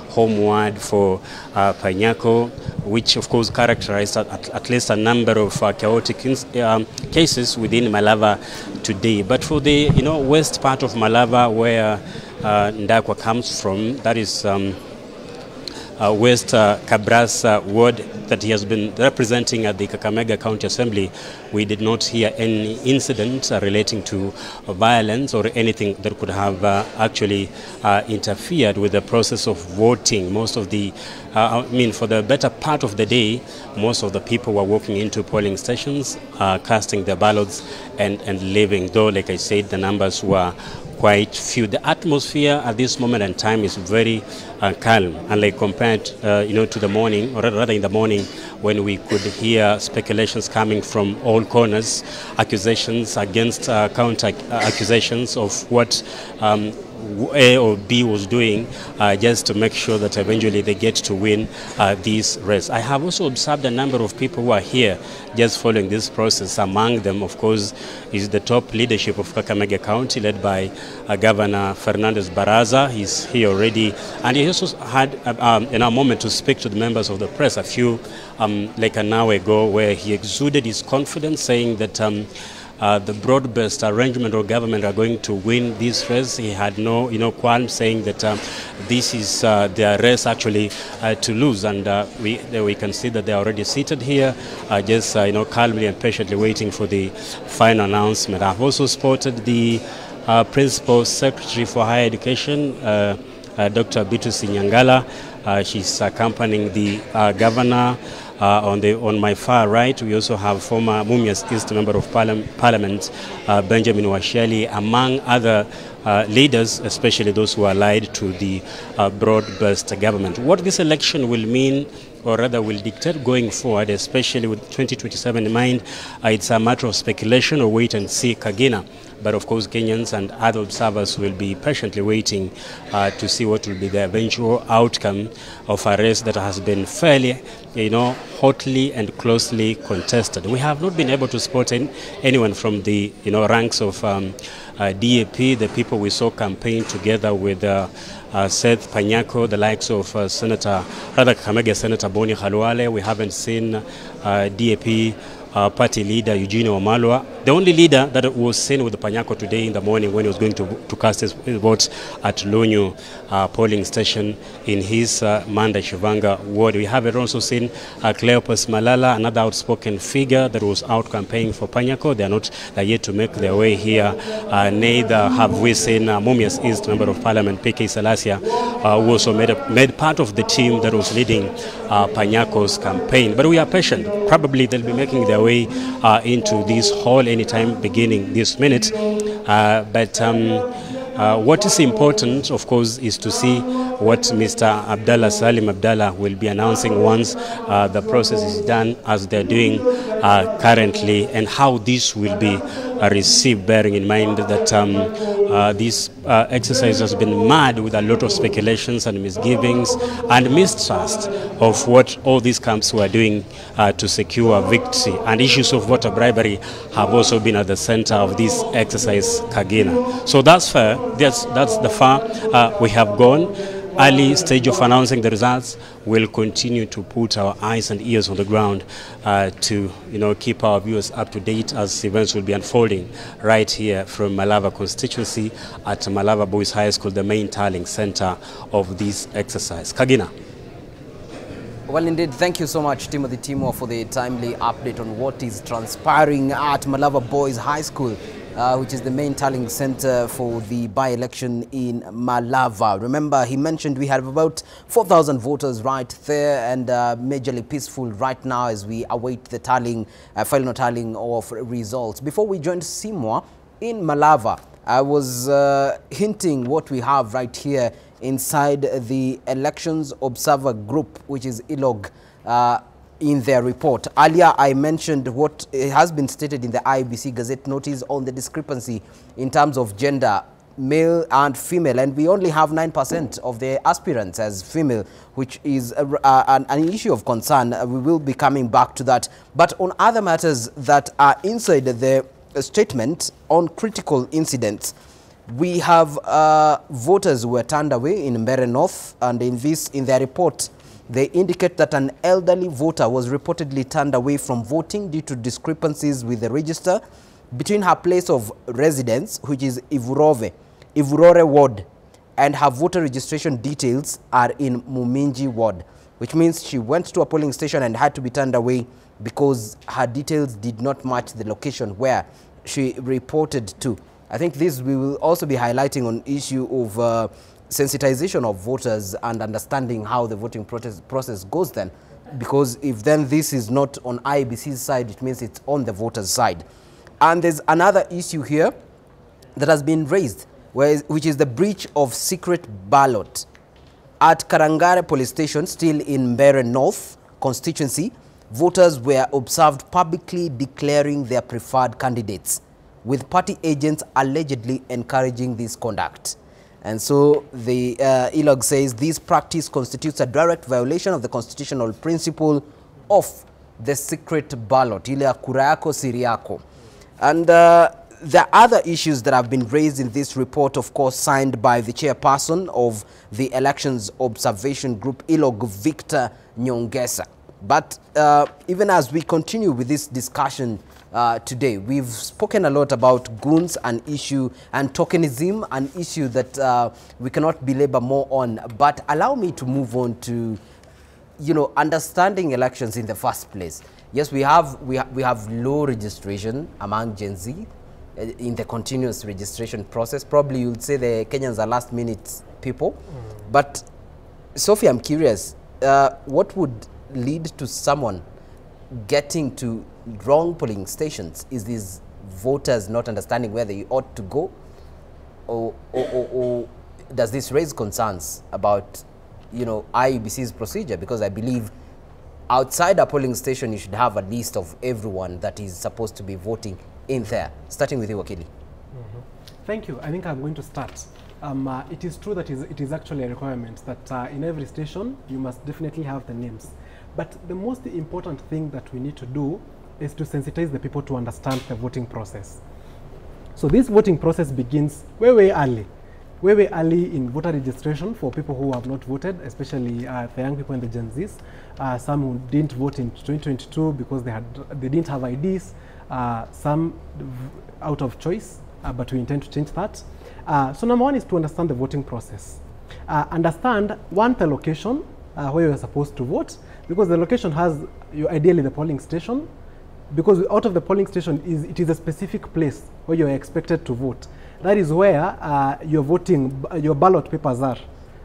home ward for Panyako, which of course characterized at least a number of chaotic cases within Malava today. But for the west part of Malava, where Ndakwa comes from, that is West Kabras ward that he has been representing at the Kakamega County Assembly, we did not hear any incident relating to violence or anything that could have actually interfered with the process of voting. Most of the, for the better part of the day, most of the people were walking into polling stations, casting their ballots and leaving, though, like I said, the numbers were quite few. The atmosphere at this moment in time is very calm, unlike compared to the morning, or rather in the morning, when we could hear speculations coming from all corners, accusations against counter accusations of what A or B was doing just to make sure that eventually they get to win this race. I have also observed a number of people who are here just following this process. Among them, of course, is the top leadership of Kakamega County, led by Governor Fernandez Baraza. He's here already, and he also had a moment to speak to the members of the press a few, like an hour ago, where he exuded his confidence, saying that the broad-based arrangement or government are going to win this race. He had no qualms, saying that this is their race actually to lose, and we can see that they are already seated here, just calmly and patiently waiting for the final announcement. I've also spotted the Principal Secretary for Higher Education, Dr. Bitus Nyangala. She's accompanying the governor. On my far right, we also have former Mumias East Member of Parliament, Benjamin Washeli, among other leaders, especially those who are allied to the broad-based government. What this election will mean, or rather will dictate going forward, especially with 2027 in mind, it's a matter of speculation or wait and see, Kagina. But of course, Kenyans and other observers will be patiently waiting to see what will be the eventual outcome of a race that has been fairly, hotly and closely contested. We have not been able to spot anyone from the, ranks of DAP, the people we saw campaign together with Seth Panyako, the likes of Kakamega Senator Boni Khalwale. We haven't seen DAP party leader Eugene Wamalwa. The only leader that was seen with Panyako today in the morning when he was going to cast his votes at Lonyo polling station in his Manda Shivanga ward. We have also seen Cleopas Malala, another outspoken figure that was out campaigning for Panyako. They're yet to make their way here. Neither have we seen Mumias East Member of Parliament, PK Salasia, who also made part of the team that was leading Panyako's campaign. But we are patient. Probably they'll be making their way into this hall anytime beginning this minute. But what is important, of course, is to see what Mr. Abdallah Salim Abdallah will be announcing once the process is done, as they're doing currently, and how this will be received, bearing in mind that this exercise has been marred with a lot of speculations and misgivings and mistrust of what all these camps were doing to secure victory, and issues of voter bribery have also been at the center of this exercise, Kagina. So that's fair. That's the far we have gone. Early stage of announcing the results. We'll continue to put our eyes and ears on the ground to keep our viewers up to date as events will be unfolding right here from Malava constituency at Malava Boys High School, the main tallying center of this exercise. Kagina. Well, indeed, thank you so much, Timothy Timo, for the timely update on what is transpiring at Malava Boys High School, which is the main tallying center for the by-election in Malava. Remember, he mentioned we have about 4,000 voters right there, and majorly peaceful right now as we await the tallying, final tallying of results. Before we joined Simwa in Malava, I was hinting what we have right here inside the Elections Observer Group, which is ILOG, in their report. Earlier, I mentioned what has been stated in the IEBC Gazette notice on the discrepancy in terms of gender, male and female, and we only have 9% of the aspirants as female, which is an issue of concern. We will be coming back to that. But on other matters that are inside the statement on critical incidents, we have voters who were turned away in Mbeere North, and in their report, they indicate that an elderly voter was reportedly turned away from voting due to discrepancies with the register between her place of residence, which is Ivurore Ward, and her voter registration details are in Muminji Ward, which means she went to a polling station and had to be turned away because her details did not match the location where she reported to. I think this we will also be highlighting on issue of sensitization of voters and understanding how the voting process goes then, because if then this is not on IEBC's side, it means it's on the voters' side. And there's another issue here that has been raised, which is the breach of secret ballot. At Karangare Police Station, still in Mbeere North constituency, voters were observed publicly declaring their preferred candidates, with party agents allegedly encouraging this conduct. And so the ILOG says this practice constitutes a direct violation of the constitutional principle of the secret ballot, ile kura yako siri yako. And the other issues that have been raised in this report, of course, signed by the chairperson of the Elections Observation Group, ILOG, Victor Nyongesa. But even as we continue with this discussion today, we've spoken a lot about goons, an issue, and tokenism, an issue that we cannot belabor more on. But allow me to move on to, understanding elections in the first place. Yes, we have low registration among Gen Z in the continuous registration process. Probably you'd say the Kenyans are last-minute people. But Sophie, I'm curious, what would lead to someone getting to wrong polling stations? Is these voters not understanding where they ought to go, or does this raise concerns about IEBC's procedure? Because I believe outside a polling station you should have a list of everyone that is supposed to be voting in there. Starting with you, Wakili. Thank you. I think I'm going to start. It is true that it is actually a requirement that in every station you must definitely have the names. But the most important thing that we need to do is to sensitize the people to understand the voting process. So this voting process begins way early in voter registration for people who have not voted, especially the young people and the Gen Zs. Some who didn't vote in 2022 because they didn't have IDs, some out of choice, but we intend to change that. So number one is to understand the voting process. Understand the location where you're supposed to vote, because the location has ideally the polling station, because out of the polling station it is a specific place where you're expected to vote. That is where your ballot papers are,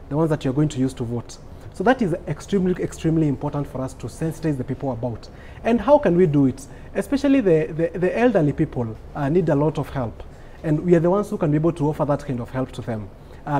the ones that you're going to use to vote. So that is extremely important for us to sensitize the people about. And how can we do it? Especially the elderly people need a lot of help. And we are the ones who can be able to offer that kind of help to them.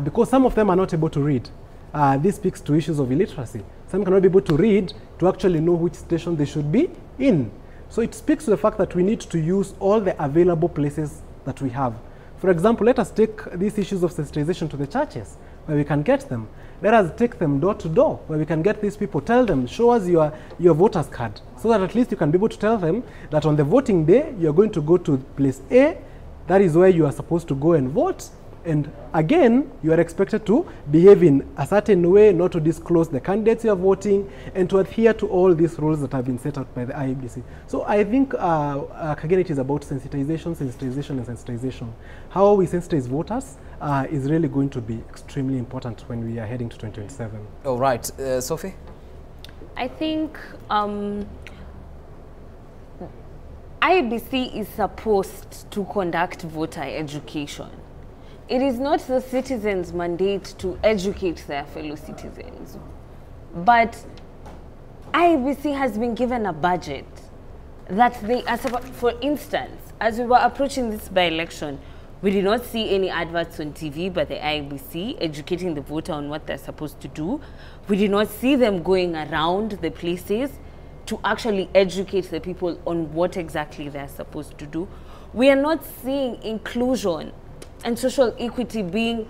Because some of them are not able to read. this speaks to issues of illiteracy. Some cannot be able to read to actually know which station they should be in. So it speaks to the fact that we need to use all the available places that we have. For example, let us take these issues of sensitization to the churches, where we can get them. Let us take them door to door, where we can get these people, tell them, show us your voter's card, so that at least you can be able to tell them that on the voting day, you're going to go to place A, that is where you are supposed to go and vote, and again, you are expected to behave in a certain way, not to disclose the candidates you are voting, and to adhere to all these rules that have been set out by the IEBC. So I think, again, it is about sensitization, sensitization, and sensitization. How we sensitize voters is really going to be extremely important when we are heading to 2027. All right. Sophie? I think IEBC is supposed to conduct voter education. It is not the citizens' mandate to educate their fellow citizens. But IEBC has been given a budget that they are supposed, for instance, as we were approaching this by-election, we did not see any adverts on TV by the IEBC educating the voter on what they're supposed to do. We did not see them going around the places to actually educate the people on what exactly they're supposed to do. We are not seeing inclusion and social equity being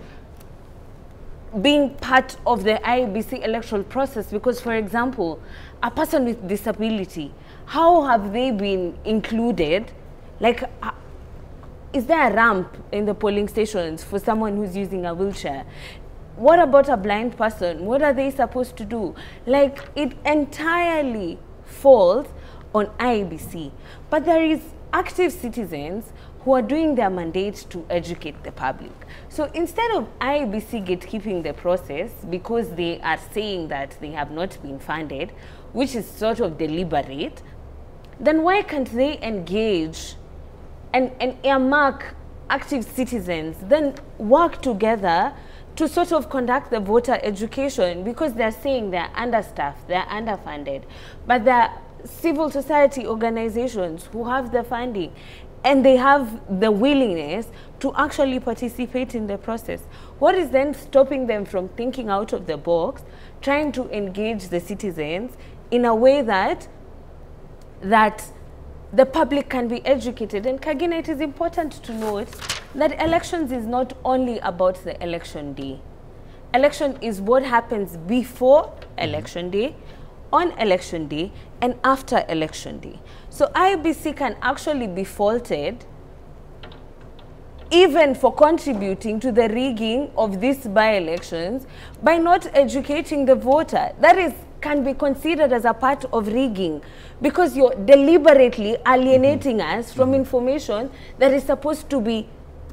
part of the IEBC electoral process, because, for example, a person with disability, how have they been included? Like, is there a ramp in the polling stations for someone who's using a wheelchair? What about a blind person? What are they supposed to do? Like, it entirely falls on IEBC. But there is active citizens who are doing their mandate to educate the public. So instead of IEBC gatekeeping the process because they are saying that they have not been funded, which is sort of deliberate, then why can't they engage and earmark active citizens, then work together to sort of conduct the voter education, because they're saying they're understaffed, they're underfunded, but they're civil society organizations who have the funding and they have the willingness to actually participate in the process. What is then stopping them from thinking out of the box, trying to engage the citizens in a way that the public can be educated? And Kagina, it is important to note that elections is not only about the election day. Election is what happens before election day, on election day, and after election day. So IEBC can actually be faulted even for contributing to the rigging of these by-elections by not educating the voter. That can be considered as a part of rigging, because you're deliberately alienating us from information that is supposed to be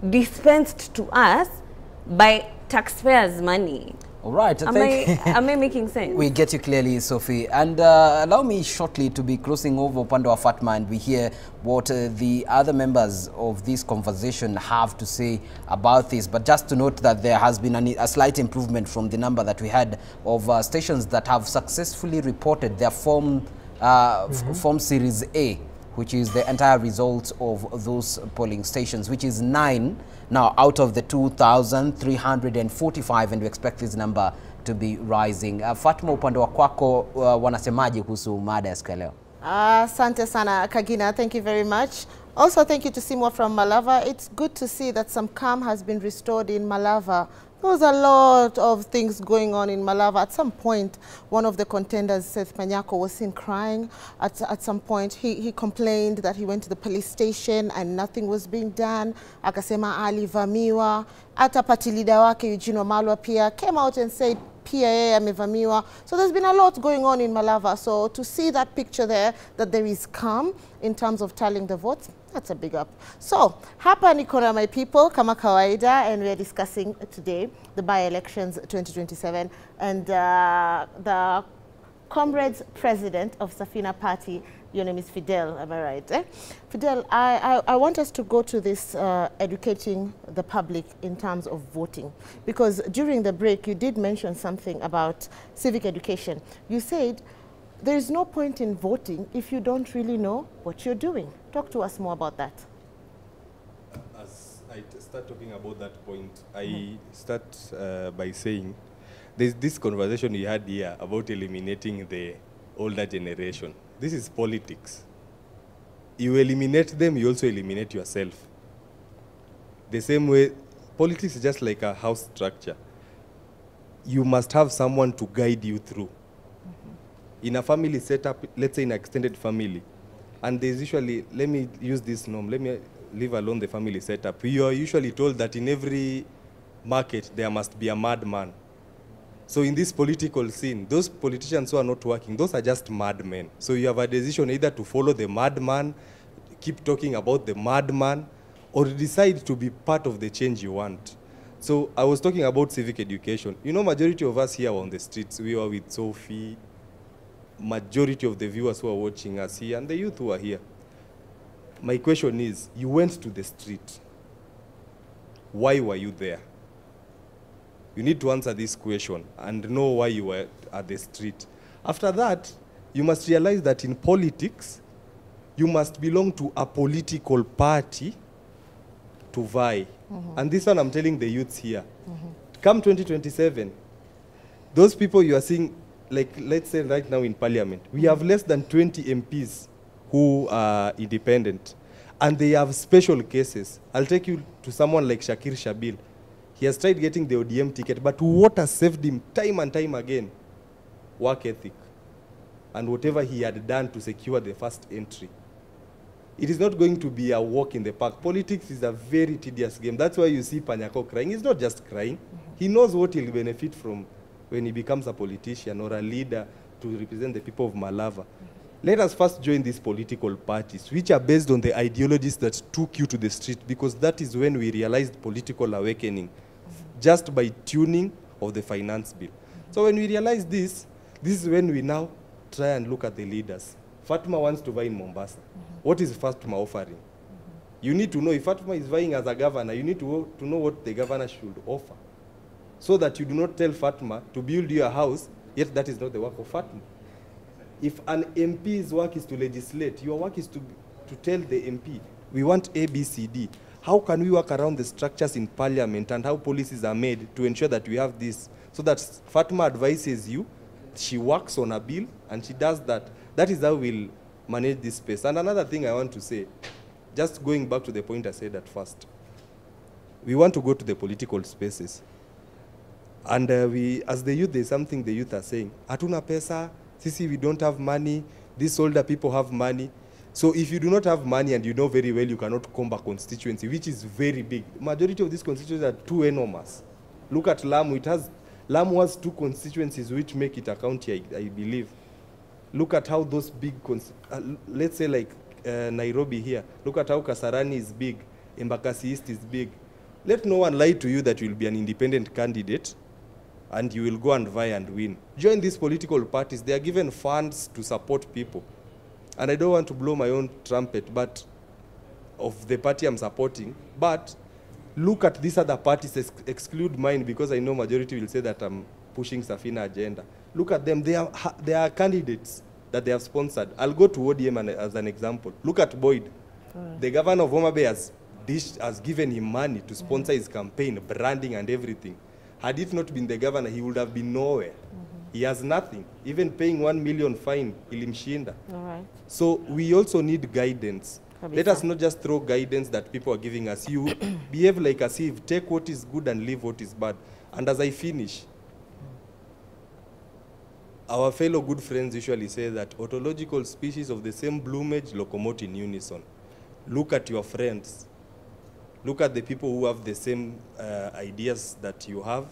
dispensed to us by taxpayers' money. All right. Am I making sense? We get you clearly, Sophie. And allow me shortly to be crossing over upande wa Fatma, and we hear what the other members of this conversation have to say about this. But just to note that there has been a slight improvement from the number that we had of stations that have successfully reported their form Series A, which is the entire results of those polling stations, which is 9 now out of the 2,345, and we expect this number to be rising. Fatma, upande wa kwako wanasemaje kuhusu mada ya siku ya leo? Asante sana Kagina, thank you very much. Also, thank you to Simwa from Malava. It's good to see that some calm has been restored in Malava. There was a lot of things going on in Malava. At some point, one of the contenders, Seth Panyako, was seen crying. At some point, he complained that he went to the police station and nothing was being done. Akasema alivamiwa. Ata party leader wake Eugene Wamalwa pia came out and said PIA amevamiwa. So there's been a lot going on in Malava. So to see that picture there, that there is calm in terms of tallying the votes, that's a big up. So, hapa niko na my people kama kawaida, and we are discussing today the by-elections 2027, and the comrades president of Safina Party, your name is Fidel, am I right? Fidel, I want us to go to this educating the public in terms of voting, because during the break you did mention something about civic education. You said there is no point in voting if you don't really know what you're doing. Talk to us more about that. As I start talking about that point, I start by saying there's this conversation we had here about eliminating the older generation. This is politics. You eliminate them, you also eliminate yourself. The same way, politics is just like a house structure. You must have someone to guide you through. In a family setup, let's say in an extended family, and there's usually, let me use this norm, let me leave alone the family setup. You are usually told that in every market there must be a madman. So in this political scene, those politicians who are not working, those are just madmen. So you have a decision either to follow the madman, keep talking about the madman, or decide to be part of the change you want. So I was talking about civic education. You know, majority of us here on the streets, we were with Sophie, majority of the viewers who are watching us here, and the youth who are here. My question is, you went to the street. Why were you there? You need to answer this question and know why you were at the street. After that, you must realize that in politics, you must belong to a political party to vie. And this one I'm telling the youths here. Come 2027, those people you are seeing, like let's say right now in parliament, we have less than 20 MPs who are independent. And they have special cases. I'll take you to someone like Shakir Shabil. He has tried getting the ODM ticket, but what has saved him time and time again? Work ethic. And whatever he had done to secure the first entry. It is not going to be a walk in the park. Politics is a very tedious game. That's why you see Panyako crying. He's not just crying. He knows what he'll benefit from when he becomes a politician or a leader to represent the people of Malava. Let us first join these political parties, which are based on the ideologies that took you to the street, because that is when we realized political awakening, just by tuning of the finance bill. So when we realize this is when we now try and look at the leaders. Fatma wants to buy in Mombasa. What is Fatma offering? You need to know, if Fatma is vying as a governor, you need to know what the governor should offer, so that you do not tell Fatma to build your house, yet that is not the work of Fatma. If an MP's work is to legislate, your work is to tell the MP, we want A, B, C, D. How can we work around the structures in parliament and how policies are made to ensure that we have this? So that Fatma advises you, she works on a bill, and she does that. That is how we'll manage this space. And another thing I want to say, just going back to the point I said at first, we want to go to the political spaces. And we, as the youth, there's something the youth are saying. Hatuna pesa, sisi, we don't have money, these older people have money. So if you do not have money and you know very well you cannot comb a constituency, which is very big. Majority of these constituencies are too enormous. Look at Lamu. Lamu has 2 constituencies which make it a county, I believe. Look at how those big, let's say like Nairobi here. Look at how Kasarani is big, Embakasi East is big. Let no one lie to you that you will be an independent candidate and you will go and vie and win. Join these political parties. They are given funds to support people. And I don't want to blow my own trumpet of the party I'm supporting, but look at these other parties, exclude mine, because I know majority will say that I'm pushing Safina agenda. Look at them. They are candidates that they have sponsored. I'll go to ODM as an example. Look at Boyd. The governor of Homa Bay has given him money to sponsor his campaign, branding and everything. Had it not been the governor, he would have been nowhere. He has nothing. Even paying 1 million fine, ilimshinda. All right. So we also need guidance. Let us not just throw guidance that people are giving us. You behave like a sieve. Take what is good and leave what is bad. And as I finish, our fellow good friends usually say that autological species of the same plumage locomote in unison. Look at your friends. Look at the people who have the same ideas that you have,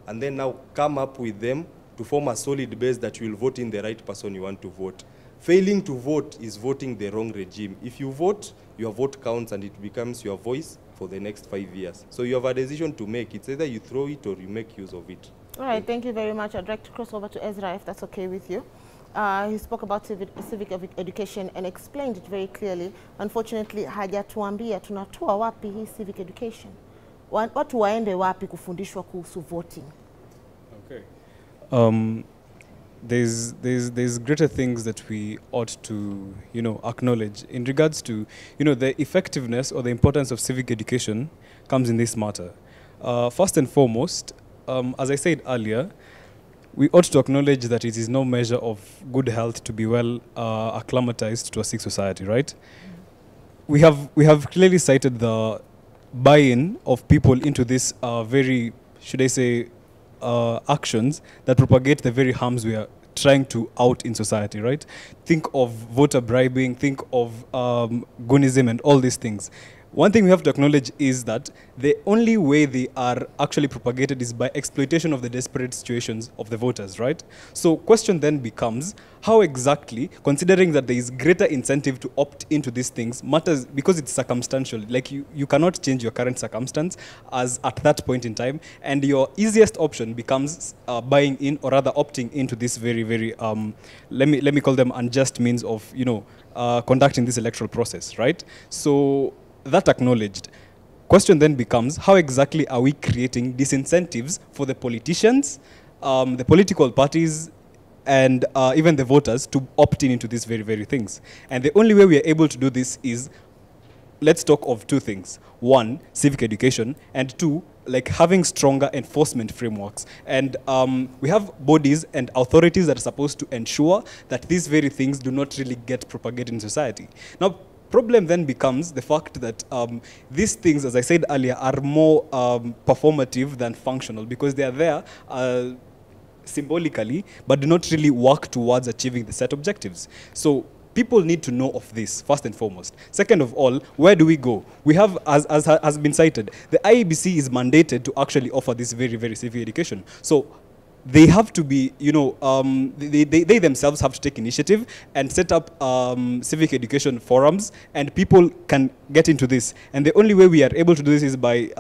and then now come up with them to form a solid base that you will vote in the right person you want to vote. Failing to vote is voting the wrong regime. If you vote, your vote counts and it becomes your voice for the next 5 years. So you have a decision to make. It's either you throw it or you make use of it. All right, thank you very much. I'd like to cross over to Ezra, if that's okay with you. He spoke about civic education and explained it very clearly. Unfortunately, hajatuambia tunatoa wapi hii civic education. Watu waende wapi kufundishwa kuhusu voting? Okay. There's greater things that we ought to, acknowledge in regards to, the effectiveness or the importance of civic education comes in this matter. First and foremost, as I said earlier, we ought to acknowledge that it is no measure of good health to be well acclimatized to a sick society, right? We have clearly cited the buy-in of people into this very, should I say, actions that propagate the very harms we are trying to out in society, right? Think of voter bribing, think of goonism and all these things. One thing we have to acknowledge is that the only way they are actually propagated is by exploitation of the desperate situations of the voters, right? So question then becomes, how exactly, considering that there is greater incentive to opt into these things, matters because it's circumstantial. Like you cannot change your current circumstance as at that point in time, and your easiest option becomes buying in, or rather opting into this very, very, let me call them unjust means of, conducting this electoral process, right? So that acknowledged, question then becomes, how exactly are we creating disincentives for the politicians, the political parties, and even the voters to opt in into these very, very things? And the only way we are able to do this is, let's talk of two things. One, civic education, and two, like having stronger enforcement frameworks. And we have bodies and authorities that are supposed to ensure that these very things do not really get propagated in society. Now, problem then becomes the fact that these things, as I said earlier, are more performative than functional, because they are there symbolically, but do not really work towards achieving the set objectives. So people need to know of this, first and foremost. Second of all, where do we go? We have, as has been cited, the IEBC is mandated to actually offer this very, very civic education. So they have to be, they themselves have to take initiative and set up civic education forums, and people can get into this. And the only way we are able to do this is by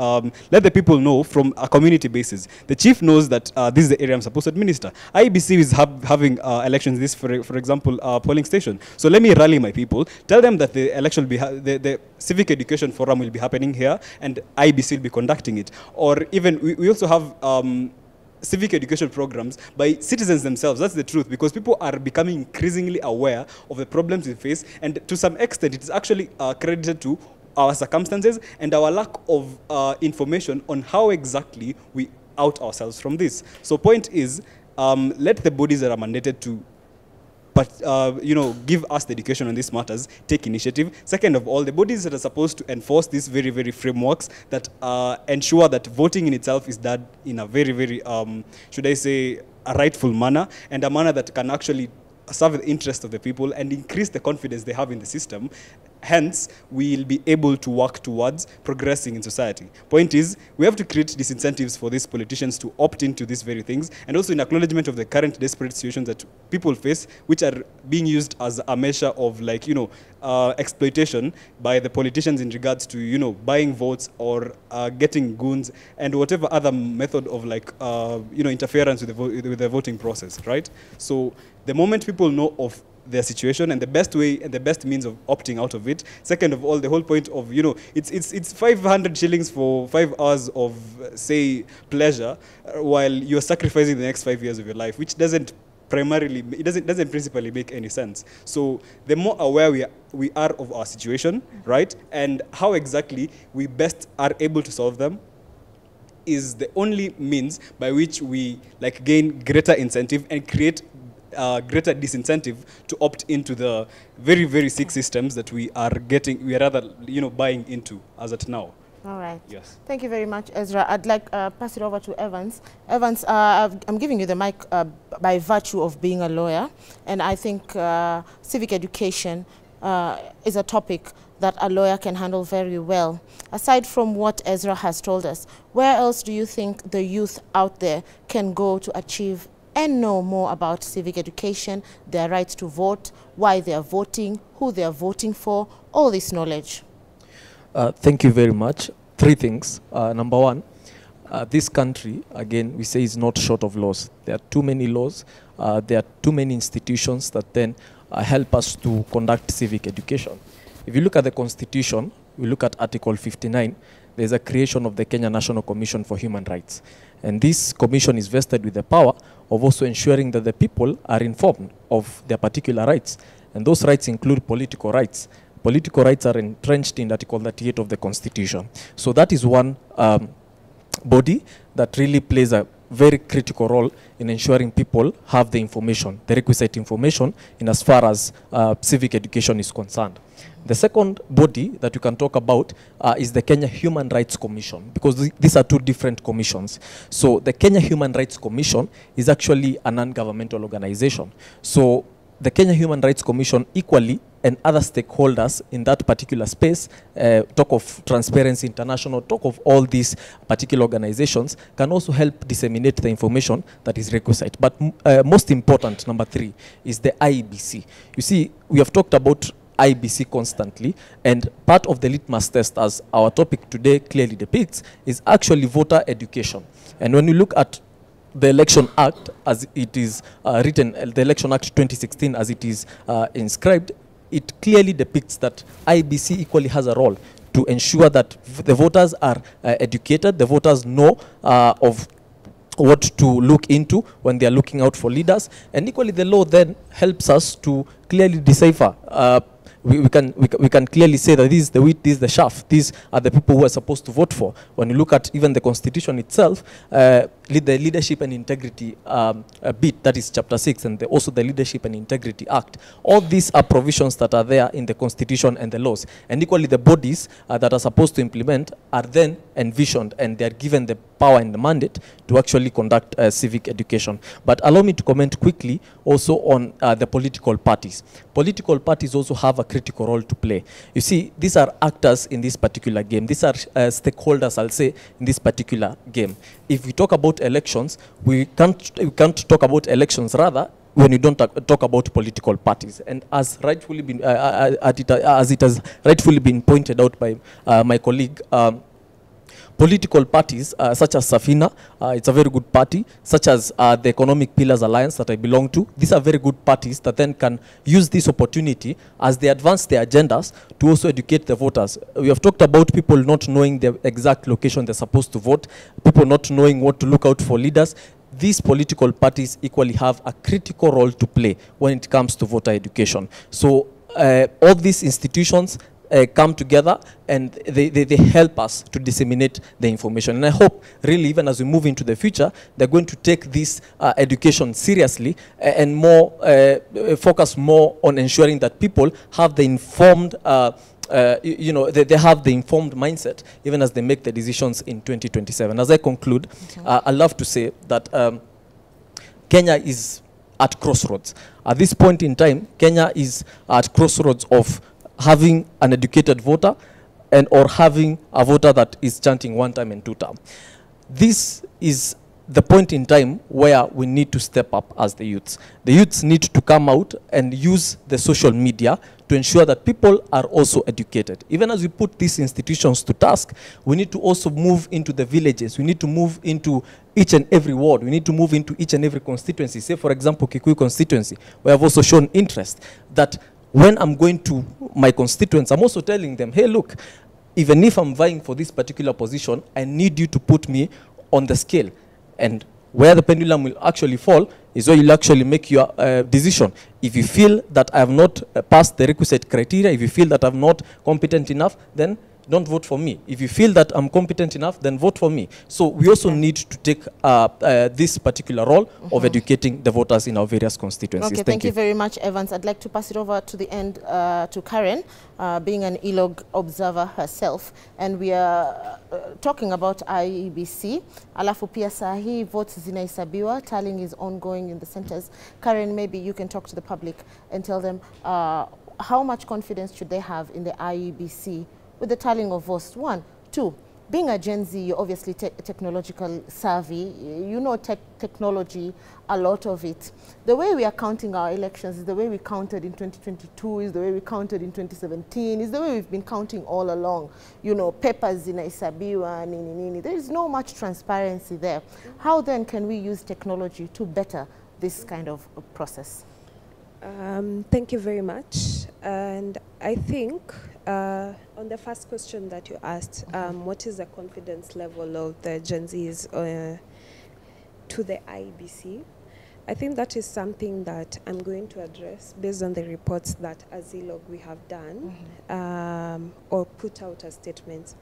let the people know from a community basis. The chief knows that this is the area I'm supposed to administer. IEBC is having elections, this, for example, polling station. So let me rally my people, tell them that the election will be, the civic education forum will be happening here, and IEBC will be conducting it. Or even, we also have civic education programs by citizens themselves. That's the truth, because people are becoming increasingly aware of the problems we face, and to some extent it is actually credited to our circumstances and our lack of information on how exactly we out ourselves from this. So point is, let the bodies that are mandated to give us the education on these matters take initiative. Second of all, the bodies that are supposed to enforce these very, very frameworks that ensure that voting in itself is done in a very, very, should I say, a rightful manner, and a manner that can actually serve the interest of the people and increase the confidence they have in the system. Hence, we'll be able to work towards progressing in society. Point is, we have to create disincentives for these politicians to opt into these very things, and also in acknowledgement of the current desperate situations that people face, which are being used as a measure of, like, exploitation by the politicians in regards to, buying votes or getting goons and whatever other method of, like, interference with the voting process, right? So the moment people know of their situation and the best way and the best means of opting out of it. Second of all, the whole point of, it's 500 shillings for 5 hours of, say, pleasure, while you're sacrificing the next 5 years of your life, which doesn't primarily, it doesn't principally make any sense. So the more aware we are of our situation, right, and how exactly we best are able to solve them, is the only means by which we, like, gain greater incentive and create greater disincentive to opt into the very, very sick systems that we are rather, buying into as at now. All right. Yes. Thank you very much, Ezra. I'd like pass it over to Evans. Evans, I'm giving you the mic by virtue of being a lawyer, and I think civic education is a topic that a lawyer can handle very well. Aside from what Ezra has told us, where else do you think the youth out there can go to achieve and know more about civic education, their rights to vote, why they are voting, who they are voting for, all this knowledge? Thank you very much. 3 things. Number 1, this country, again, we say is not short of laws. There are too many laws. There are too many institutions that then help us to conduct civic education. If you look at the Constitution, we look at Article 59, there's a creation of the Kenya National Commission for Human Rights. And this commission is vested with the power of also ensuring that the people are informed of their particular rights. And those rights include political rights. Political rights are entrenched in Article 38 of the Constitution. So that is one body that really plays a very critical role in ensuring people have the information, the requisite information, in as far as civic education is concerned. The second body that we can talk about is the Kenya Human Rights Commission, because these are two different commissions. So the Kenya Human Rights Commission is actually a non-governmental organization. So the Kenya Human Rights Commission equally and other stakeholders in that particular space, talk of Transparency International, talk of all these particular organizations, can also help disseminate the information that is requisite. But most important, number 3, is the IEBC. You see, we have talked about IBC constantly, and part of the litmus test, as our topic today clearly depicts, is actually voter education. And when you look at the Election Act as it is written, the Election Act 2016 as it is inscribed, it clearly depicts that IBC equally has a role to ensure that the voters are educated, the voters know of what to look into when they are looking out for leaders, and equally the law then helps us to clearly decipher. We can clearly say that this is the wheat, this is the chaff, these are the people who are supposed to vote for. When you look at even the Constitution itself, the Leadership and Integrity bit, that is Chapter 6, and also the Leadership and Integrity Act, all these are provisions that are there in the Constitution and the laws. And equally the bodies that are supposed to implement are then envisioned, and they are given the power and the mandate to actually conduct civic education. But allow me to comment quickly also on the political parties. Political parties also have a critical role to play. You see, these are actors in this particular game. These are stakeholders, I'll say, in this particular game. If we talk about elections, we can't talk about elections, rather, when you don't talk about political parties. And as rightfully been, as it has rightfully been pointed out by my colleague, political parties such as Safina, it's a very good party, such as the Economic Pillars Alliance that I belong to. These are very good parties that then can use this opportunity as they advance their agendas to also educate the voters. We have talked about people not knowing the exact location they're supposed to vote, people not knowing what to look out for leaders. These political parties equally have a critical role to play when it comes to voter education. So all these institutions come together and they help us to disseminate the information. And I hope really even as we move into the future, they're going to take this education seriously and more focus more on ensuring that people have the informed they have the informed mindset even as they make the decisions in 2027. As I conclude, I love to say that Kenya is at crossroads. At this point in time, Kenya is at crossroads of having an educated voter and or having a voter that is chanting one time and two time. This is the point in time where we need to step up as the youths. The youths need to come out and use the social media to ensure that people are also educated. Even as we put these institutions to task, we need to also move into the villages. We need to move into each and every ward. We need to move into each and every constituency. Say, for example, Kikuyu constituency, we have also shown interest that when I'm going to my constituents, I'm also telling them, hey, look, even if I'm vying for this particular position, I need you to put me on the scale. And where the pendulum will actually fall is where you'll actually make your decision. If you feel that I have not passed the requisite criteria, if you feel that I'm not competent enough, then don't vote for me. If you feel that I'm competent enough, then vote for me. So we also need to take this particular role of educating the voters in our various constituencies. Okay, thank you very much, Evans. I'd like to pass it over to the end to Karen, being an ELOG observer herself. And we are talking about IEBC. Alafu pia sahi votes zinaisabiwa, tallying is ongoing in the centers. Karen, maybe you can talk to the public and tell them how much confidence should they have in the IEBC with the tallying of votes. 1, 2, being a Gen Z, you're obviously technological savvy. You know technology, a lot of it. The way we are counting our elections is the way we counted in 2022, is the way we counted in 2017, is the way we've been counting all along. You know, papers zinaisabiwa, nini nini. There is no much transparency there. How then can we use technology to better this kind of process? Thank you very much. And I think on the first question that you asked, what is the confidence level of the Gen Zs to the IEBC? I think that is something that I'm going to address based on the reports that as ELOG we have done or put out as statements.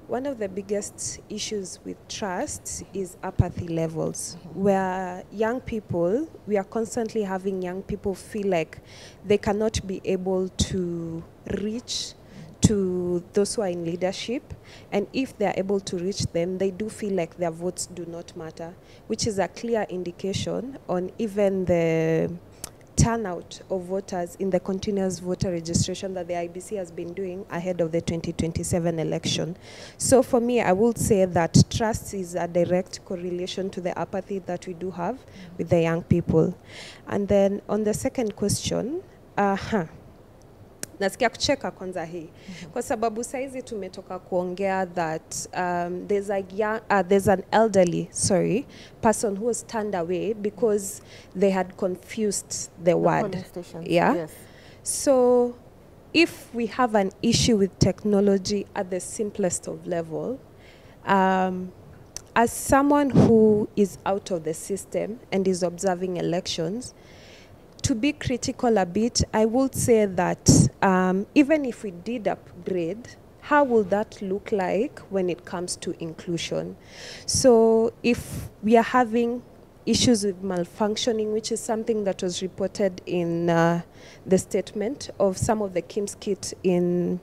one of the biggest issues with trust is apathy levels, where young people, we are constantly having young people feel like they cannot be able to reach to those who are in leadership, and if they are able to reach them, they do feel like their votes do not matter, which is a clear indication on even the turnout of voters in the continuous voter registration that the IBC has been doing ahead of the 2027 election. So for me, I would say that trust is a direct correlation to the apathy that we do have with the young people. And then on the second question, nasikia kucheka kwanza hii kwa sababu saizi tumetoka kuongea that there's an elderly person who was turned away because they had confused the word. Yes. So if we have an issue with technology at the simplest of level, as someone who is out of the system and is observing elections, to be critical a bit, I would say that even if we did upgrade, how will that look like when it comes to inclusion? So if we are having issues with malfunctioning, which is something that was reported in the statement of some of the KIMS kit in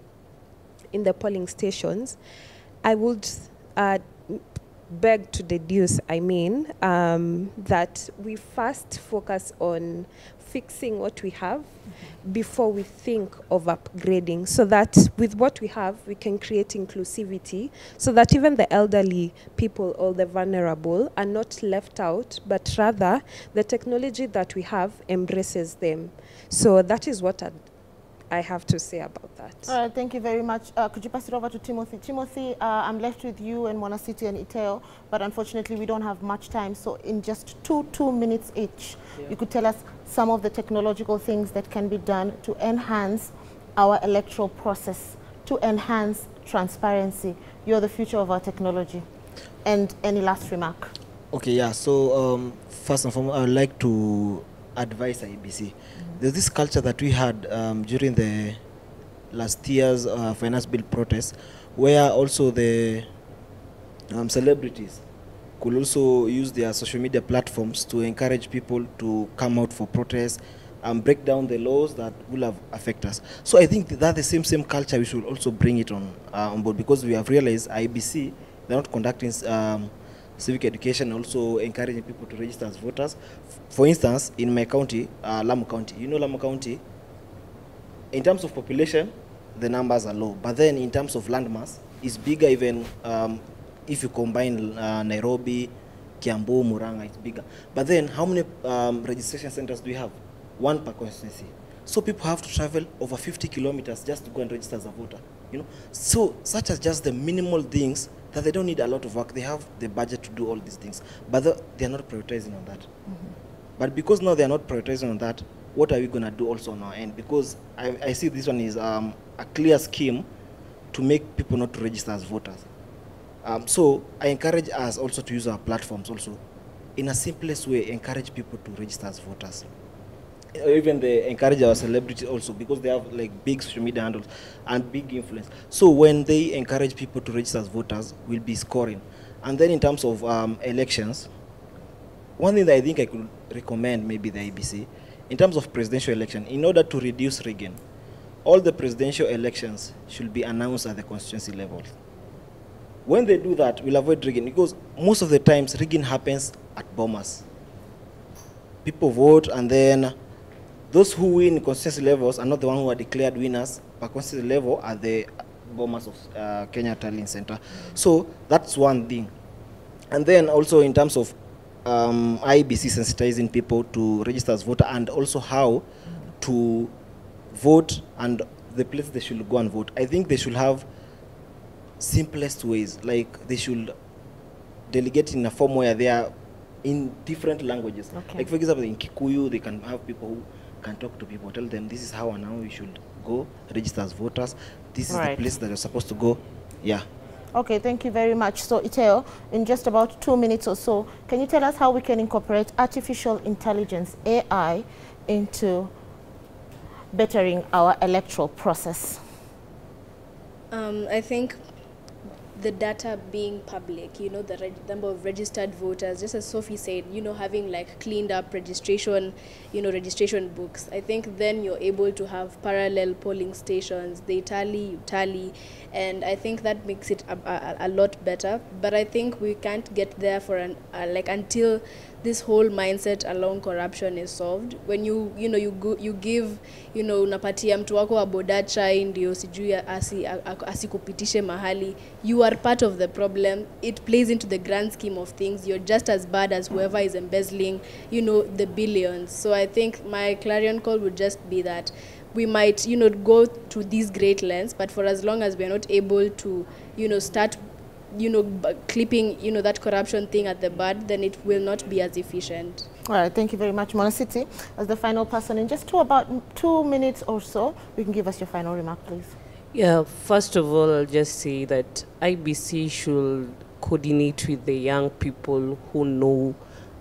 the polling stations, I would beg to deduce, that we first focus on fixing what we have before we think of upgrading, so that with what we have, we can create inclusivity, so that even the elderly people or the vulnerable are not left out, but rather the technology that we have embraces them. So that is what I have to say about that. All right, thank you very much. Could you pass it over to Timothy? Timothy, I'm left with you and Mwanasiti and Iteo, but unfortunately we don't have much time. So in just two minutes each, you could tell us some of the technological things that can be done to enhance our electoral process, to enhance transparency. You're the future of our technology. And any last remark? Okay, yeah. So first and foremost, I would like to advise IBC. There's this culture that we had during the last year's finance bill protest, where also the celebrities could also use their social media platforms to encourage people to come out for protests and break down the laws that will have affect us. So I think that the same culture, we should also bring it on board, because we have realized IBC, they're not conducting civic education, also encouraging people to register as voters. For instance, in my county, Lamu County, you know Lamu County, in terms of population, the numbers are low, but then in terms of landmass, it's bigger even if you combine Nairobi, Kiambu, Murang'a, it's bigger. But then how many registration centers do we have? One per constituency. So people have to travel over 50 kilometers just to go and register as a voter. You know, so such as just the minimal things that they don't need a lot of work. They have the budget to do all these things, but they are not prioritizing on that. But because now they are not prioritizing on that, what are we going to do also on our end? Because I see this one is a clear scheme to make people not to register as voters. So I encourage us also to use our platforms also in a simplest way, encourage people to register as voters. Even they encourage our celebrities also, because they have like big social media handles and big influence. So when they encourage people to register as voters, we'll be scoring. And then in terms of elections, one thing that I think I could recommend maybe the IBC, in terms of presidential election, in order to reduce rigging, all the presidential elections should be announced at the constituency level. When they do that, we'll avoid rigging, because most of the times rigging happens at bombers. People vote, and then those who win constituency levels are not the ones who are declared winners, but constituency level are the bombers of Kenya Tallying Center. So that's one thing. And then also in terms of IBC sensitizing people to register as voter, and also how to vote and the place they should go and vote. I think they should have simplest ways, like they should delegate in a form where they are in different languages. Okay. Like for example, in Kikuyu, they can have people who can talk to people, tell them this is how and how you should go, register as voters. This is the place that you're supposed to go. Yeah. Okay, thank you very much. So Iteo, in just about 2 minutes or so, can you tell us how we can incorporate artificial intelligence, AI, into bettering our electoral process? I think the data being public, you know, the number of registered voters, just as Sophie said, you know, having like cleaned up registration, you know, registration books. I think then you're able to have parallel polling stations, they tally, you tally, and I think that makes it a lot better. But I think we can't get there for until this whole mindset along corruption is solved. When you give, you know, unapatia mtu wako wa boda chai ndio sijui asikupitishe mahali, you are part of the problem. It plays into the grand scheme of things. You're just as bad as whoever is embezzling, you know, the billions. So I think my clarion call would just be that we might, you know, go to these great lengths, but for as long as we're not able to, you know, start, you know, clipping, you know, that corruption thing at the bud, then it will not be as efficient. All right, thank you very much, Monacity. As the final person, in just about 2 minutes or so, you can give us your final remark, please. Yeah, first of all, I'll just say that IBC should coordinate with the young people who know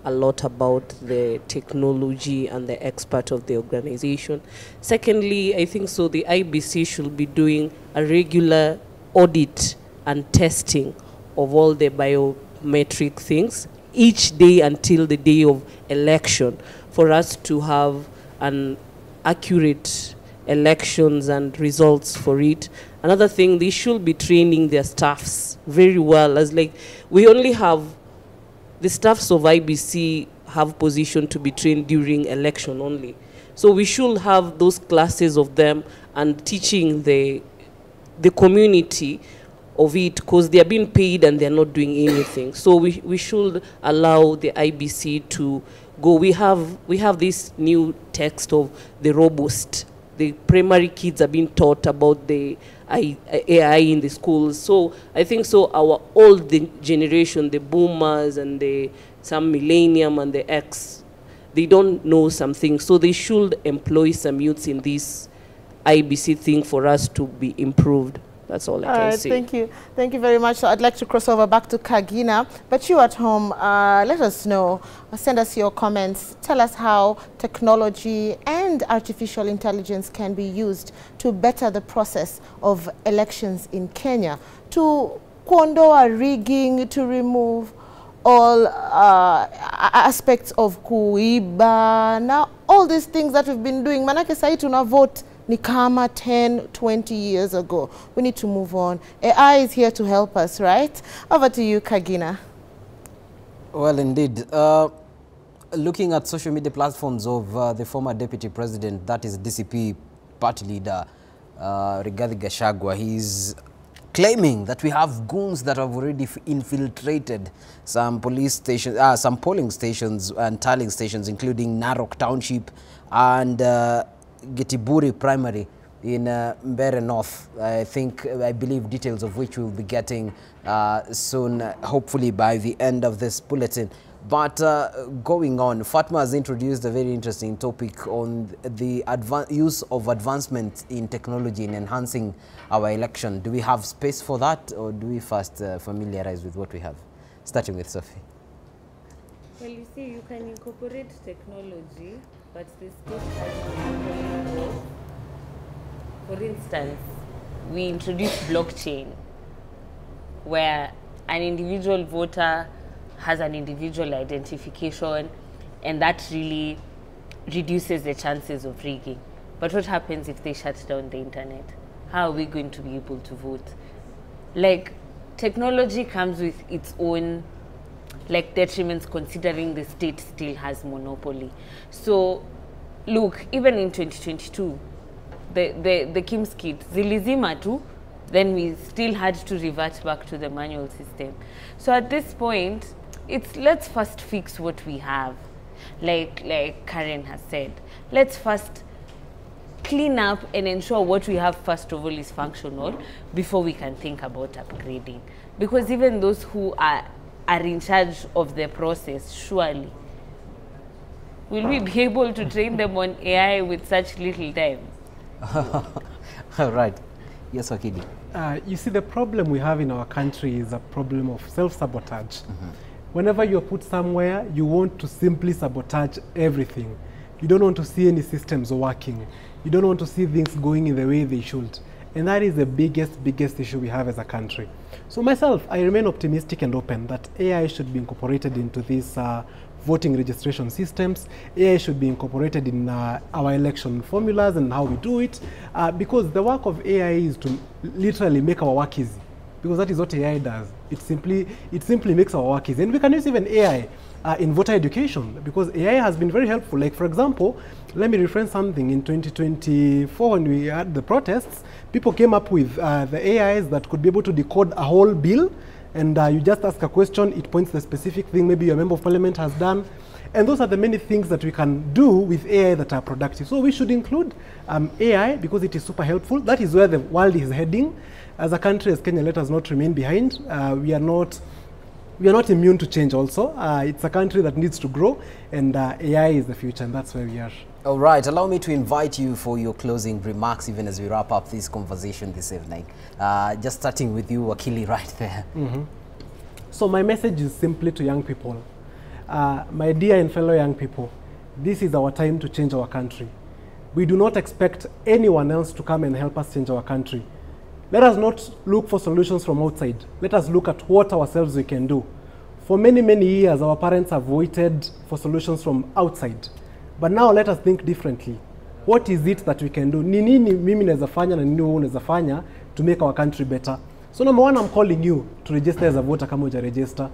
a lot about the technology and the expert of the organization. Secondly, I think so the IBC should be doing a regular audit and testing of all the biometric things each day until the day of election for us to have an accurate elections and results for it. Another thing, they should be training their staffs very well, as like we only have the staffs of IBC have position to be trained during election only. So we should have those classes of them and teaching the community of it, because they are being paid and they're not doing anything. So we should allow the IBC to go. We have this new text of the robust. The primary kids are being taught about the AI in the schools. So I think so our old generation, the boomers and some millennium and the X, they don't know something. So they should employ some youths in this IBC thing for us to be improved. That's all I can say. Thank you. Thank you very much. So I'd like to cross over back to Kagina. But you at home, let us know. Send us your comments. Tell us how technology and artificial intelligence can be used to better the process of elections in Kenya, to kuondoa rigging, to remove all aspects of kuiba. Now, all these things that we've been doing, manake sahi tuna vote ni kama 10, 20 years ago. We need to move on. AI is here to help us, right? Over to you, Kagina. Well, indeed. Looking at social media platforms of the former deputy president, that is DCP party leader, Rigathi Gachagua, he's claiming that we have goons that have already infiltrated some police stations, some polling stations and tallying stations, including Narok Township and Gitiburi Primary in Mbeere North. I believe details of which we'll be getting soon, hopefully by the end of this bulletin. But going on, Fatma has introduced a very interesting topic on the use of advancement in technology in enhancing our election. Do we have space for that, or do we first familiarize with what we have? Starting with Sophie. Well, you see, you can incorporate technology, but the state has. For instance, we introduced blockchain, where an individual voter has an individual identification, and that really reduces the chances of rigging. But what happens if they shut down the internet? How are we going to be able to vote? Like, technology comes with its own detriments, considering the state still has monopoly. So look, even in 2022, the KIMS kit, zilizima tu, then we still had to revert back to the manual system. So at this point, let's first fix what we have. Like Karen has said, let's first clean up and ensure what we have first of all is functional before we can think about upgrading. Because even those who are in charge of the process, surely, will we be able to train them on AI with such little time? Right. Yes, Wakidi. You see, the problem we have in our country is a problem of self-sabotage. Whenever you're put somewhere, you want to simply sabotage everything. You don't want to see any systems working. You don't want to see things going in the way they should. And that is the biggest issue we have as a country. So myself, I remain optimistic and open that AI should be incorporated into these voting registration systems. AI should be incorporated in our election formulas and how we do it, because the work of AI is to literally make our work easy, because that is what AI does. It simply makes our work easy. And we can use even AI in voter education, because AI has been very helpful. Like, for example, let me reference something. In 2024, when we had the protests, people came up with the AIs that could be able to decode a whole bill, and you just ask a question, it points the specific thing maybe your member of parliament has done. And those are the many things that we can do with AI that are productive. So we should include AI because it is super helpful. That is where the world is heading. As a country, as Kenya, let us not remain behind. We are not immune to change also. It's a country that needs to grow, and AI is the future, and that's where we are. All right, allow me to invite you for your closing remarks, even as we wrap up this conversation this evening. Just starting with you, Wakili, right there. So my message is simply to young people. My dear and fellow young people, this is our time to change our country. We do not expect anyone else to come and help us change our country. Let us not look for solutions from outside. Let us look at what ourselves we can do. For many, many years, our parents have waited for solutions from outside. But now let us think differently. What is it that we can do? Ni nini mimi naweza fanya na nini wewe unaweza fanya to make our country better? So number one, I'm calling you to register as a voter kama huja register.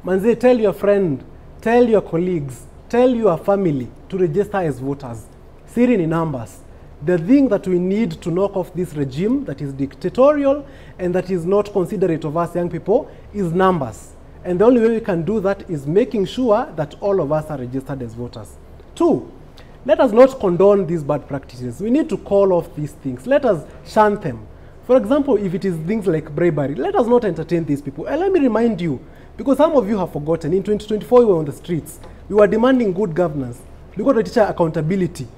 Manze, tell your friend, tell your colleagues, tell your family to register as voters. Siri ni numbers. The thing that we need to knock off this regime that is dictatorial and that is not considerate of us young people is numbers. And the only way we can do that is making sure that all of us are registered as voters. Two, let us not condone these bad practices. We need to call off these things. Let us shun them. For example, if it is things like bribery, let us not entertain these people. And let me remind you, because some of you have forgotten, in 2024 we were on the streets. We were demanding good governance. We got to teach accountability.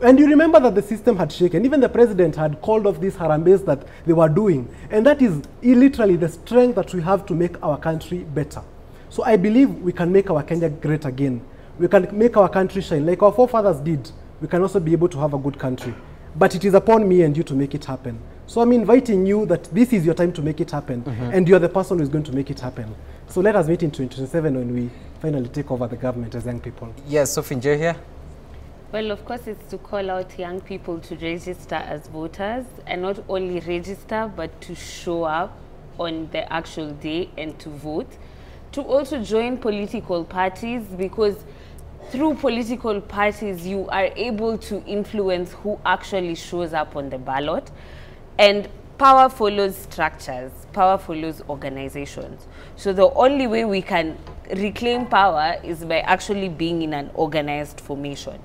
And you remember that the system had shaken. Even the president had called off these harambes that they were doing. And that is literally the strength that we have to make our country better. So I believe we can make our Kenya great again. We can make our country shine like our forefathers did. We can also be able to have a good country. But it is upon me and you to make it happen. So I'm inviting you that this is your time to make it happen. And you're the person who's going to make it happen. So let us meet in 2027 when we finally take over the government as young people. Yes, Sophie Nje here. Well, of course, it's to call out young people to register as voters, and not only register, but to show up on the actual day and to vote. To also join political parties, because through political parties, you are able to influence who actually shows up on the ballot. And power follows structures, power follows organizations. So the only way we can reclaim power is by actually being in an organized formation.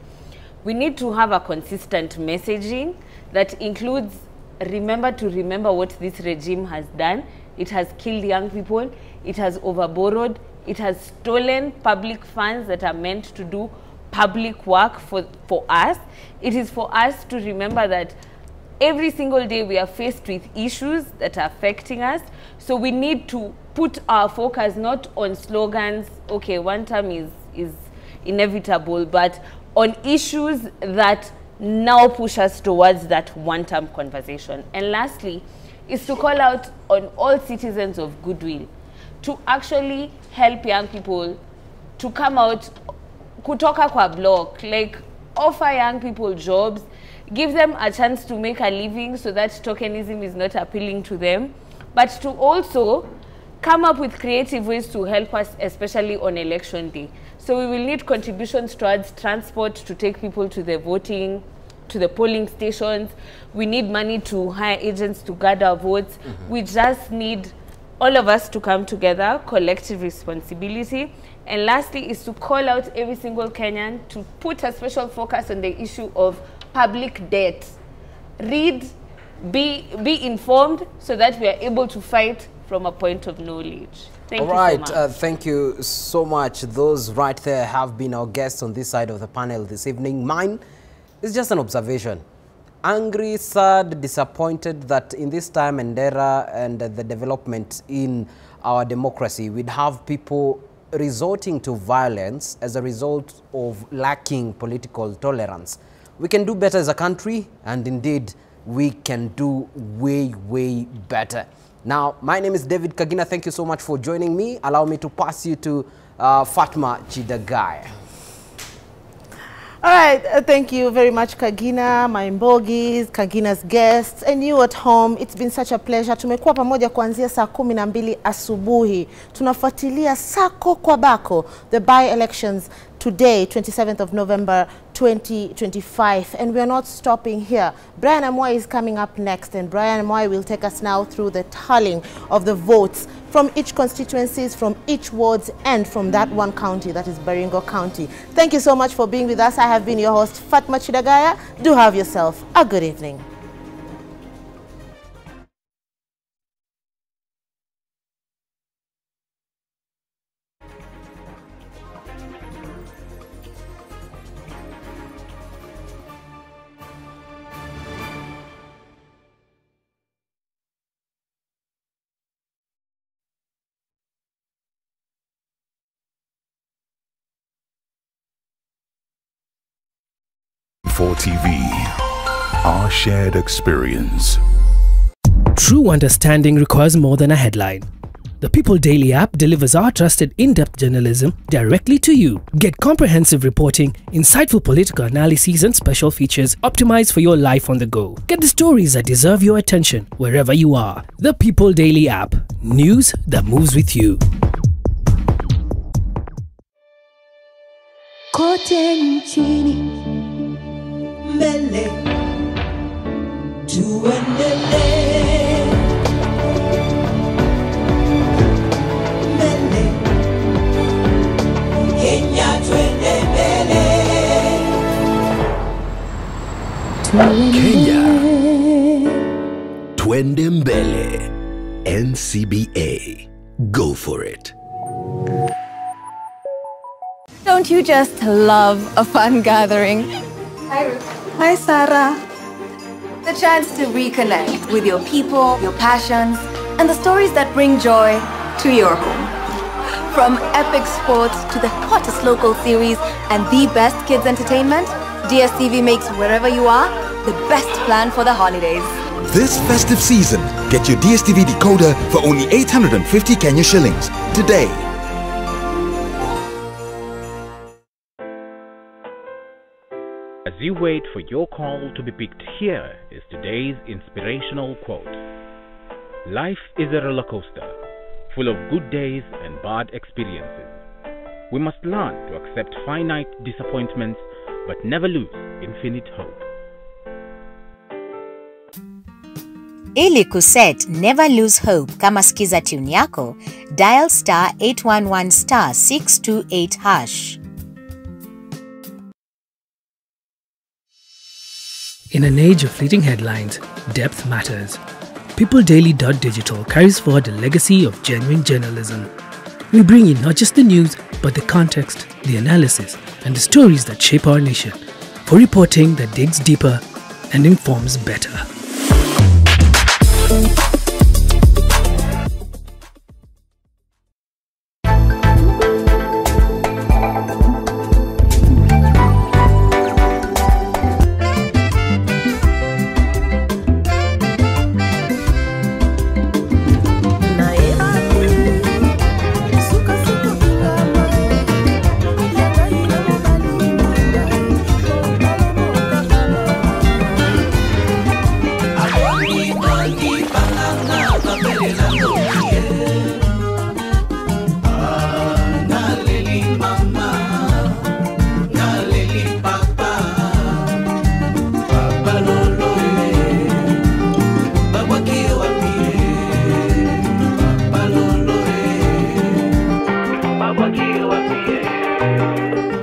We need to have a consistent messaging that includes remember what this regime has done. It has killed young people, it has overborrowed, it has stolen public funds that are meant to do public work for us. It is for us to remember that every single day we are faced with issues that are affecting us. So we need to put our focus not on slogans, okay, one term is inevitable, but on issues that now push us towards that one-term conversation. And lastly, is to call out on all citizens of goodwill to actually help young people to come out, kutoka kwa block, like offer young people jobs, give them a chance to make a living so that tokenism is not appealing to them, but to also come up with creative ways to help us, especially on election day. So we will need contributions towards transport to take people to the voting, to the polling stations. We need money to hire agents to guard our votes. We just need all of us to come together, collective responsibility. And lastly is to call out every single Kenyan to put a special focus on the issue of public debt. Read, be informed so that we are able to fight from a point of knowledge. Thank you so much. Thank you so much. Those right there have been our guests on this side of the panel this evening. Mine is just an observation. Angry, sad, disappointed that in this time and era and the development in our democracy, we'd have people resorting to violence as a result of lacking political tolerance. We can do better as a country, and indeed we can do way, way better. Now, my name is David Kagina. Thank you so much for joining me. Allow me to pass you to Fatma Chidagaya. All right, thank you very much Kagina, my mbogis, Kagina's guests, and you at home. It's been such a pleasure. Tumekuwa pamoja kuanzia saa 12 asubuhi. Tunafuatilia sako kwa bako, the by-elections today, 27th of November 2025, and we are not stopping here. Brian Amoy is coming up next, and Brian Amoy will take us now through the tallying of the votes from each constituencies, from each wards, and from that one county, that is Baringo County. Thank you so much for being with us. I have been your host, Fatma Chidagaya. Do have yourself a good evening. K24TV, our shared experience. True understanding requires more than a headline. The People Daily app delivers our trusted in-depth journalism directly to you. Get comprehensive reporting, insightful political analyses and special features optimized for your life on the go. Get the stories that deserve your attention wherever you are. The People Daily app. News that moves with you. Kote nchini mbele tuendelee, mbele Kenya twende mbele, Kenya twende mbele. NCBA, go for it. Don't you just love a fun gathering? Hi, Ruth. Hi, Sarah. The chance to reconnect with your people, your passions, and the stories that bring joy to your home. From epic sports to the hottest local series and the best kids entertainment, DSTV makes wherever you are the best plan for the holidays. This festive season, get your DSTV decoder for only 850 Kenya shillings today. As you wait for your call to be picked, here is today's inspirational quote. Life is a roller coaster, full of good days and bad experiences. We must learn to accept finite disappointments, but never lose infinite hope. Ili kuset never lose hope kama skiza tune yako, dial star 811 star 628 hash. In an age of fleeting headlines, depth matters. PeopleDaily.digital carries forward the legacy of genuine journalism. We bring in not just the news, but the context, the analysis, and the stories that shape our nation, for reporting that digs deeper and informs better.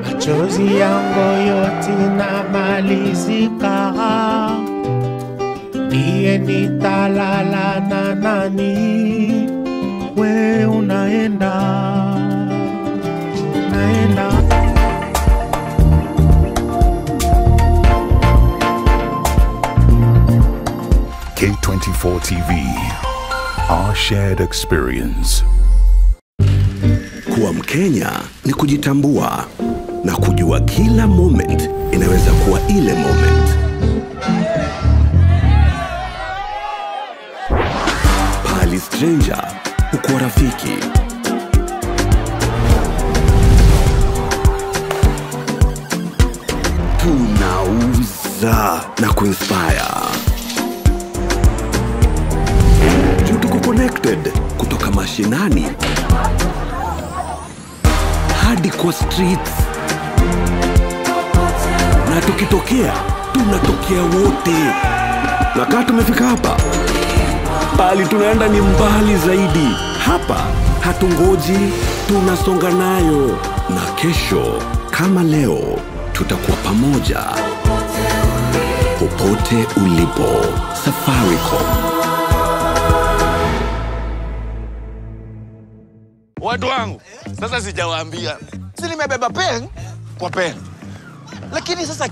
Machozi yangu yote inamalizika, ndiye nitalala na nani? We unaenda K24TV, our shared experience. Kuwa Mkenya ni kujitambua na kujua kila moment inaweza kuwa ile moment. stranger hukuwa rafiki. Tunauza na kuinspire. Juu tuko connected kutoka mashinani hadi kwa streets. Na tukitokea, tunatokea wote. Na kama tumefika hapa, bali tunaenda ni mbali zaidi. Hapa hatungoji, tunasonga nayo. Na kesho kama leo tutakuwa pamoja. Popote ulipo, Safaricom. Watu wangu, sasa sijawaambia. Si nimebeba pen kwa pen. Lakini sasa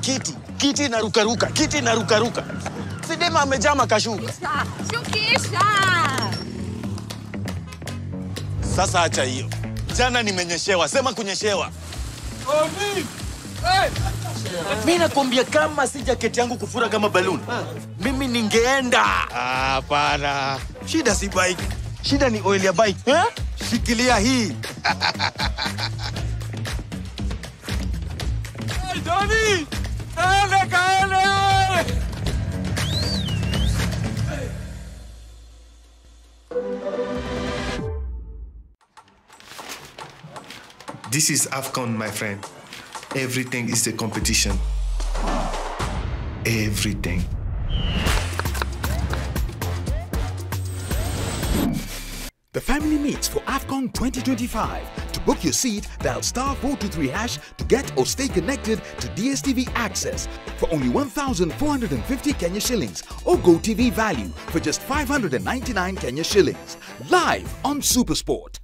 kiti inarukaruka, kiti inarukaruka. Si dema amejaa makashuka. Shukisha. Sasa acha hiyo. Jana nimenyeshewa, sema kunyeshewa. Omi! Hey! Mimi nakwambia kama si jaketi yangu kufura kama balloon. Mimi ningeenda. Hapana. Shida si bike. Shida ni oil ya bike. Eh? Shikilia hii. Hey, Johnny! Kaende! This is AFCON, my friend. Everything is a competition. Everything. The family meets for AFCON 2025. To book your seat, dial *423# to get or stay connected to DSTV access for only 1,450 Kenya shillings or GoTV value for just 599 Kenya shillings. Live on SuperSport.